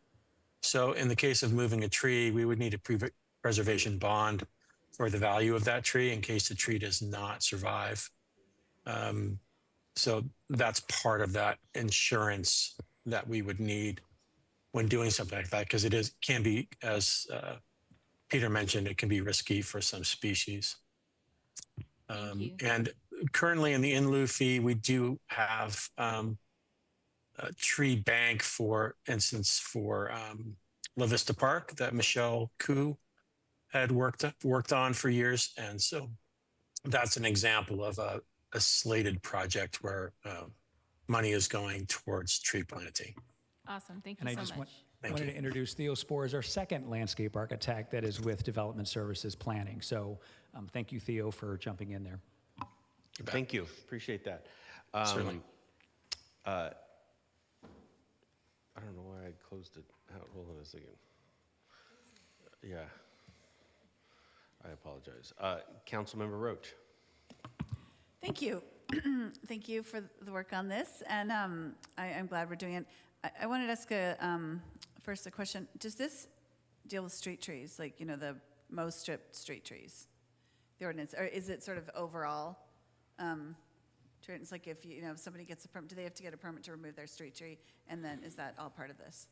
So in the case of moving a tree, we would need a pre-preservation bond for the value of that tree in case the tree does not survive. So that's part of that insurance that we would need when doing something like that, because can be, as Peter mentioned, it can be risky for some species. And currently in the in lieu fee, we do have a tree bank, for instance, for La Vista Park that Michelle Koo had worked on for years. And so that's an example of a slated project where money is going towards tree planting. Awesome, thank And you I so just much. wanted to introduce Theo Spores, our second landscape architect that is with Development Services Planning. So thank you, Theo, for jumping in there. Thank you. Appreciate that. Certainly. I don't know why I closed it out. Hold on a second. Yeah. I apologize. Councilmember Roach. Thank you. Thank you for the work on this, and I'm glad we're doing it. I wanted to ask first a question. Does this deal with street trees, like, the most stripped street trees, the ordinance, or is it sort of overall? It's like if somebody gets a permit, do they have to get a permit to remove their street tree, and then is that all part of this?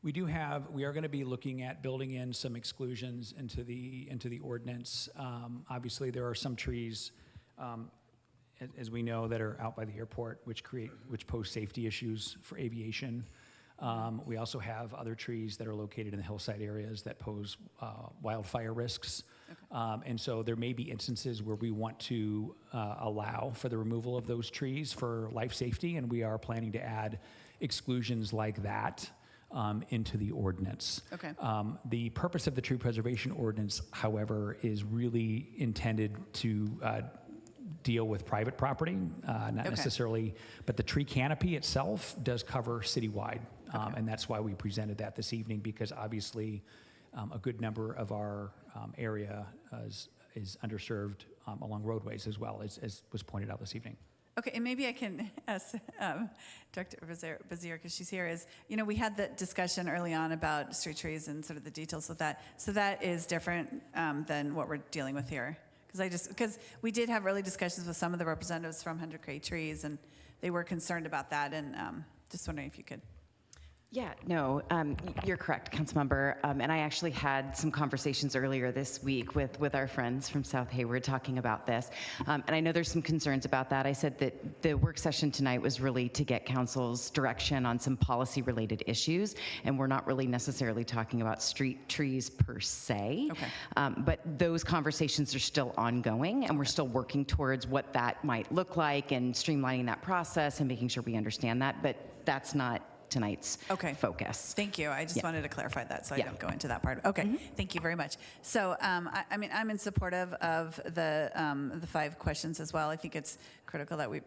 We are going to be looking at building in some exclusions into the ordinance. Obviously, there are some trees, as we know, that are out by the airport, which pose safety issues for aviation. We also have other trees that are located in the hillside areas that pose wildfire risks. Okay. And so there may be instances where we want to allow for the removal of those trees for life safety, and we are planning to add exclusions like that into the ordinance. Okay. The purpose of the tree preservation ordinance, however, is really intended to deal with private property, not necessarily, but the tree canopy itself does cover citywide. And that's why we presented that this evening, because obviously a good number of our area is underserved along roadways as well, as was pointed out this evening. Okay, and maybe I can ask Director Bazir, because she's here, we had the discussion early on about street trees and sort of the details of that. So that is different than what we're dealing with here. Because we did have early discussions with some of the representatives from 100 Crate Trees, and they were concerned about that, and just wondering if you could. Yeah, no, you're correct, Councilmember. And I actually had some conversations earlier this week with our friends from South Hayward talking about this. And I know there's some concerns about that. I said that the work session tonight was really to get council's direction on some policy-related issues, and we're not really necessarily talking about street trees per se. Okay. But those conversations are still ongoing, and we're still working towards what that might look like and streamlining that process and making sure we understand that. But that's not tonight's focus. Thank you. I just wanted to clarify that so I don't go into that part. Okay, thank you very much. So, I mean, I'm in support of the 5 questions as well. I think it's critical that we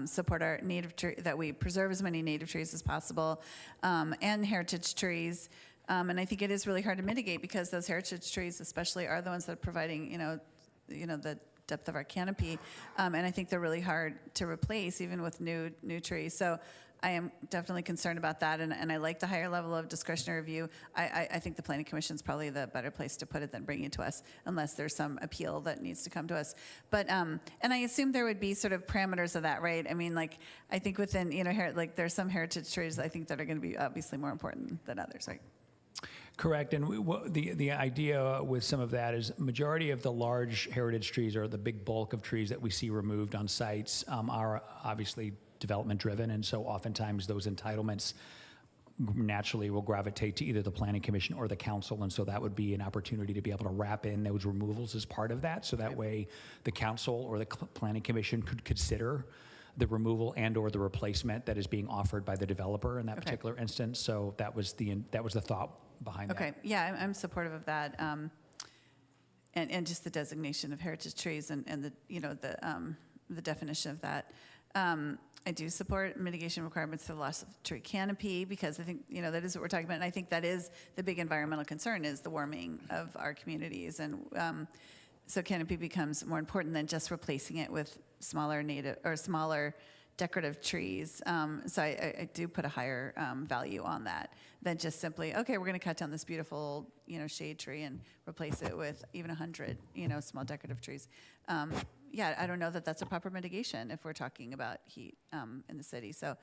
support our native that we preserve as many native trees as possible, and heritage trees. And I think it is really hard to mitigate, because those heritage trees, especially, are the ones that are providing, the depth of our canopy, and I think they're really hard to replace, even with new trees. So I am definitely concerned about that, and I like the higher level of discretionary review. I think the Planning Commission is probably the better place to put it than bringing it to us, unless there's some appeal that needs to come to us. But and I assume there would be sort of parameters of that, right? I mean, like, I think within, like, there's some heritage trees I think that are going to be obviously more important than others, right? Correct, and the idea with some of that is majority of the large heritage trees, or the big bulk of trees that we see removed on sites, are obviously development driven, and so oftentimes those entitlements naturally will gravitate to either the planning commission or the council, and so that would be an opportunity to be able to wrap in those removals as part of that, so that way the council or the planning commission could consider the removal and or the replacement that is being offered by the developer in that particular instance. So that was the thought behind that. Okay, yeah, I'm supportive of that. And just the designation of heritage trees and the, the definition of that. I do support mitigation requirements for the loss of tree canopy, because I think, that is what we're talking about. And I think that is the big environmental concern, is the warming of our communities. And so canopy becomes more important than just replacing it with smaller native or smaller decorative trees. So I do put a higher value on that than just simply, okay, we're going to cut down this beautiful, shade tree and replace it with even 100, small decorative trees. Yeah, I don't know that that's a proper mitigation if we're talking about heat in the city. So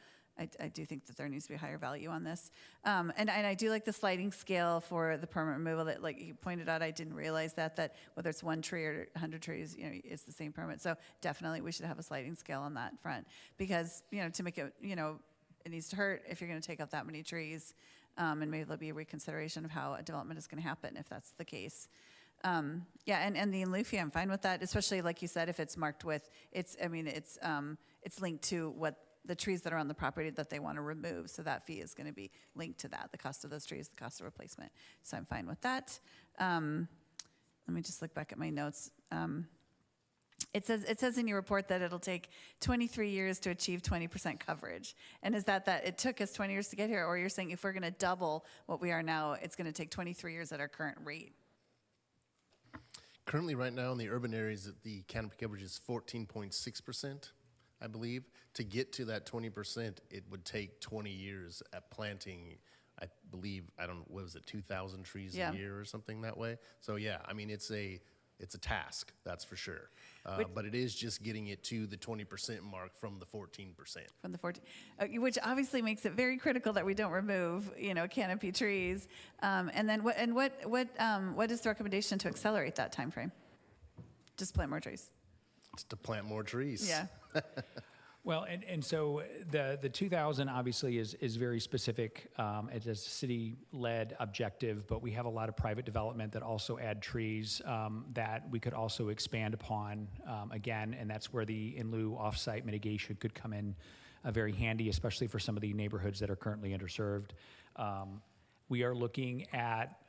I do think that there needs to be a higher value on this. And I do like the sliding scale for the permanent removal that, like you pointed out, I didn't realize that whether it's 1 tree or 100 trees, it's the same permit. So definitely we should have a sliding scale on that front, because, to make it, it needs to hurt if you're going to take out that many trees. And maybe there'll be a reconsideration of how a development is going to happen if that's the case. Yeah, and the in lieu fee, I'm fine with that, especially like you said, if it's marked with, it's linked to what the trees that are on the property that they want to remove. So that fee is going to be linked to that, the cost of those trees, the cost of replacement. So I'm fine with that. Let me just look back at my notes. It says in your report that it'll take 23 years to achieve 20% coverage. And is that it took us 20 years to get here, or you're saying if we're going to double what we are now, it's going to take 23 years at our current rate? Currently, right now in the urban areas, the canopy coverage is 14.6%, I believe. To get to that 20%, it would take 20 years at planting, I believe, what was it, 2,000 trees a year or something that way? So yeah, I mean, it's a task, that's for sure. But it is just getting it to the 20% mark from the 14%. From the 14, which obviously makes it very critical that we don't remove, canopy trees. And then what is the recommendation to accelerate that time frame? Just plant more trees. It's to plant more trees. Yeah. Well, and so the 2,000 obviously is very specific. It is a city-led objective, but we have a lot of private development that also add trees that we could also expand upon again, and that's where the in lieu off-site mitigation could come in very handy, especially for some of the neighborhoods that are currently underserved. We are looking at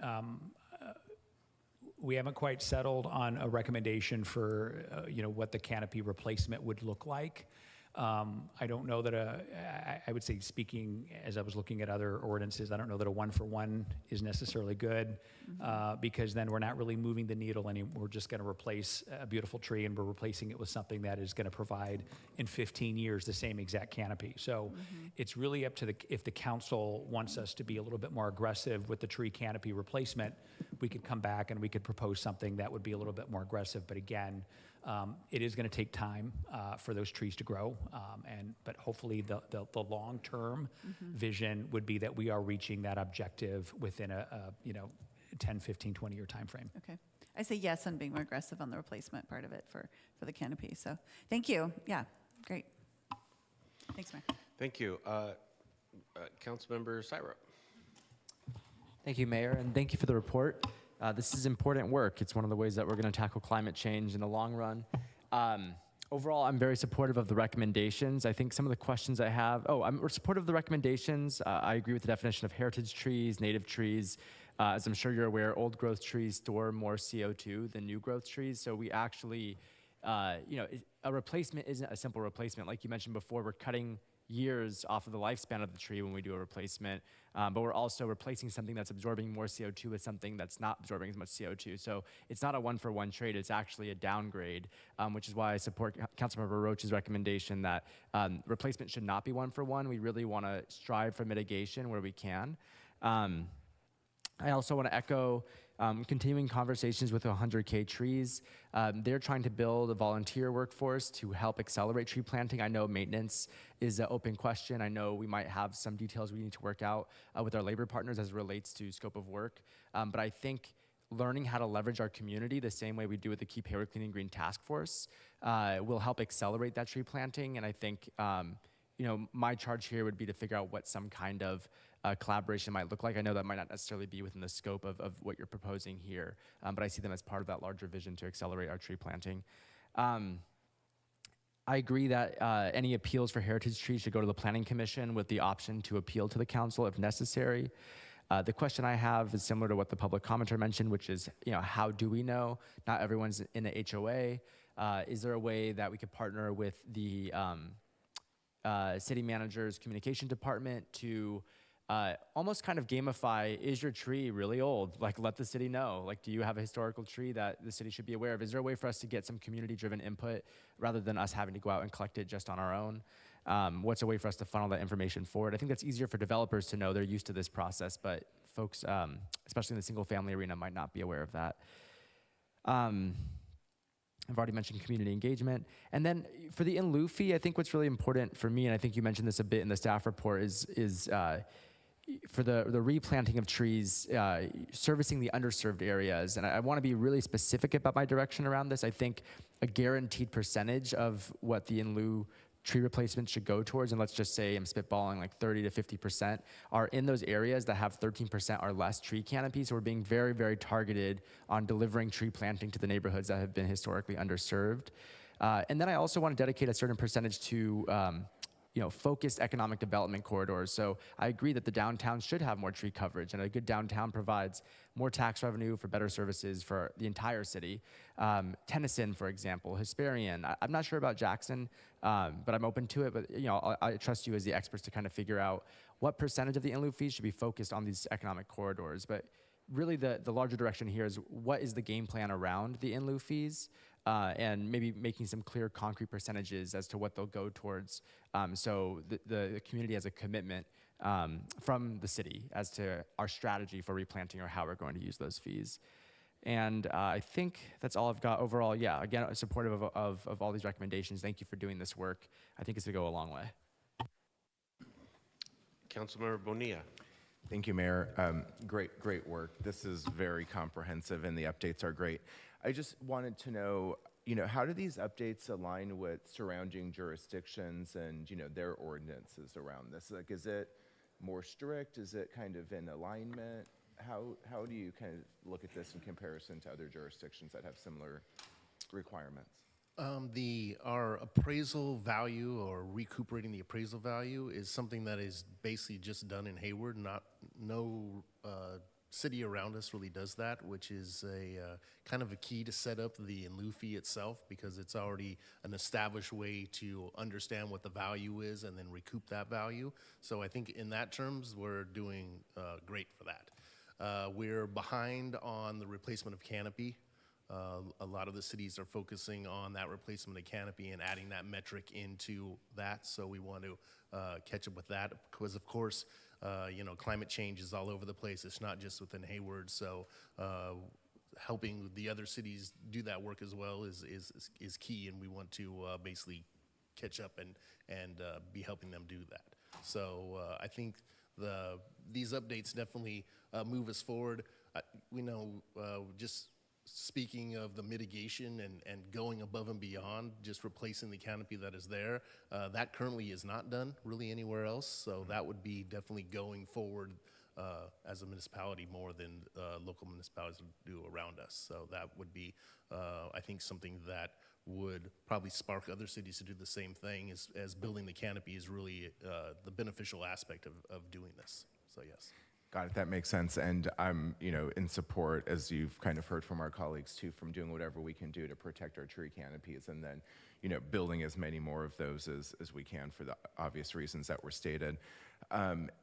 we haven't quite settled on a recommendation for what the canopy replacement would look like. I don't know that I would say, speaking as I was looking at other ordinances, I don't know that a 1-for-1 is necessarily good, because then we're not really moving the needle anymore. We're just going to replace a beautiful tree, and we're replacing it with something that is going to provide in 15 years the same exact canopy. So it's really up to if the council wants us to be a little bit more aggressive with the tree canopy replacement, we could come back and we could propose something that would be a little bit more aggressive. But again, it is going to take time for those trees to grow, but hopefully the long-term vision would be that we are reaching that objective within a 10, 15, 20-year time frame. Okay. I say yes on being more aggressive on the replacement part of it for the canopy. So thank you. Yeah, great. Thanks, Mayor. Thank you. Councilmember Syra. Thank you, Mayor, and thank you for the report. This is important work. It's one of the ways that we're going to tackle climate change in the long run. Overall, I'm very supportive of the recommendations. I think some of the questions I have, I'm supportive of the recommendations. I agree with the definition of heritage trees, native trees. As I'm sure you're aware, old growth trees store more CO2 than new growth trees. So we actually, a replacement isn't a simple replacement. Like you mentioned before, we're cutting years off of the lifespan of the tree when we do a replacement, but we're also replacing something that's absorbing more CO2 with something that's not absorbing as much CO2. So it's not a 1-for-1 trade, it's actually a downgrade, which is why I support Councilmember Roach's recommendation that replacement should not be 1-for-1. We really want to strive for mitigation where we can. I also want to echo continuing conversations with 100K Trees. They're trying to build a volunteer workforce to help accelerate tree planting. I know maintenance is an open question. I know we might have some details we need to work out with our labor partners as it relates to scope of work. But I think learning how to leverage our community the same way we do with the Keep Hayward Clean and Green Task Force will help accelerate that tree planting. And I think my charge here would be to figure out what some kind of collaboration might look like. I know that might not necessarily be within the scope of what you're proposing here, but I see them as part of that larger vision to accelerate our tree planting. I agree that any appeals for heritage trees should go to the Planning Commission with the option to appeal to the council if necessary. The question I have is similar to what the public commenter mentioned, which is, how do we know? Not everyone's in the HOA. Is there a way that we could partner with the city manager's communication department to almost kind of gamify, is your tree really old? Like, let the city know. Like, do you have a historical tree that the city should be aware of? Is there a way for us to get some community-driven input rather than us having to go out and collect it just on our own? What's a way for us to funnel that information forward? I think that's easier for developers to know. They're used to this process, but folks, especially in the single-family arena, might not be aware of that. I've already mentioned community engagement. And then for the in lieu fee, I think what's really important for me, and I think you mentioned this a bit in the staff report, is for the replanting of trees, servicing the underserved areas. And I want to be really specific about my direction around this. I think a guaranteed percentage of what the in lieu tree replacement should go towards, and let's just say I'm spitballing like 30 to 50%, are in those areas that have 13% or less tree canopy. So we're being very, very targeted on delivering tree planting to the neighborhoods that have been historically underserved. And then I also want to dedicate a certain percentage to focused economic development corridors. So I agree that the downtown should have more tree coverage, and a good downtown provides more tax revenue for better services for the entire city. Tennyson, for example, Hesperian. I'm not sure about Jackson, but I'm open to it. But I trust you as the experts to kind of figure out what percentage of the in lieu fees should be focused on these economic corridors. But really, the larger direction here is what is the game plan around the in lieu fees? And maybe making some clear, concrete percentages as to what they'll go towards, so the community has a commitment from the city as to our strategy for replanting or how we're going to use those fees. And I think that's all I've got overall. Yeah, again, supportive of all these recommendations. Thank you for doing this work. I think it's going to go a long way. Councilmember Bonilla. Thank you, Mayor. Great work. This is very comprehensive, and the updates are great. I just wanted to know, how do these updates align with surrounding jurisdictions and, their ordinances around this? Like, is it more strict? Is it kind of in alignment? How do you kind of look at this in comparison to other jurisdictions that have similar requirements? Our appraisal value, or recuperating the appraisal value, is something that is basically just done in Hayward. No city around us really does that, which is a kind of a key to set up the in lieu fee itself, because it's already an established way to understand what the value is and then recoup that value. So I think in that terms, we're doing great for that. We're behind on the replacement of canopy. A lot of the cities are focusing on that replacement of canopy and adding that metric into that. So we want to catch up with that, because of course, climate change is all over the place. It's not just within Hayward. So helping the other cities do that work as well is key, and we want to basically catch up and be helping them do that. So I think these updates definitely move us forward. Just speaking of the mitigation and going above and beyond just replacing the canopy that is there, that currently is not done really anywhere else. So that would be definitely going forward as a municipality more than local municipalities do around us. So that would be, I think, something that would probably spark other cities to do the same thing, as building the canopy is really the beneficial aspect of doing this. So yes. Got it. That makes sense. And I'm, in support, as you've kind of heard from our colleagues too, from doing whatever we can do to protect our tree canopies, and then, building as many more of those as we can for the obvious reasons that were stated.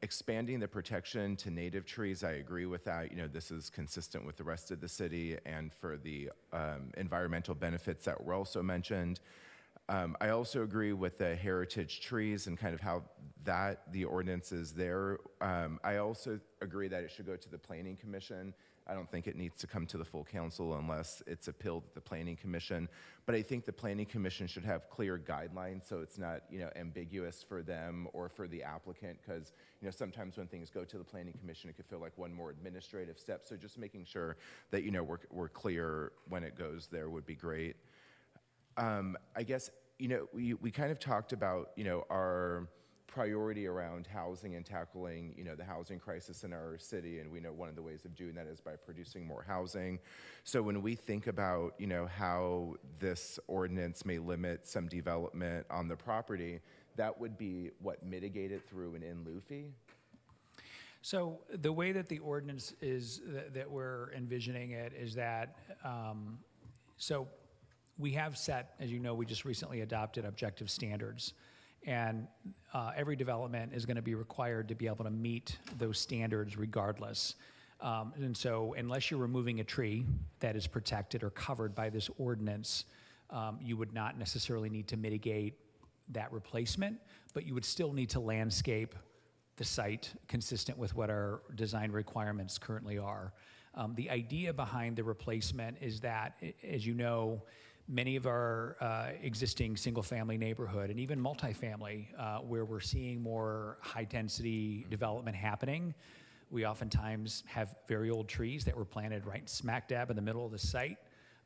Expanding the protection to native trees, I agree with that. This is consistent with the rest of the city, and for the environmental benefits that were also mentioned. I also agree with the heritage trees and kind of how the ordinance is there. I also agree that it should go to the Planning Commission. I don't think it needs to come to the full council unless it's appealed at the Planning Commission. But I think the Planning Commission should have clear guidelines so it's not, ambiguous for them or for the applicant, because, sometimes when things go to the Planning Commission, it could feel like one more administrative step. So just making sure that, we're clear when it goes there would be great. I guess, we kind of talked about, our priority around housing and tackling, the housing crisis in our city, and we know one of the ways of doing that is by producing more housing. So when we think about, how this ordinance may limit some development on the property, that would be what, mitigated through an in lieu fee? So the way that the ordinance is, that we're envisioning it is that, so we have set, as you know, we just recently adopted objective standards. And every development is going to be required to be able to meet those standards regardless. And so unless you're removing a tree that is protected or covered by this ordinance, you would not necessarily need to mitigate that replacement, but you would still need to landscape the site consistent with what our design requirements currently are. The idea behind the replacement is that, as you know, many of our existing single-family neighborhood and even multifamily, where we're seeing more high-density development happening, we oftentimes have very old trees that were planted right smack dab in the middle of the site.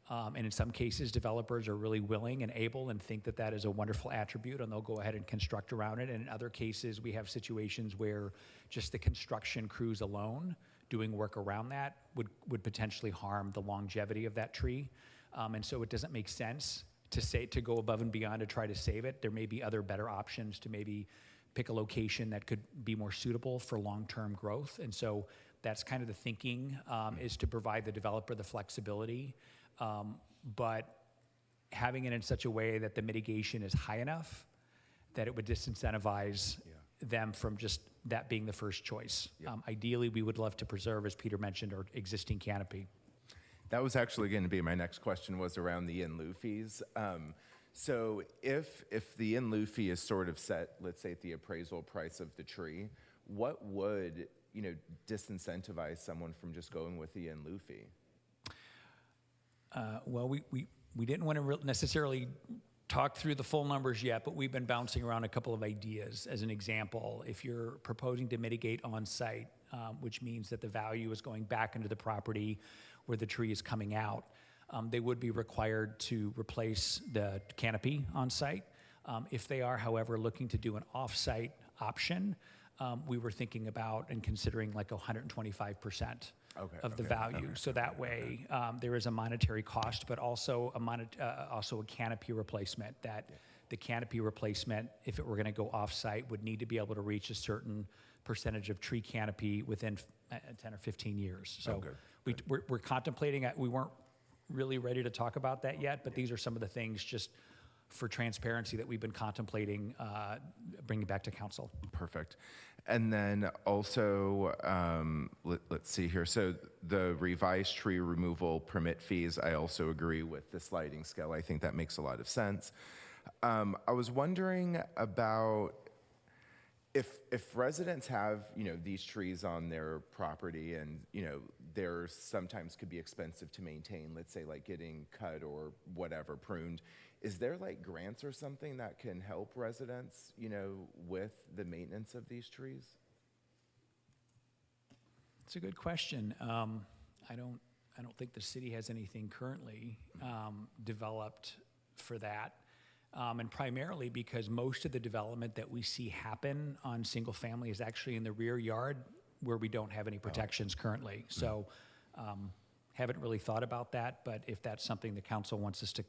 And in some cases, developers are really willing and able and think that that is a wonderful attribute, and they'll go ahead and construct around it. And in other cases, we have situations where just the construction crews alone doing work around that would potentially harm the longevity of that tree. And so it doesn't make sense to go above and beyond to try to save it. There may be other better options to maybe pick a location that could be more suitable for long-term growth. And so that's kind of the thinking, is to provide the developer the flexibility, but having it in such a way that the mitigation is high enough that it would disincentivize them from just that being the first choice. Ideally, we would love to preserve, as Peter mentioned, our existing canopy. That was actually going to be my next question, was around the in lieu fees. So if the in lieu fee is sort of set, let's say at the appraisal price of the tree, what would disincentivize someone from just going with the in lieu fee? Well, we didn't want to necessarily talk through the full numbers yet, but we've been bouncing around a couple of ideas. As an example, if you're proposing to mitigate on site, which means that the value is going back into the property where the tree is coming out, they would be required to replace the canopy on site. If they are, however, looking to do an off-site option, we were thinking about and considering like 125% of the value. So that way, there is a monetary cost, but also a canopy replacement. That the canopy replacement, if it were going to go off-site, would need to be able to reach a certain percentage of tree canopy within 10 or 15 years. So we're contemplating it. We weren't really ready to talk about that yet, but these are some of the things just for transparency that we've been contemplating bringing back to council. Perfect. And then also, let's see here. So the revised tree removal permit fees, I also agree with the sliding scale. I think that makes a lot of sense. I was wondering about if residents have, these trees on their property and, they're sometimes could be expensive to maintain, let's say like getting cut or whatever, pruned. Is there like grants or something that can help residents, with the maintenance of these trees? It's a good question. I don't think the city has anything currently developed for that. And primarily because most of the development that we see happen on single family is actually in the rear yard where we don't have any protections currently. So haven't really thought about that, but if that's something the council wants us to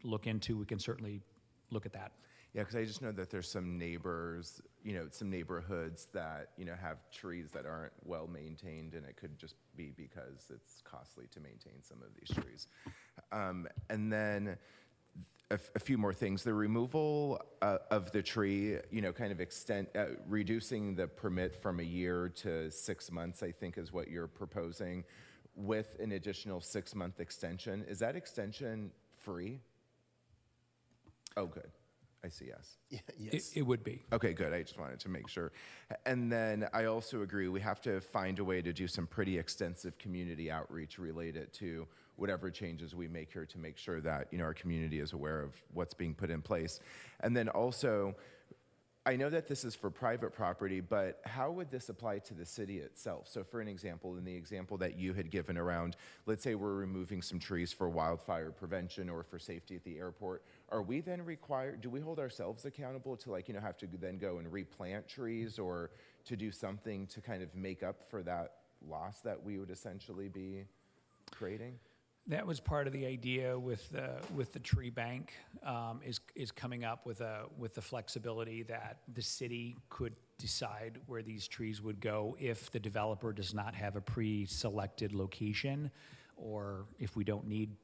look into, we can certainly look at that. Yeah, because I just know that there's some neighbors, some neighborhoods that, have trees that aren't well maintained, and it could just be because it's costly to maintain some of these trees. And then a few more things. The removal of the tree, kind of reducing the permit from a year to 6 months, I think is what you're proposing, with an additional 6-month extension. Is that extension free? Oh, good. I see, yes. Yes. It would be. Okay, good. I just wanted to make sure. And then I also agree we have to find a way to do some pretty extensive community outreach related to whatever changes we make here to make sure that, our community is aware of what's being put in place. And then also, I know that this is for private property, but how would this apply to the city itself? So for an example, in the example that you had given around, let's say we're removing some trees for wildfire prevention or for safety at the airport, are we then required, do we hold ourselves accountable to like, have to then go and replant trees or to do something to kind of make up for that loss that we would essentially be creating? That was part of the idea with the tree bank, is coming up with the flexibility that the city could decide where these trees would go if the developer does not have a pre-selected location, or if we don't need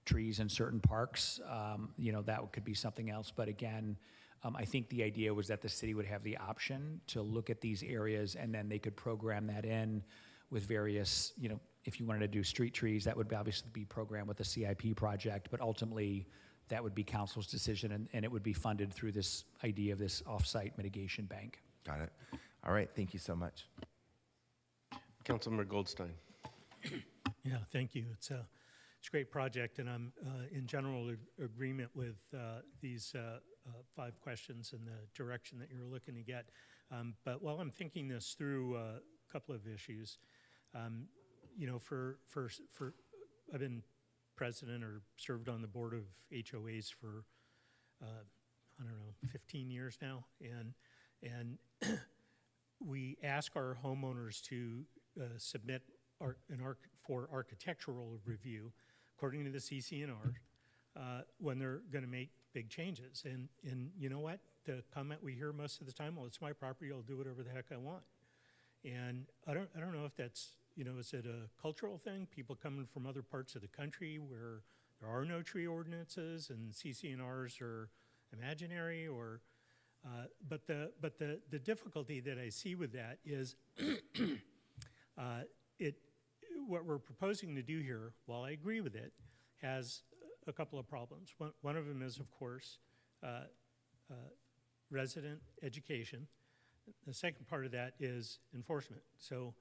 trees in certain parks, that could be something else. But again, I think the idea was that the city would have the option to look at these areas, and then they could program that in with various, if you wanted to do street trees, that would obviously be programmed with the CIP project, but ultimately that would be council's decision, and it would be funded through this idea of this off-site mitigation bank. Got it. All right, thank you so much. Councilmember Goldstein. Yeah, thank you. It's a great project, and I'm in general agreement with these 5 questions and the direction that you're looking to get. But while I'm thinking this through, a couple of issues. I've been president or served on the board of HOAs for, 15 years now, and we ask our homeowners to submit for architectural review according to the CCNR when they're going to make big changes. And you know what? The comment we hear most of the time, well, it's my property, I'll do whatever the heck I want. And I don't know if that's, is it a cultural thing? People coming from other parts of the country where there are no tree ordinances and CCNRs are imaginary, or, but the difficulty that I see with that is what we're proposing to do here, while I agree with it, has a couple of problems. One of them is, of course, resident education. The second part of that is enforcement. So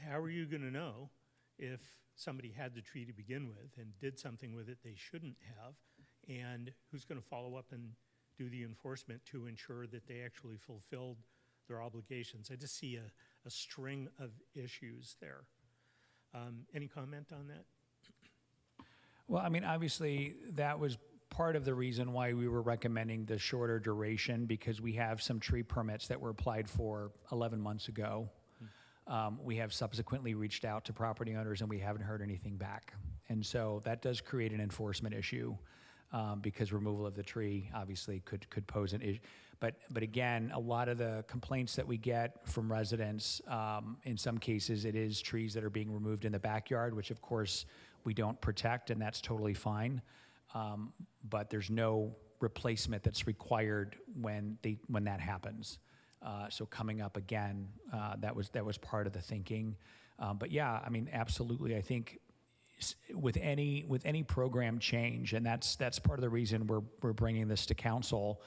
how are you going to know if somebody had the tree to begin with and did something with it they shouldn't have, and who's going to follow up and do the enforcement to ensure that they actually fulfilled their obligations? I just see a string of issues there. Any comment on that? Well, I mean, obviously, that was part of the reason why we were recommending the shorter duration, because we have some tree permits that were applied for 11 months ago. We have subsequently reached out to property owners, and we haven't heard anything back. And so that does create an enforcement issue, because removal of the tree obviously could pose an issue. But again, a lot of the complaints that we get from residents, in some cases, it is trees that are being removed in the backyard, which of course we don't protect, and that's totally fine. But there's no replacement that's required when that happens. So coming up again, that was part of the thinking. But yeah, I mean, absolutely. I think with any program change, and that's part of the reason we're bringing this to council.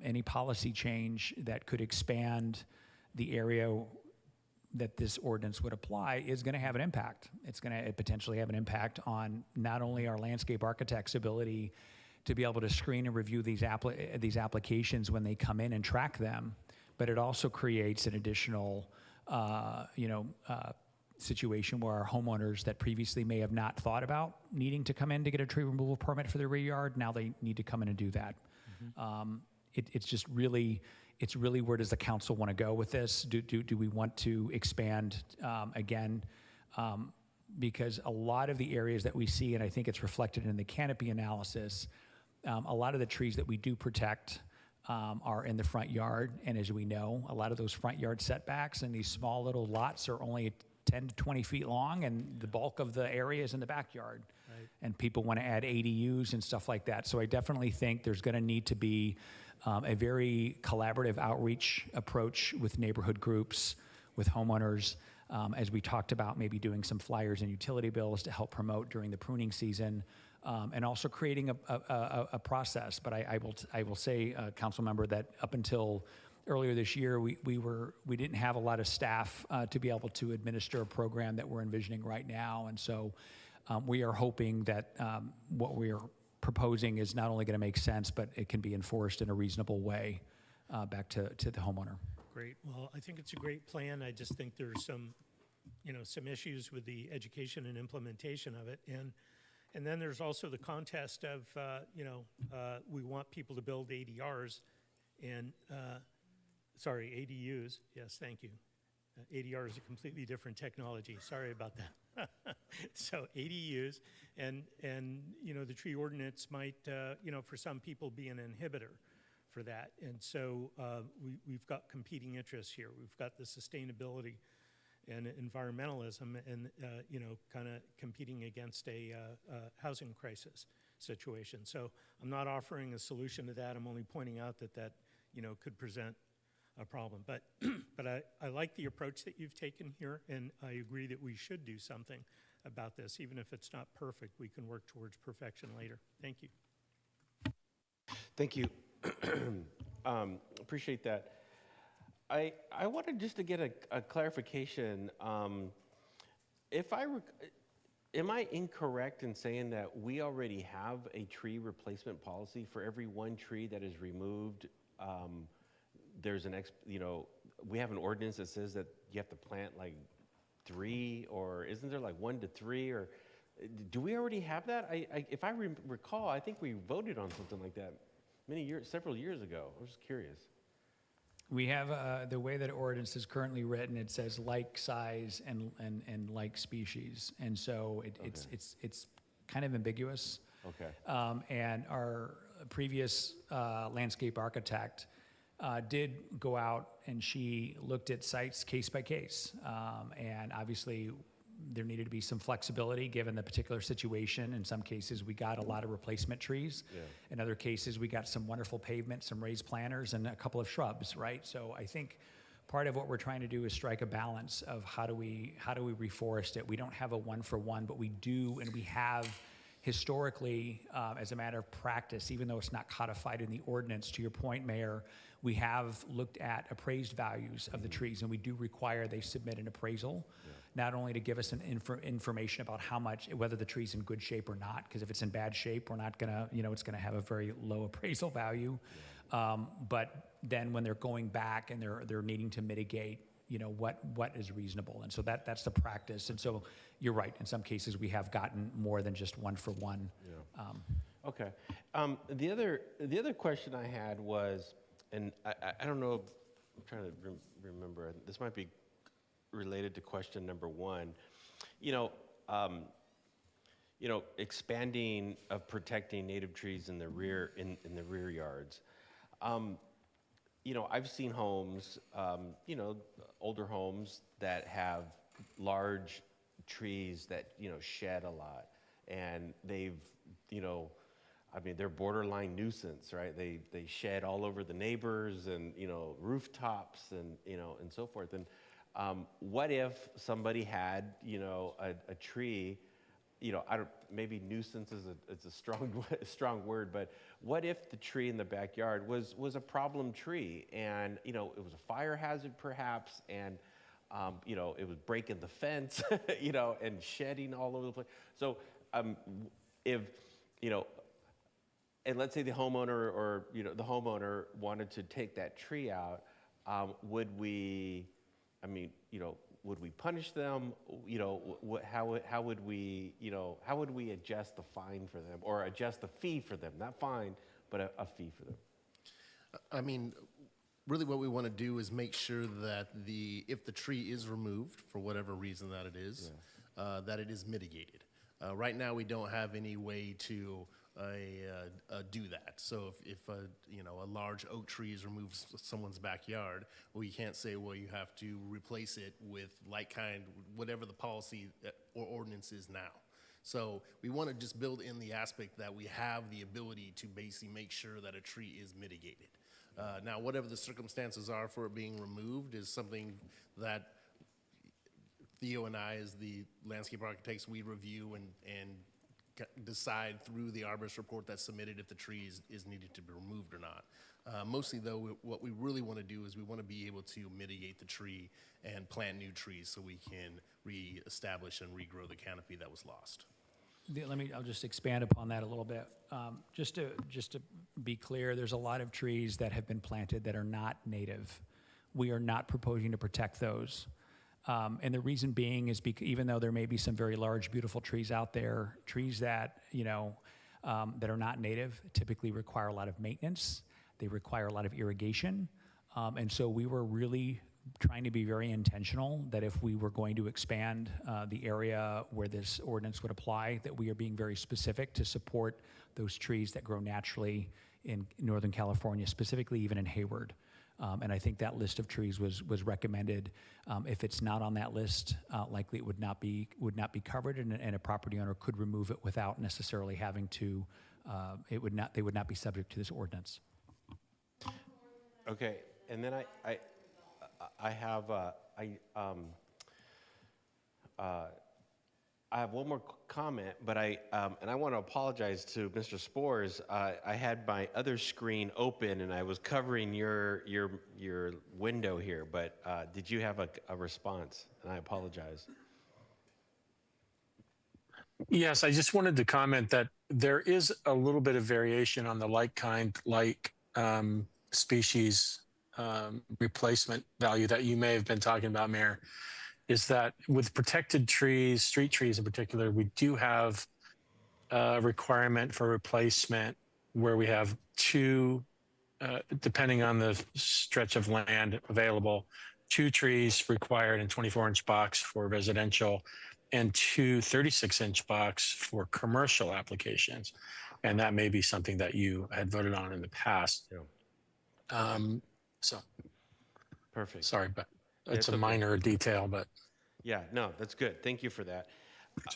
Any policy change that could expand the area that this ordinance would apply is going to have an impact. It's going to potentially have an impact on not only our landscape architect's ability to be able to screen and review these applications when they come in and track them, but it also creates an additional situation where our homeowners that previously may have not thought about needing to come in to get a tree removal permit for their rear yard, now they need to come in and do that. It's really where does the council want to go with this? Do we want to expand again? Because a lot of the areas that we see, and I think it's reflected in the canopy analysis, a lot of the trees that we do protect are in the front yard. And as we know, a lot of those front yard setbacks and these small little lots are only 10 to 20 feet long, and the bulk of the area is in the backyard. Right. And people want to add ADUs and stuff like that. So I definitely think there's going to need to be a very collaborative outreach approach with neighborhood groups, with homeowners, as we talked about, maybe doing some flyers and utility bills to help promote during the pruning season, and also creating a process. But I will say, council member, that up until earlier this year, we didn't have a lot of staff to be able to administer a program that we're envisioning right now. And so we are hoping that what we are proposing is not only going to make sense, but it can be enforced in a reasonable way. back to the homeowner. Great. Well, I think it's a great plan. I just think there's some, some issues with the education and implementation of it. And then there's also the contest of, we want people to build ADRs and, ADUs. Yes, thank you. ADR is a completely different technology. Sorry about that. So ADUs and the tree ordinance might, for some people be an inhibitor for that. And so we've got competing interests here. We've got the sustainability and environmentalism and, kind of competing against a housing crisis situation. So I'm not offering a solution to that. I'm only pointing out that could present a problem. But I like the approach that you've taken here, and I agree that we should do something about this. Even if it's not perfect, we can work towards perfection later. Thank you. Thank you. Appreciate that. I wanted just to get a clarification. Am I incorrect in saying that we already have a tree replacement policy for every one tree that is removed? There's we have an ordinance that says that you have to plant like 3, or isn't there like 1 to 3, or do we already have that? If I recall, I think we voted on something like that several years ago. I was just curious. We have the way that ordinance is currently written. It says like size and like species, and so it's kind of ambiguous. Okay. And our previous landscape architect did go out and she looked at sites case by case, and obviously there needed to be some flexibility given the particular situation. In some cases, we got a lot of replacement trees. Yeah. In other cases, we got some wonderful pavement, some raised planters, and a couple of shrubs, right? So I think part of what we're trying to do is strike a balance of how do we reforest it. We don't have a one-for-one, but we do, and we have historically, as a matter of practice, even though it's not codified in the ordinance, to your point, Mayor, we have looked at appraised values of the trees, and we do require they submit an appraisal, not only to give us an information about how much, whether the tree's in good shape or not, because if it's in bad shape, we're not gonna, it's gonna have a very low appraisal value. But then when they're going back and they're needing to mitigate, what is reasonable. And so that's the practice. And so you're right, in some cases we have gotten more than just one for one. Yeah. Okay. The other question I had was, and I don't know, I'm trying to remember, this might be related to question number 1. Expanding of protecting native trees in the rear yards. I've seen homes, older homes that have large trees that, shed a lot, and they've, they're borderline nuisance, right? They shed all over the neighbors and, rooftops and, and so forth. And what if somebody had, a tree, maybe nuisance is a strong word, but what if the tree in the backyard was a problem tree, and it was a fire hazard perhaps, and it was breaking the fence, and shedding all over the place. So if and let's say the homeowner or the homeowner wanted to take that tree out, would we punish them? How would we adjust the fine for them, or adjust the fee for them? Not fine, but a fee for them. Really what we want to do is make sure that if the tree is removed for whatever reason that it is, that it is mitigated. Right now we don't have any way to do that. So if a large oak tree is removed from someone's backyard, well, you can't say, well, you have to replace it with whatever the policy or ordinance is now. So we want to just build in the aspect that we have the ability to basically make sure that a tree is mitigated. Now, whatever the circumstances are for it being removed is something that Theo and I, as the landscape architects, we review and decide through the arborist report that's submitted if the tree is needed to be removed or not. Mostly, though, what we really want to do is we want to be able to mitigate the tree and plant new trees so we can reestablish and regrow the canopy that was lost. I'll just expand upon that a little bit. Just to be clear, there's a lot of trees that have been planted that are not native. We are not proposing to protect those. And the reason being is because even though there may be some very large, beautiful trees out there, trees that, that are not native typically require a lot of maintenance. They require a lot of irrigation. And so we were really trying to be very intentional that if we were going to expand the area where this ordinance would apply, that we are being very specific to support those trees that grow naturally in Northern California, specifically even in Hayward. And I think that list of trees was recommended. If it's not on that list, likely it would not be covered, and a property owner could remove it without necessarily having to. They would not be subject to this ordinance. Okay, and then I have one more comment, but I want to apologize to Mr. Spores. I had my other screen open and I was covering your window here, but did you have a response? And I apologize. Yes, I just wanted to comment that there is a little bit of variation on the species replacement value that you may have been talking about, Mayor, is that with protected trees, street trees in particular, we do have a requirement for replacement where we have two, depending on the stretch of land available, 2 trees required in 24-inch box for residential and 2 36-inch box for commercial applications. And that may be something that you had voted on in the past. Yeah. So, perfect. Sorry, but it's okay. a minor detail, but. Yeah, no, that's good. Thank you for that.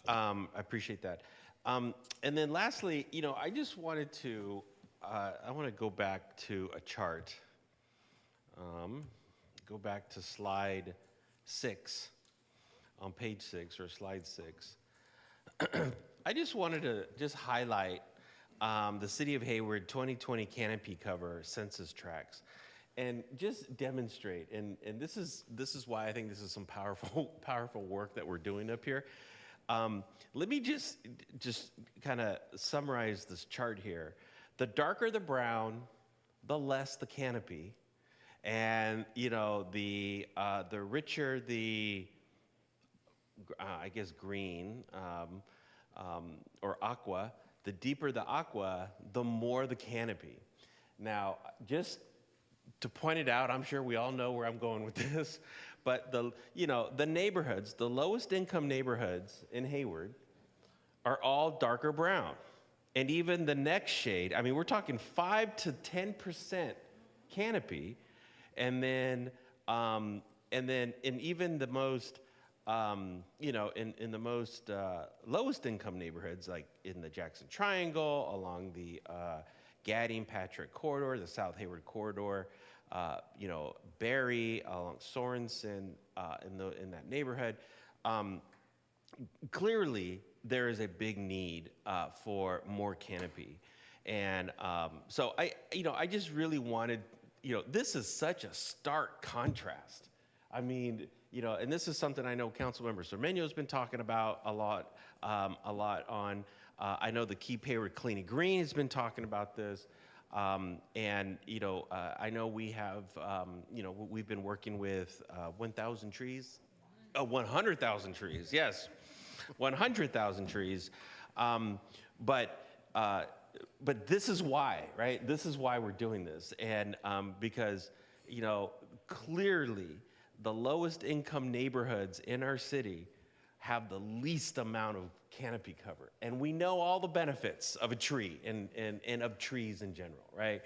I appreciate that. And then lastly, I just wanted to, I want to go back to a chart. Go back to slide 6, on page 6 or slide 6. I just wanted to highlight the City of Hayward 2020 canopy cover census tracts. And just demonstrate, and this is why I think this is some powerful work that we're doing up here. Let me just kind of summarize this chart here. The darker the brown, the less the canopy, and the richer the I guess green or aqua, the deeper the aqua, the more the canopy. Now, just to point it out, I'm sure we all know where I'm going with this, but the neighborhoods, the lowest income neighborhoods in Hayward are all darker brown. And even the next shade, I mean, we're talking 5 to 10% canopy. And then in even the most, in the most lowest income neighborhoods, like in the Jackson Triangle, along the Gadding-Patrick corridor, the South Hayward corridor, Barry, along Sorensen, in that neighborhood. Clearly, there is a big need for more canopy. And so I just really wanted, this is such a stark contrast. I mean, and this is something I know Councilmember Cermeño's been talking about a lot on. I know the Keep Hayward Clean and Green has been talking about this. And, I know we have, we've been working with 1,000 trees. 100,000 trees, yes. 100,000 trees. But this is why, right? This is why we're doing this. And because, clearly the lowest income neighborhoods in our city have the least amount of canopy cover. And we know all the benefits of a tree and of trees in general, right?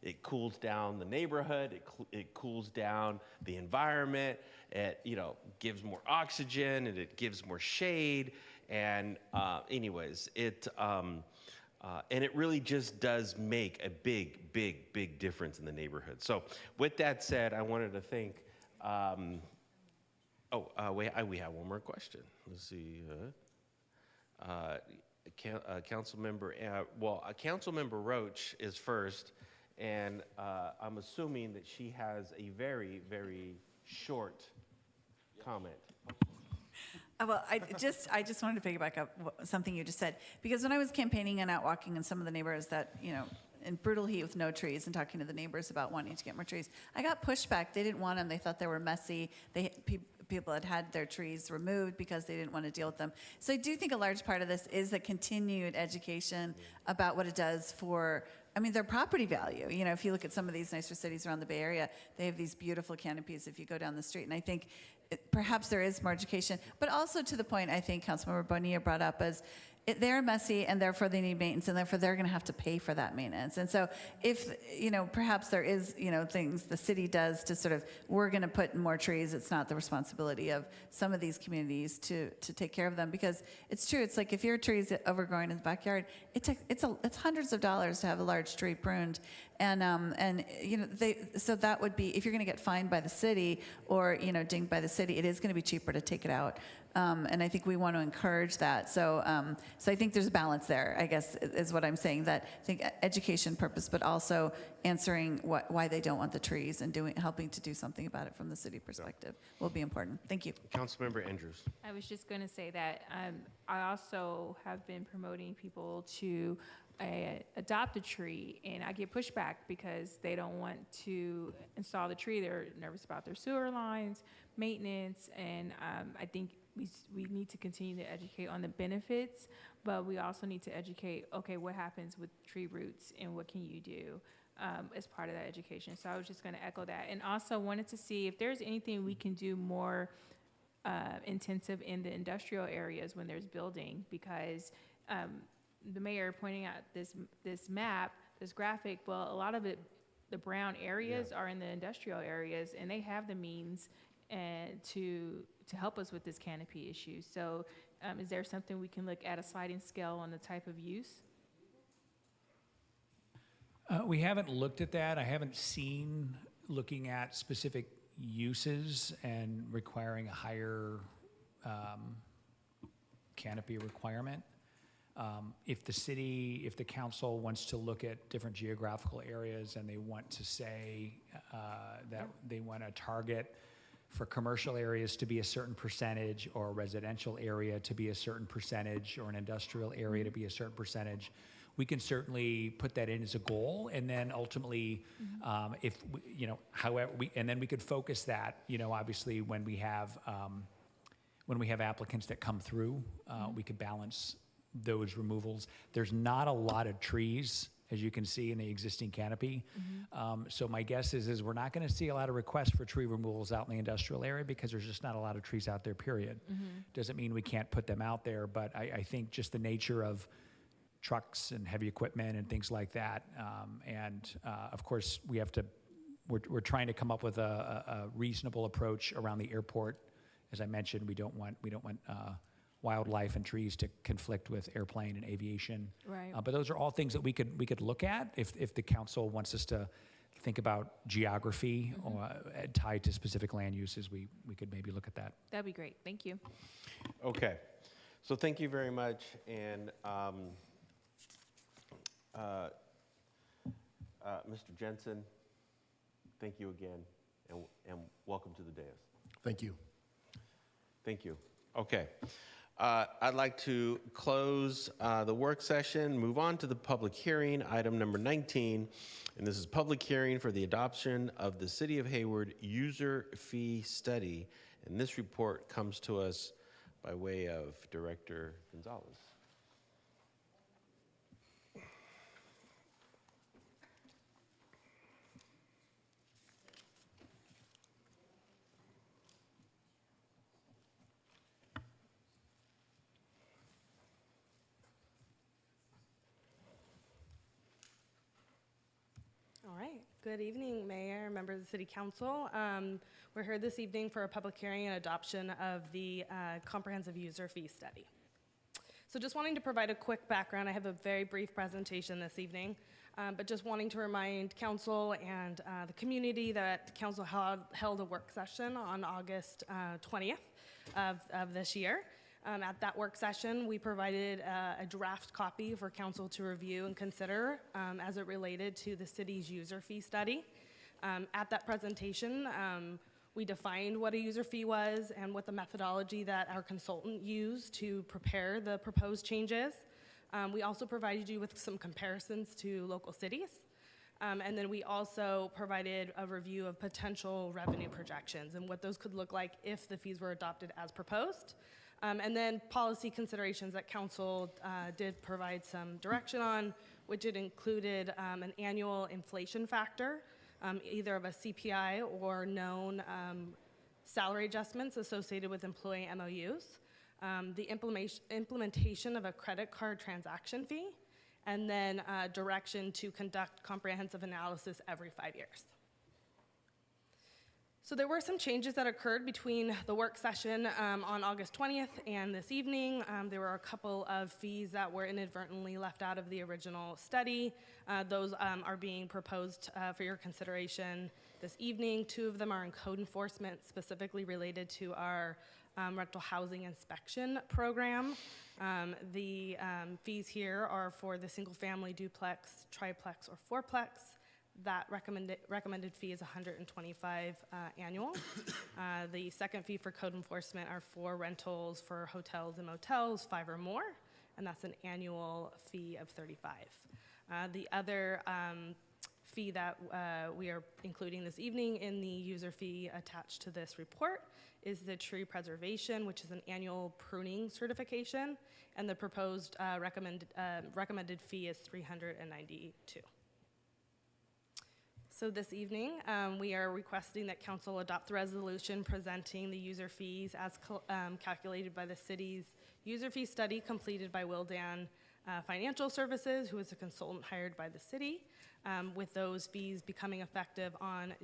It cools down the neighborhood, it cools down the environment, it gives more oxygen, and it gives more shade. And anyways, and it really just does make a big difference in the neighborhood. So with that said, I wanted to thank, we have one more question. Let's see. Councilmember Roach is first, and I'm assuming that she has a very short comment. Well, I just wanted to piggyback up something you just said, because when I was campaigning and out walking in some of the neighborhoods that, in brutal heat with no trees and talking to the neighbors about wanting to get more trees, I got pushback. They didn't want them. They thought they were messy. People had their trees removed because they didn't want to deal with them. So I do think a large part of this is the continued education about what it does for, their property value. If you look at some of these nicer cities around the Bay Area, they have these beautiful canopies if you go down the street. And I think perhaps there is more education, but also to the point I think Councilmember Bonilla brought up is they're messy and therefore they need maintenance and therefore they're going to have to pay for that maintenance. And so if, perhaps there is, things the city does to sort of, we're going to put in more trees, it's not the responsibility of some of these communities to take care of them, because it's true. It's like if your tree is overgrowing in the backyard, it's hundreds of dollars to have a large tree pruned. And so that would be, if you're going to get fined by the city or, dinged by the city, it is going to be cheaper to take it out. And I think we want to encourage that. So I think there's a balance there, I guess, is what I'm saying, that I think education purpose, but also answering why they don't want the trees and helping to do something about it from the city perspective will be important. Thank you. Councilmember Andrews. I was just going to say that I also have been promoting people to adopt a tree, and I get pushback because they don't want to install the tree. They're nervous about their sewer lines, maintenance, and I think we need to continue to educate on the benefits, but we also need to educate, okay, what happens with tree roots and what can you do as part of that education. So I was just going to echo that, and also wanted to see if there's anything we can do more intensive in the industrial areas when there's building, because the mayor pointing out this map, this graphic, well, a lot of it, the brown areas are in the industrial areas, and they have the means to help us with this canopy issue. So is there something we can look at, a sliding scale on the type of use? We haven't looked at that. I haven't seen looking at specific uses and requiring a higher canopy requirement. If the council wants to look at different geographical areas and they want to say that they want to target for commercial areas to be a certain percentage, or a residential area to be a certain percentage, or an industrial area to be a certain percentage, we can certainly put that in as a goal, and then ultimately, however, and then we could focus that, obviously when we have applicants that come through, we could balance those removals. There's not a lot of trees, as you can see in the existing canopy. So my guess is we're not going to see a lot of requests for tree removals out in the industrial area because there's just not a lot of trees out there, period. Doesn't mean we can't put them out there, but I think just the nature of trucks and heavy equipment and things like that. Of course, we're trying to come up with a reasonable approach around the airport. As I mentioned, we don't want wildlife and trees to conflict with airplane and aviation. Right. But those are all things that we could look at if the council wants us to think about geography or tied to specific land uses. We could maybe look at that. That'd be great. Thank you. Okay, so thank you very much, and Mr. Jensen, thank you again, and welcome to the dais. Thank you. Thank you. Okay. I'd like to close the work session, move on to the public hearing, item number 19, and this is public hearing for the adoption of the City of Hayward user fee study, and this report comes to us by way of Director Gonzalez. All right. Good evening, Mayor, members of the City Council. We're here this evening for a public hearing and adoption of the comprehensive user fee study. So just wanting to provide a quick background, I have a very brief presentation this evening, but just wanting to remind Council and the community that Council held a work session on August 20th of this year. At that work session, we provided a draft copy for Council to review and consider as it related to the city's user fee study. At that presentation, We defined what a user fee was and what the methodology that our consultant used to prepare the proposed changes. We also provided you with some comparisons to local cities. And then we also provided a review of potential revenue projections and what those could look like if the fees were adopted as proposed. And then policy considerations that council did provide some direction on, which it included an annual inflation factor, either of a CPI or known salary adjustments associated with employee MOUs, the implementation of a credit card transaction fee, and then direction to conduct comprehensive analysis every 5 years. So there were some changes that occurred between the work session on August 20th and this evening. There were a couple of fees that were inadvertently left out of the original study. Those are being proposed for your consideration this evening. 2 of them are in code enforcement, specifically related to our rental housing inspection program. The fees here are for the single-family duplex, triplex, or fourplex. That recommended fee is $125 annual. The second fee for code enforcement are for rentals for hotels and motels, 5 or more, and that's an annual fee of $35. The other fee that we are including this evening in the user fee attached to this report is the tree preservation, which is an annual pruning certification, and the proposed recommended fee is $392. So this evening, we are requesting that council adopt the resolution presenting the user fees as calculated by the city's user fee study completed by Wildan Financial Services, who is a consultant hired by the city, with those fees becoming effective on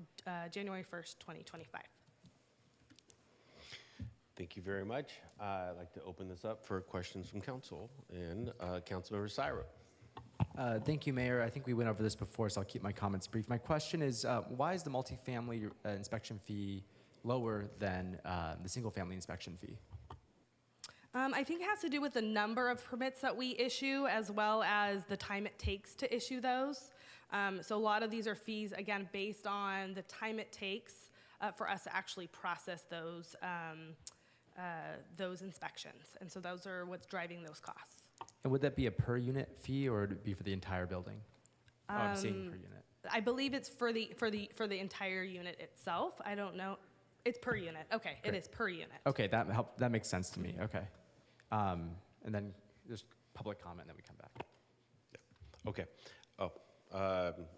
January 1st, 2025. Thank you very much. I'd like to open this up for questions from council, and Councilmember Syrup. Thank you, Mayor. I think we went over this before, so I'll keep my comments brief. My question is, why is the multifamily inspection fee lower than the single-family inspection fee? I think it has to do with the number of permits that we issue, as well as the time it takes to issue those. So a lot of these are fees, again, based on the time it takes for us to actually process those inspections. And so those are what's driving those costs. And would that be a per unit fee, or would it be for the entire building? I'm seeing per unit. I believe it's for the entire unit itself. I don't know. It's per unit. Okay, Great. It is per unit. Okay, that makes sense to me. Okay. And then there's public comment, and then we come back. Yeah. Okay.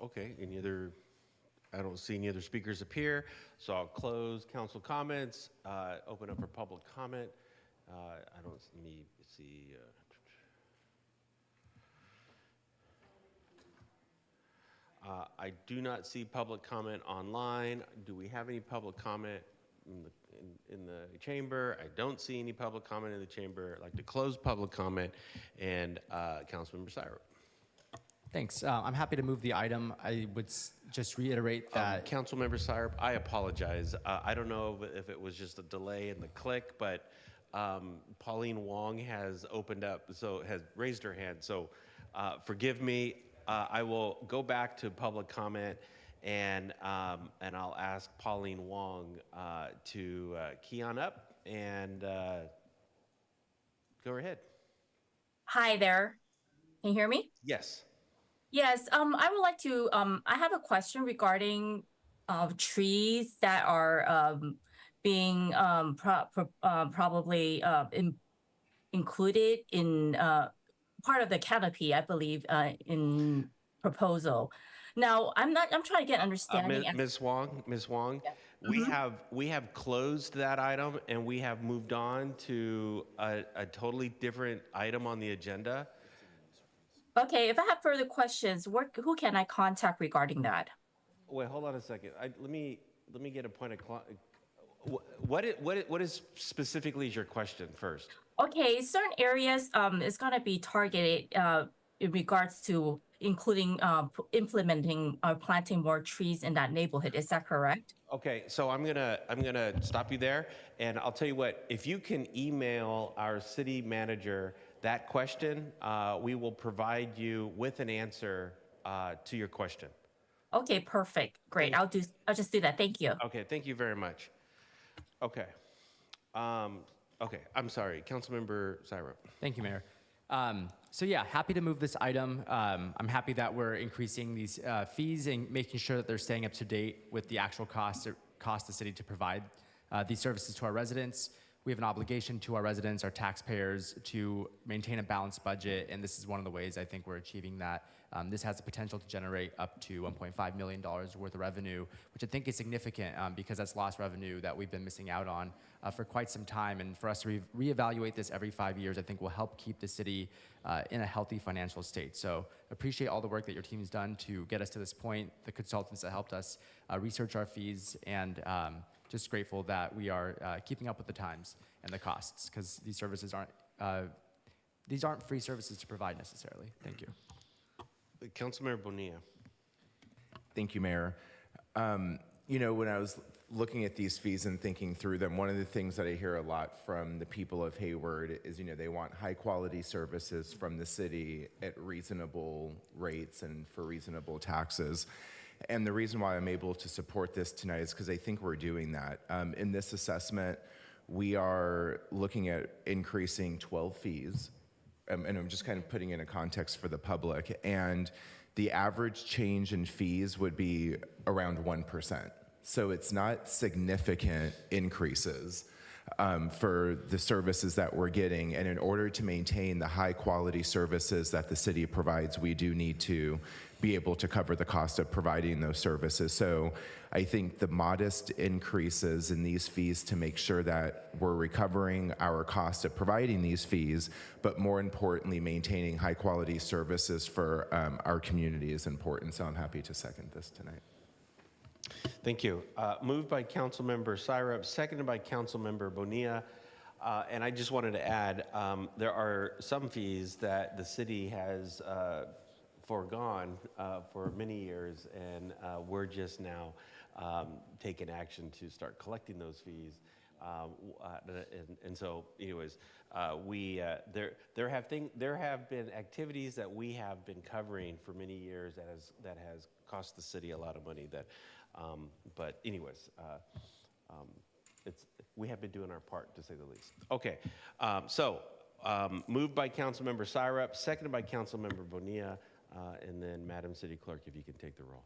Okay. Any other? I don't see any other speakers appear, so I'll close council comments. Open up for public comment. I don't see. I do not see public comment online. Do we have any public comment in the chamber? I don't see any public comment in the chamber. I'd like to close public comment, and Councilmember Syrup. Thanks. I'm happy to move the item. I would just reiterate that. Councilmember Syrup, I apologize. I don't know if it was just a delay in the click, but Pauline Wong has opened up, so has raised her hand. So forgive me. I will go back to public comment, and I'll ask Pauline Wong to key on up and go ahead. Hi there. Can you hear me? Yes. Yes. I would like to. I have a question regarding trees that are being probably included in part of the canopy, I believe, in proposal. Now, I'm trying to get understanding. Ms. Wong, Yeah. we have closed that item, and we have moved on to a totally different item on the agenda. Okay, if I have further questions, who can I contact regarding that? Wait, hold on a second. Let me get a point of what is specifically your question first? Okay, certain areas is going to be targeted in regards to including implementing or planting more trees in that neighborhood. Is that correct? Okay, so I'm gonna stop you there, and I'll tell you what. If you can email our city manager that question, we will provide you with an answer to your question. Okay, perfect, great. I'll just do that. Thank you. Okay, thank you very much. Okay. Okay, I'm sorry, Councilmember Syrup. Thank you, Mayor. So yeah, happy to move this item. I'm happy that we're increasing these fees and making sure that they're staying up to date with the actual cost the city to provide these services to our residents. We have an obligation to our residents, our taxpayers, to maintain a balanced budget, and this is one of the ways I think we're achieving that. This has the potential to generate up to $1.5 million worth of revenue, which I think is significant because that's lost revenue that we've been missing out on for quite some time. And for us to reevaluate this every 5 years, I think will help keep the city in a healthy financial state. So appreciate all the work that your team's done to get us to this point, the consultants that helped us research our fees, and just grateful that we are keeping up with the times and the costs, because these services aren't free services to provide necessarily. Thank you. Councilmember Bonilla. Thank you, Mayor. You know, when I was looking at these fees and thinking through them, one of the things that I hear a lot from the people of Hayward is, you know, they want high quality services from the city at reasonable rates and for reasonable taxes. And the reason why I'm able to support this tonight is because I think we're doing that. In this assessment, we are looking at increasing 12 fees. And I'm just kind of putting in a context for the public. And the average change in fees would be around 1%. So it's not significant increases for the services that we're getting. And in order to maintain the high quality services that the city provides, we do need to be able to cover the cost of providing those services. So I think the modest increases in these fees to make sure that we're recovering our cost of providing these fees, but more importantly, maintaining high quality services for our community is important. So I'm happy to second this tonight. Thank you. Moved by Councilmember Syrup, seconded by Councilmember Bonilla. And I just wanted to add, there are some fees that the city has foregone for many years, and we're just now taking action to start collecting those fees. And so, anyways, there have been activities that we have been covering for many years that has cost the city a lot of money. But anyways, we have been doing our part, to say the least. Okay, so moved by Councilmember Syrup, seconded by Councilmember Bonilla, and then Madam City Clerk, if you can take the roll.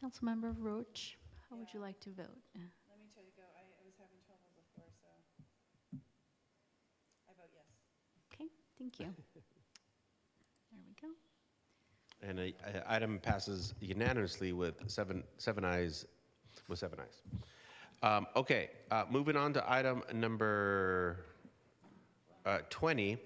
Councilmember Roach, how would you like to vote? Let me tell you, I was having trouble before, so I vote yes. Okay, thank you. There we go. And the item passes unanimously with seven ayes. Okay, moving on to item number 20,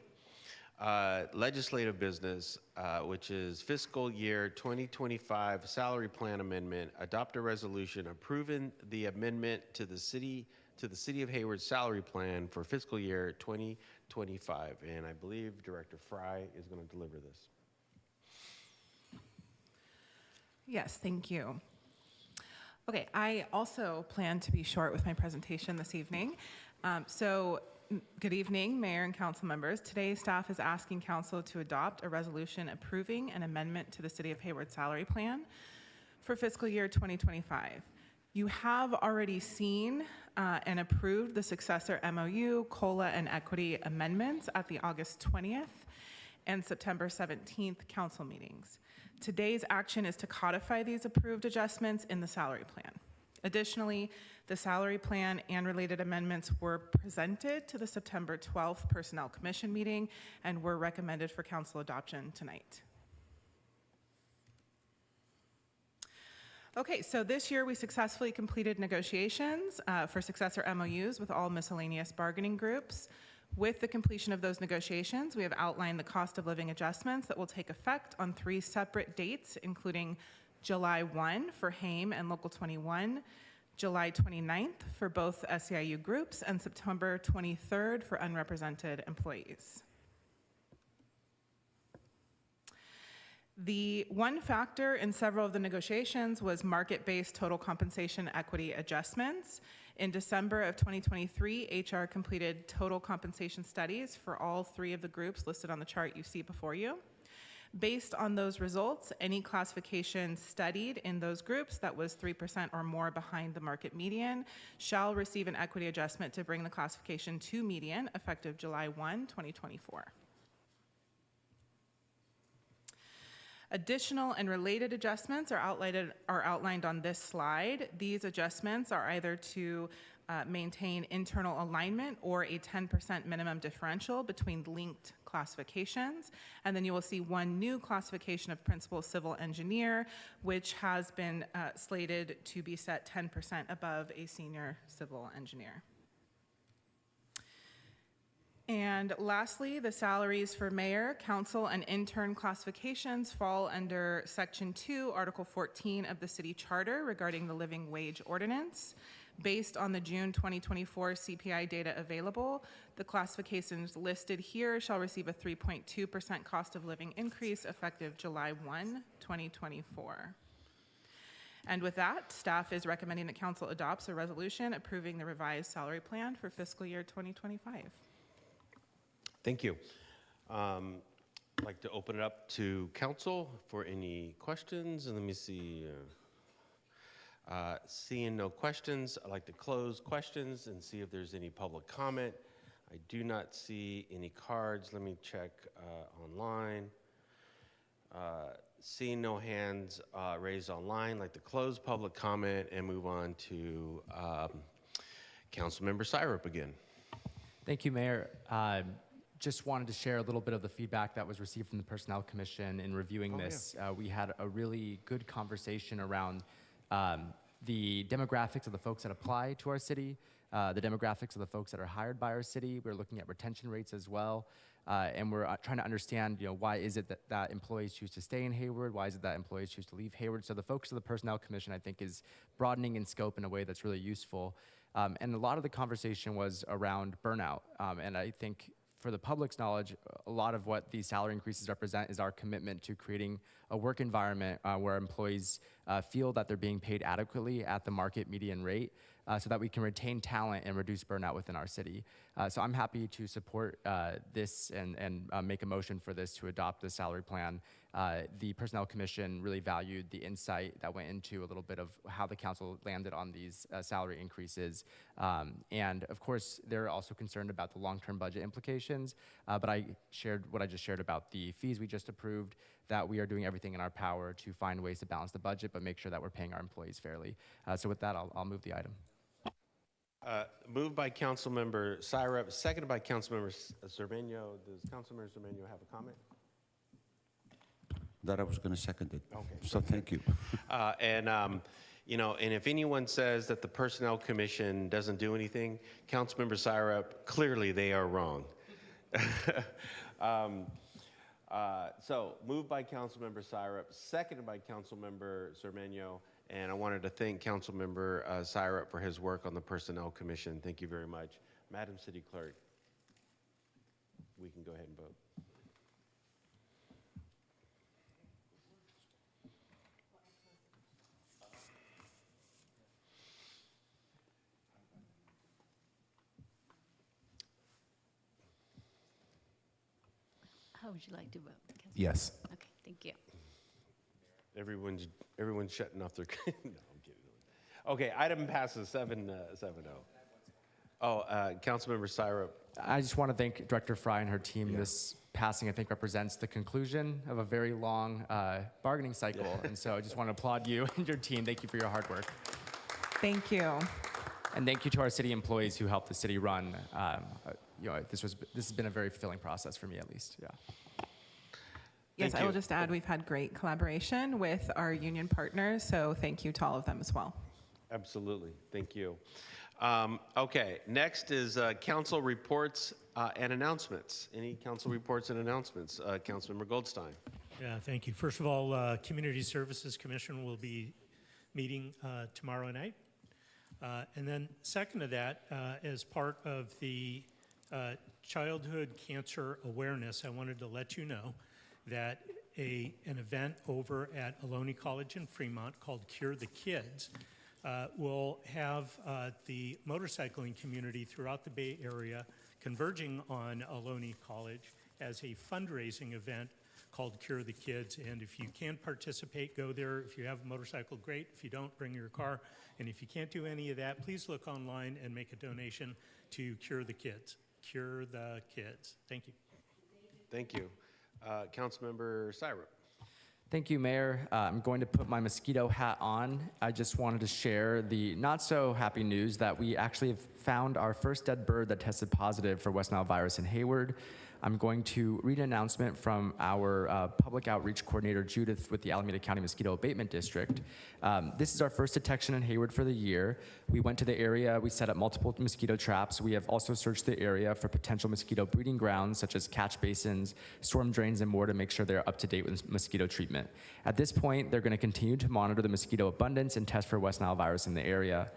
legislative business, which is fiscal year 2025 salary plan amendment. Adopt a resolution approving the amendment to the city of Hayward salary plan for fiscal year 2025. And I believe Director Fry is going to deliver this. Yes, thank you. Okay, I also plan to be short with my presentation this evening. Good evening, Mayor and Council members. Today, staff is asking Council to adopt a resolution approving an amendment to the City of Hayward salary plan for fiscal year 2025. You have already seen and approved the successor MOU, COLA, and equity amendments at the August 20th and September 17th Council meetings. Today's action is to codify these approved adjustments in the salary plan. Additionally, the salary plan and related amendments were presented to the September 12th Personnel Commission meeting and were recommended for council adoption tonight. Okay, so this year we successfully completed negotiations for successor MOUs with all miscellaneous bargaining groups. With the completion of those negotiations, we have outlined the cost of living adjustments that will take effect on 3 separate dates, including July 1 for HAME and Local 21, July 29th for both SEIU groups, and September 23rd for unrepresented employees. The one factor in several of the negotiations was market-based total compensation equity adjustments. In December of 2023, HR completed total compensation studies for all 3 of the groups listed on the chart you see before you. Based on those results, any classification studied in those groups that was 3% or more behind the market median shall receive an equity adjustment to bring the classification to median effective July 1, 2024. Additional and related adjustments are outlined on this slide. These adjustments are either to maintain internal alignment or a 10% minimum differential between linked classifications. And then you will see one new classification of principal civil engineer, which has been slated to be set 10% above a senior civil engineer. And lastly, the salaries for mayor, council, and intern classifications fall under Section 2, Article 14 of the city charter regarding the living wage ordinance. Based on the June 2024 CPI data available, the classifications listed here shall receive a 3.2% cost of living increase effective July 1, 2024. And with that, staff is recommending that council adopts a resolution approving the revised salary plan for fiscal year 2025. Thank you. I'd like to open it up to council for any questions. And let me see. Seeing no questions, I'd like to close questions and see if there's any public comment. I do not see any cards. Let me check online. Seeing no hands raised online, I'd like to close public comment and move on to Councilmember Syrup again. Thank you, Mayor. Just wanted to share a little bit of the feedback that was received from the Personnel Commission in reviewing this. We had a really good conversation around the demographics of the folks that apply to our city, the demographics of the folks that are hired by our city. We're looking at retention rates as well. And we're trying to understand, why is it that employees choose to stay in Hayward? Why is it that employees choose to leave Hayward? So the focus of the Personnel Commission, I think, is broadening in scope in a way that's really useful. And a lot of the conversation was around burnout. And I think for the public's knowledge, a lot of what these salary increases represent is our commitment to creating a work environment where employees feel that they're being paid adequately at the market median rate so that we can retain talent and reduce burnout within our city. So I'm happy to support this and make a motion for this to adopt the salary plan. The Personnel Commission really valued the insight that went into a little bit of how the council landed on these salary increases. And of course, they're also concerned about the long-term budget implications, but I shared what I just shared about the fees we just approved, that we are doing everything in our power to find ways to balance the budget, but make sure that we're paying our employees fairly. So with that, I'll move the item. Moved by Councilmember Syrup, seconded by Councilmember Cermeño. Does Councilmember Cermeño have a comment? That I was going to second it. Okay. So thank you. And if anyone says that the Personnel Commission doesn't do anything, Councilmember Syrup, clearly they are wrong. So moved by Councilmember Syrup, seconded by Councilmember Cermeño, and I wanted to thank Councilmember Syrup for his work on the Personnel Commission. Thank you very much. Madam City Clerk, we can go ahead and vote. How would you like to vote? Yes. Okay, thank you. Everyone's shutting off their. No, I'm kidding. Okay, item passes 7-0. Councilmember Syrup. I just want to thank Director Fry and her team. Yeah. This passing, I think, represents the conclusion of a very long bargaining cycle. Yeah. And so I just want to applaud you and your team. Thank you for your hard work. Thank you. And thank you to our city employees who helped the city run. This has been a very fulfilling process for me, at least. Yeah. Yes, I will just add we've had great collaboration with our union partners, so thank you to all of them as well. Absolutely, thank you. Okay, next is council reports and announcements. Any council reports and announcements? Councilmember Goldstein. Yeah, thank you. First of all, Community Services Commission will be meeting tomorrow night. And then second to that, as part of the childhood cancer awareness, I wanted to let you know that an event over at Ohlone College in Fremont called Cure the Kids will have the motorcycling community throughout the Bay Area converging on Ohlone College as a fundraising event called Cure the Kids. And if you can participate, go there. If you have a motorcycle, great. If you don't, bring your car. And if you can't do any of that, please look online and make a donation to Cure the Kids. Cure the Kids. Thank you. Thank you. Councilmember Syrup. Thank you, Mayor. I'm going to put my mosquito hat on. I just wanted to share the not so happy news that we actually have found our first dead bird that tested positive for West Nile virus in Hayward. I'm going to read an announcement from our public outreach coordinator, Judith, with the Alameda County Mosquito Abatement District. This is our first detection in Hayward for the year. We went to the area, we set up multiple mosquito traps. We have also searched the area for potential mosquito breeding grounds, such as catch basins, storm drains, and more to make sure they're up to date with mosquito treatment. At this point, they're gonna continue to monitor the mosquito abundance and test for West Nile virus in the area.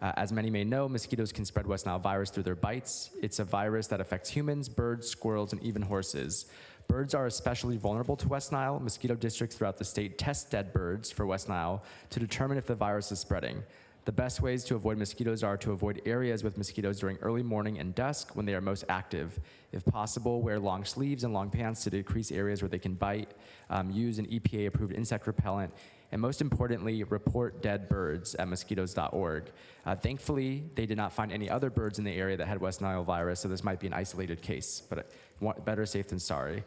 As many may know, mosquitoes can spread West Nile virus through their bites. It's a virus that affects humans, birds, squirrels, and even horses. Birds are especially vulnerable to West Nile. Mosquito districts throughout the state test dead birds for West Nile to determine if the virus is spreading. The best ways to avoid mosquitoes are to avoid areas with mosquitoes during early morning and dusk when they are most active. If possible, wear long sleeves and long pants to decrease areas where they can bite. Use an EPA-approved insect repellent. And most importantly, report dead birds at mosquitoes.org. Thankfully, they did not find any other birds in the area that had West Nile virus, so this might be an isolated case, but better safe than sorry.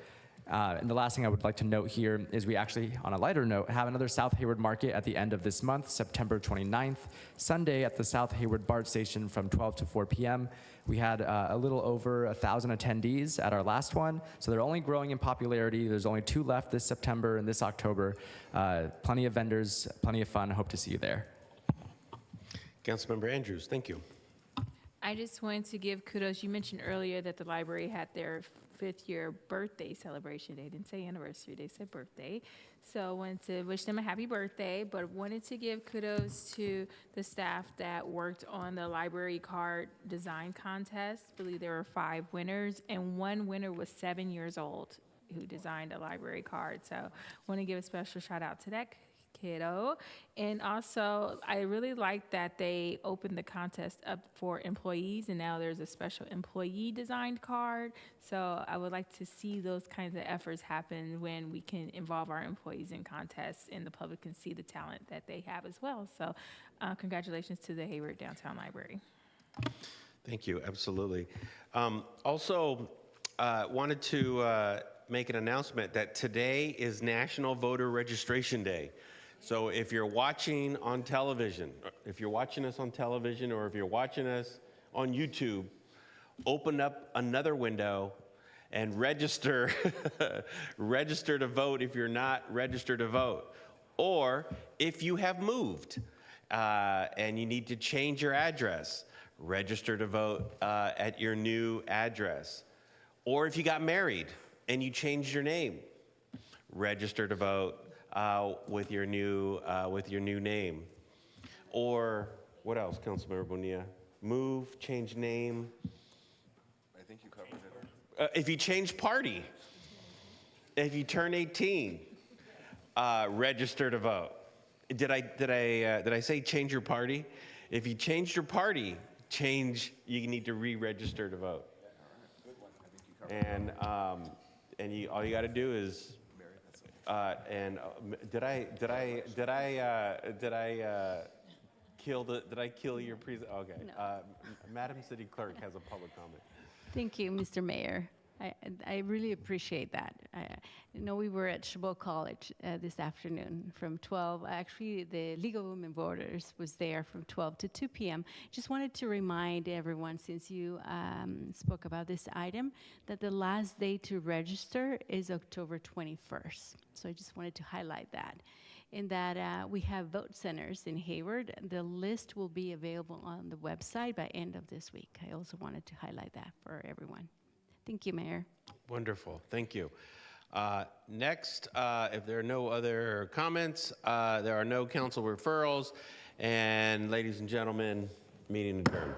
And the last thing I would like to note here is we actually, on a lighter note, have another South Hayward Market at the end of this month, September 29th, Sunday at the South Hayward BART station from 12 to 4 p.m. We had a little over 1,000 attendees at our last one, so they're only growing in popularity. There's only 2 left this September and this October. Plenty of vendors, plenty of fun. Hope to see you there. Councilmember Andrews, thank you. I just wanted to give kudos. You mentioned earlier that the library had their 5th year birthday celebration. They didn't say anniversary, they said birthday. So I wanted to wish them a happy birthday, but wanted to give kudos to the staff that worked on the library card design contest. I believe there were 5 winners, and 1 winner was 7 years old who designed a library card. So I want to give a special shout out to that kiddo. And also, I really like that they opened the contest up for employees, and now there's a special employee designed card. So I would like to see those kinds of efforts happen when we can involve our employees in contests and the public can see the talent that they have as well. So congratulations to the Hayward Downtown Library. Thank you, absolutely. Also, wanted to make an announcement that today is National Voter Registration Day. So if you're watching on television, if you're watching us on television, or if you're watching us on YouTube, open up another window and register, register to vote if you're not registered to vote. Or if you have moved and you need to change your address, register to vote at your new address. Or if you got married and you changed your name, register to vote with your new name. Or what else, Councilmember Bonilla? Move, change name. I think you covered it. If you change party, if you turn 18, register to vote. Did I say change your party? If you changed your party, you need to re-register to vote. And all you got to do is. Did I kill your present? Okay. No. Madam City Clerk has a public comment. Thank you, Mr. Mayor. I really appreciate that. I know we were at Chabot College this afternoon from 12. Actually, the League of Women Voters was there from 12 to 2 p.m. Just wanted to remind everyone, since you spoke about this item, that the last day to register is October 21st. So I just wanted to highlight that. In that we have vote centers in Hayward. The list will be available on the website by end of this week. I also wanted to highlight that for everyone. Thank you, Mayor. Wonderful, thank you. Next, if there are no other comments, there are no council referrals, and ladies and gentlemen, meeting adjourned.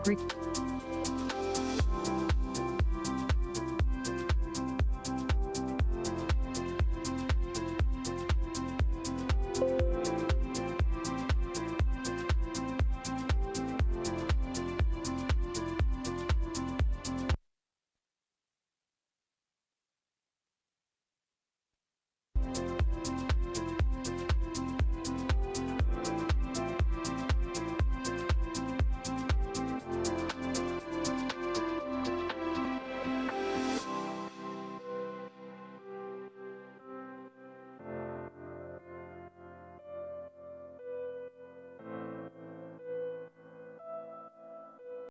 Re-